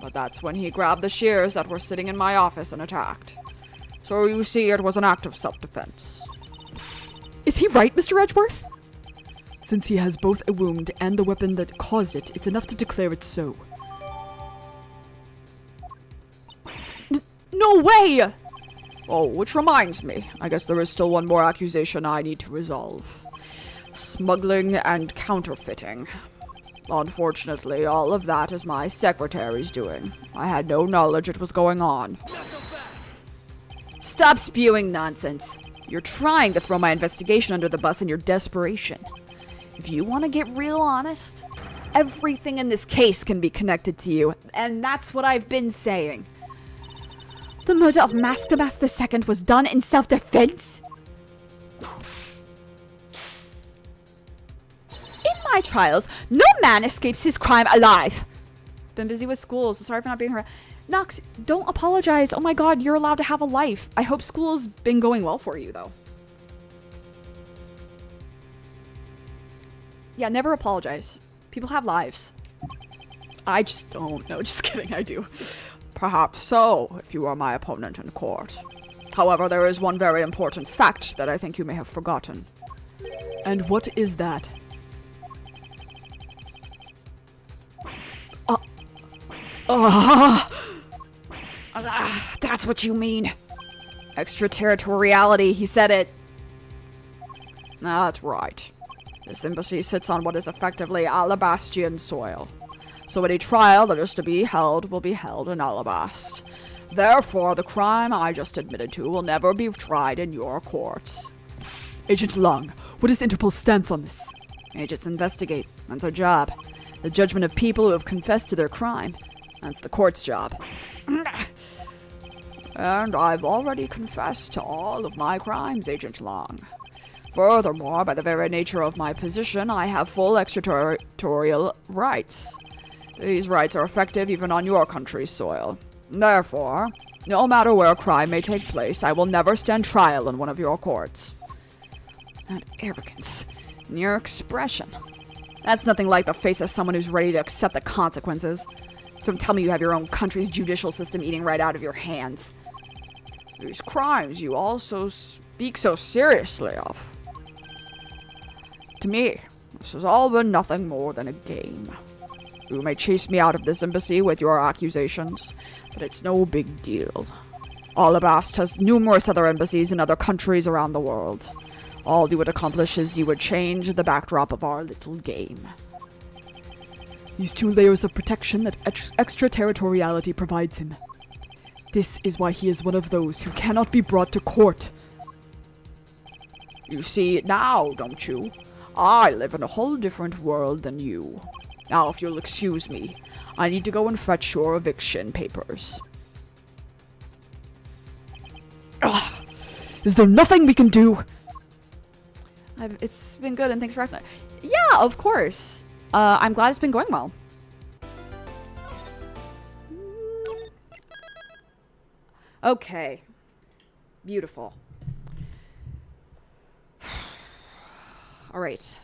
but that's when he grabbed the shears that were sitting in my office and attacked. So you see, it was an act of self-defense. Is he right, Mr. Edgeworth? Since he has both a wound and the weapon that caused it, it's enough to declare it so. No way! Oh, which reminds me, I guess there is still one more accusation I need to resolve. Smuggling and counterfeiting. Unfortunately, all of that is my secretary's doing. I had no knowledge it was going on. Stop spewing nonsense. You're trying to throw my investigation under the bus in your desperation. If you want to get real honest, everything in this case can be connected to you, and that's what I've been saying. The murder of Damas II was done in self-defense? In my trials, no man escapes his crime alive. Been busy with school, so sorry for not being here. Nox, don't apologize. Oh my god, you're allowed to have a life. I hope school's been going well for you, though. Yeah, never apologize. People have lives. I just don't. No, just kidding, I do. Perhaps so, if you are my opponent in court. However, there is one very important fact that I think you may have forgotten. And what is that? That's what you mean. Extraterritoriality, he said it. That's right. This embassy sits on what is effectively Alabastian soil. So any trial that is to be held will be held in Alabast. Therefore, the crime I just admitted to will never be tried in your courts. Agent Long, what is Interpol's stance on this? Agents investigate. That's our job. The judgment of people who have confessed to their crime. That's the court's job. And I've already confessed to all of my crimes, Agent Long. Furthermore, by the very nature of my position, I have full extraterritorial rights. These rights are effective even on your country's soil. Therefore, no matter where a crime may take place, I will never stand trial in one of your courts. That arrogance in your expression. That's nothing like the face of someone who's ready to accept the consequences. Don't tell me you have your own country's judicial system eating right out of your hands. These crimes you also speak so seriously of. To me, this has all been nothing more than a game. You may chase me out of this embassy with your accusations, but it's no big deal. Alabast has numerous other embassies in other countries around the world. All you would accomplish is you would change the backdrop of our little game. These 2 layers of protection that extraterritoriality provides him. This is why he is one of those who cannot be brought to court. You see it now, don't you? I live in a whole different world than you. Now, if you'll excuse me, I need to go and fetch your eviction papers. Ugh. Is there nothing we can do? It's been good, and thanks for asking. Yeah, of course. I'm glad it's been going well. Okay. Beautiful. All right.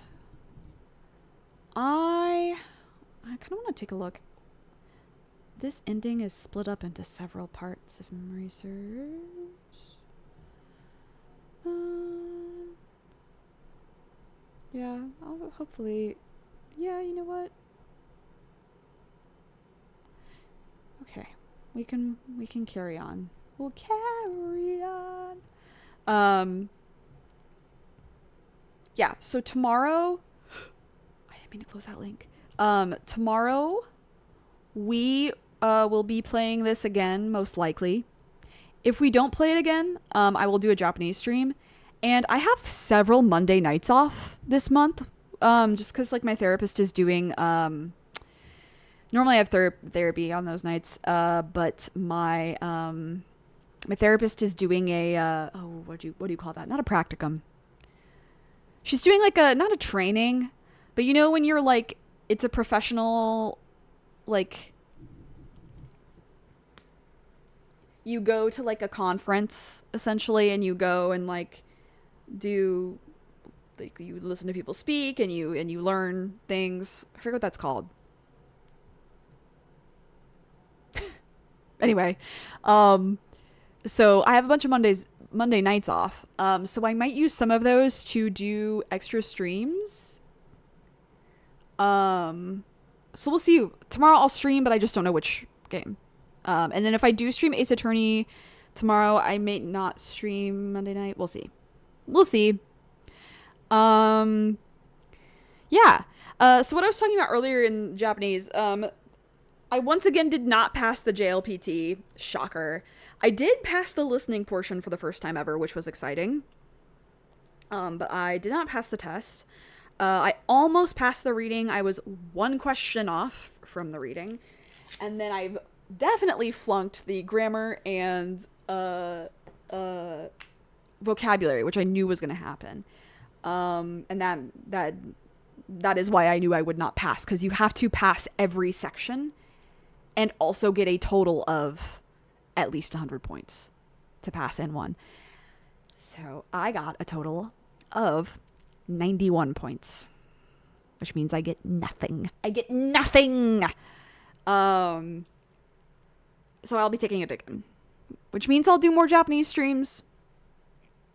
I kind of want to take a look. This ending is split up into several parts, if memory serves. Yeah, I'll hopefully. Yeah, you know what? Okay, we can carry on. We'll carry on. Yeah. So tomorrow, I didn't mean to close that link. Tomorrow, we will be playing this again, most likely. If we don't play it again, I will do a Japanese stream. And I have several Monday nights off this month, just because like my therapist is doing. Normally I have therapy on those nights, but my my therapist is doing a what do you call that? Not a practicum. She's doing like not a training, but you know when you're like it's a professional, like you go to like a conference essentially, and you go and like do like you listen to people speak and you learn things. I forget what that's called. Anyway, so I have a bunch of Monday nights off. So I might use some of those to do extra streams. So we'll see. Tomorrow I'll stream, but I just don't know which game. And then if I do stream Ace Attorney tomorrow, I may not stream Monday night. We'll see. Yeah. So what I was talking about earlier in Japanese, I once again did not pass the JLPT. Shocker. I did pass the listening portion for the first time ever, which was exciting. But I did not pass the test. I almost passed the reading. I was one question off from the reading. And then I've definitely flunked the grammar and vocabulary, which I knew was going to happen. And that is why I knew I would not pass, because you have to pass every section and also get a total of at least 100 points to pass N1. So I got a total of 91 points, which means I get nothing. So I'll be taking it again, which means I'll do more Japanese streams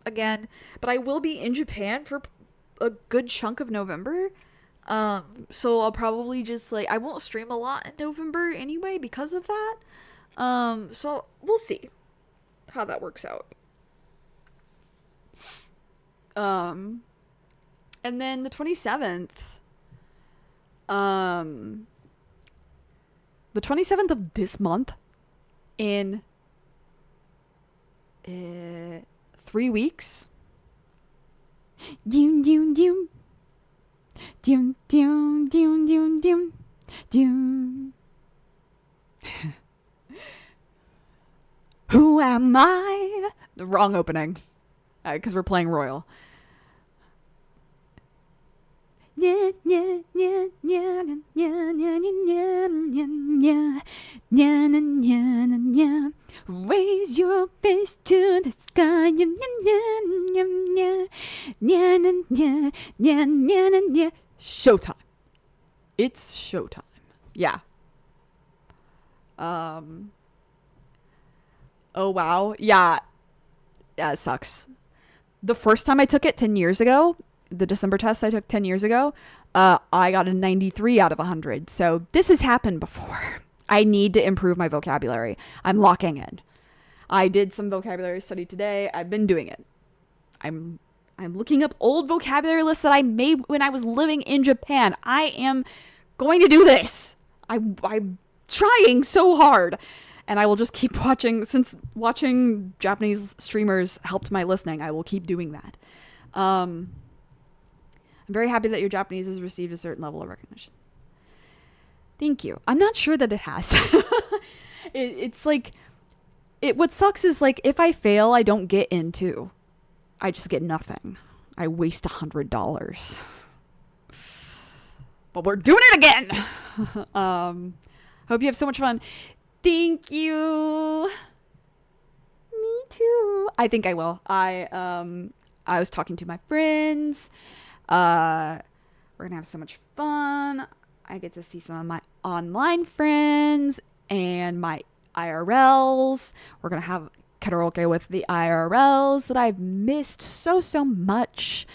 again, but I will be in Japan for a good chunk of November. So I'll probably just I won't stream a lot in November anyway because of that. So we'll see how that works out. And then the 27th, of this month, in 3 weeks. Doom, doom, doom. Doom, doom, doom, doom, doom, doom. Who am I? The wrong opening. Because we're playing Royal. Raise your face to the sky. Showtime. It's showtime. Yeah. Oh wow. Yeah. Yeah, it sucks. The first time I took it 10 years ago, the December test I took 10 years ago, I got a 93 out of 100. So this has happened before. I need to improve my vocabulary. I'm locking in. I did some vocabulary study today. I've been doing it. I'm looking up old vocabulary lists that I made when I was living in Japan. I am going to do this. I'm trying so hard. And I will just keep watching. Since watching Japanese streamers helped my listening, I will keep doing that. I'm very happy that your Japanese has received a certain level of recognition. Thank you. I'm not sure that it has. It's like, what sucks is like, if I fail, I don't get into. I just get nothing. I waste $100. But we're doing it again. Hope you have so much fun. Thank you. Me too. I think I will. I was talking to my friends. We're gonna have so much fun. I get to see some of my online friends and my IRLs. We're gonna have karaoke with the IRLs that I've missed so much.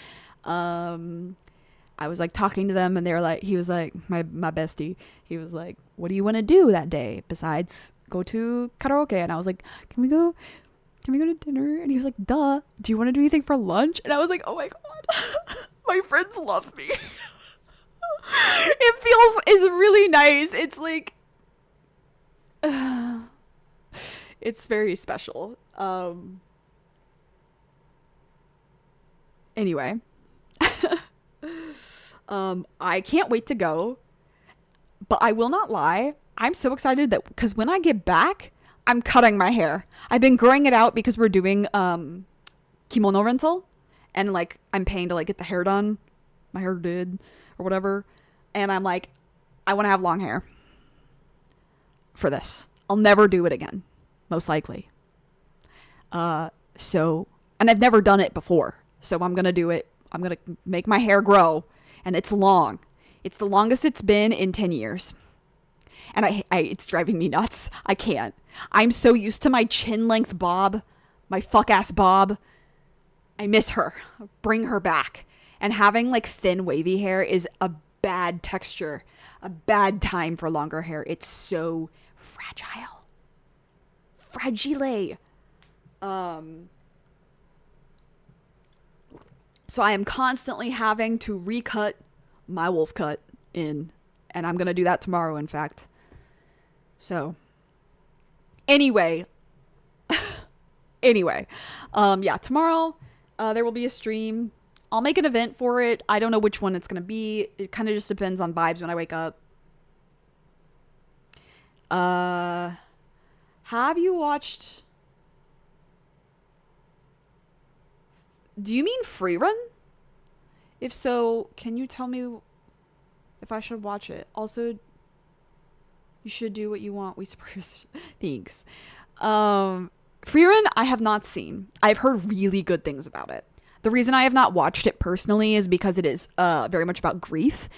I was like talking to them, and they were like, he was like, my bestie, he was like, what do you want to do that day besides go to karaoke? And I was like, can we go to dinner? And he was like, duh. Do you want to do anything for lunch? And I was like, oh my god, my friends love me. It's really nice. It's like, it's very special. Anyway. I can't wait to go, but I will not lie. I'm so excited that because when I get back, I'm cutting my hair. I've been growing it out because we're doing kimono rental, and like I'm paying to like get the hair done, my hair did or whatever, and I'm like, I want to have long hair for this. I'll never do it again, most likely. So, and I've never done it before, so I'm gonna do it. I'm gonna make my hair grow. And it's long. It's the longest it's been in 10 years. And it's driving me nuts. I can't. I'm so used to my chin length bob, my fuck ass bob. I miss her. Bring her back. And having like thin wavy hair is a bad texture, a bad time for longer hair. It's so fragile. Fragile. So I am constantly having to recut my wolf cut in, and I'm going to do that tomorrow, in fact. So anyway, yeah, tomorrow, there will be a stream. I'll make an event for it. I don't know which one it's going to be. It kind of just depends on vibes when I wake up. Have you watched... Do you mean free run? If so, can you tell me if I should watch it? Also, you should do what you want. We support. Thanks. Free run, I have not seen. I've heard really good things about it. The reason I have not watched it personally is because it is very much about grief,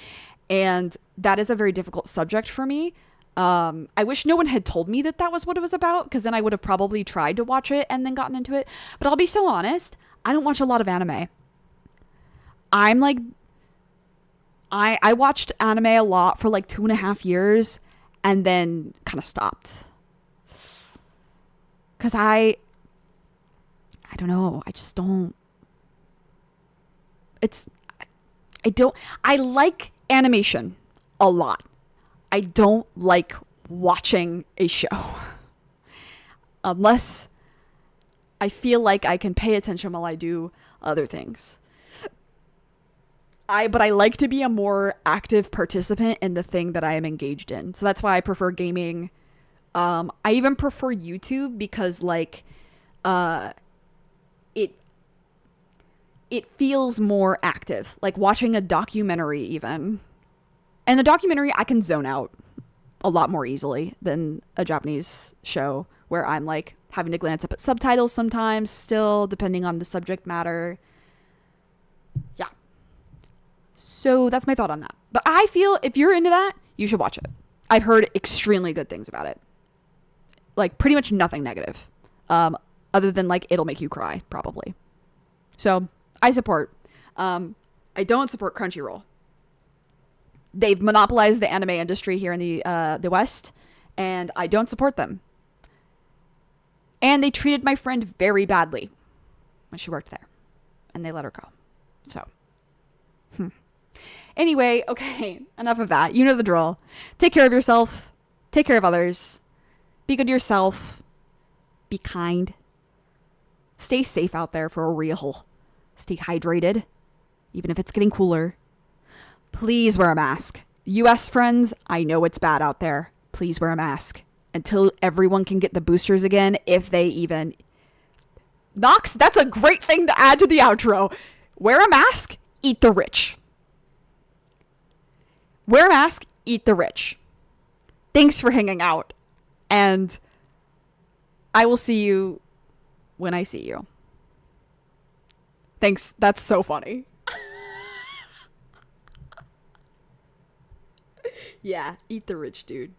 and that is a very difficult subject for me. I wish no one had told me that that was what it was about, because then I would have probably tried to watch it and then gotten into it. But I'll be so honest, I don't watch a lot of anime. I'm like, I watched anime a lot for like 2.5 years and then kind of stopped. Because I don't know. I just don't. I like animation a lot. I don't like watching a show. Unless I feel like I can pay attention while I do other things. But I like to be a more active participant in the thing that I am engaged in. So that's why I prefer gaming. I even prefer YouTube because like it feels more active. Like watching a documentary even. And the documentary I can zone out a lot more easily than a Japanese show where I'm like having to glance up at subtitles sometimes still, depending on the subject matter. Yeah. So that's my thought on that. But I feel if you're into that, you should watch it. I've heard extremely good things about it. Like pretty much nothing negative. Other than like it'll make you cry, probably. So I support. I don't support Crunchyroll. They've monopolized the anime industry here in the West, and I don't support them. And they treated my friend very badly when she worked there, and they let her go. So, Anyway, okay, enough of that. You know the drill. Take care of yourself. Take care of others. Be good to yourself. Be kind. Stay safe out there for real. Stay hydrated, even if it's getting cooler. Please wear a mask. US friends, I know it's bad out there. Please wear a mask until everyone can get the boosters again, if they even... Nox, that's a great thing to add to the outro. Wear a mask, eat the rich. Wear a mask, eat the rich. Thanks for hanging out. And I will see you when I see you. Thanks. That's so funny. Yeah, eat the rich dude.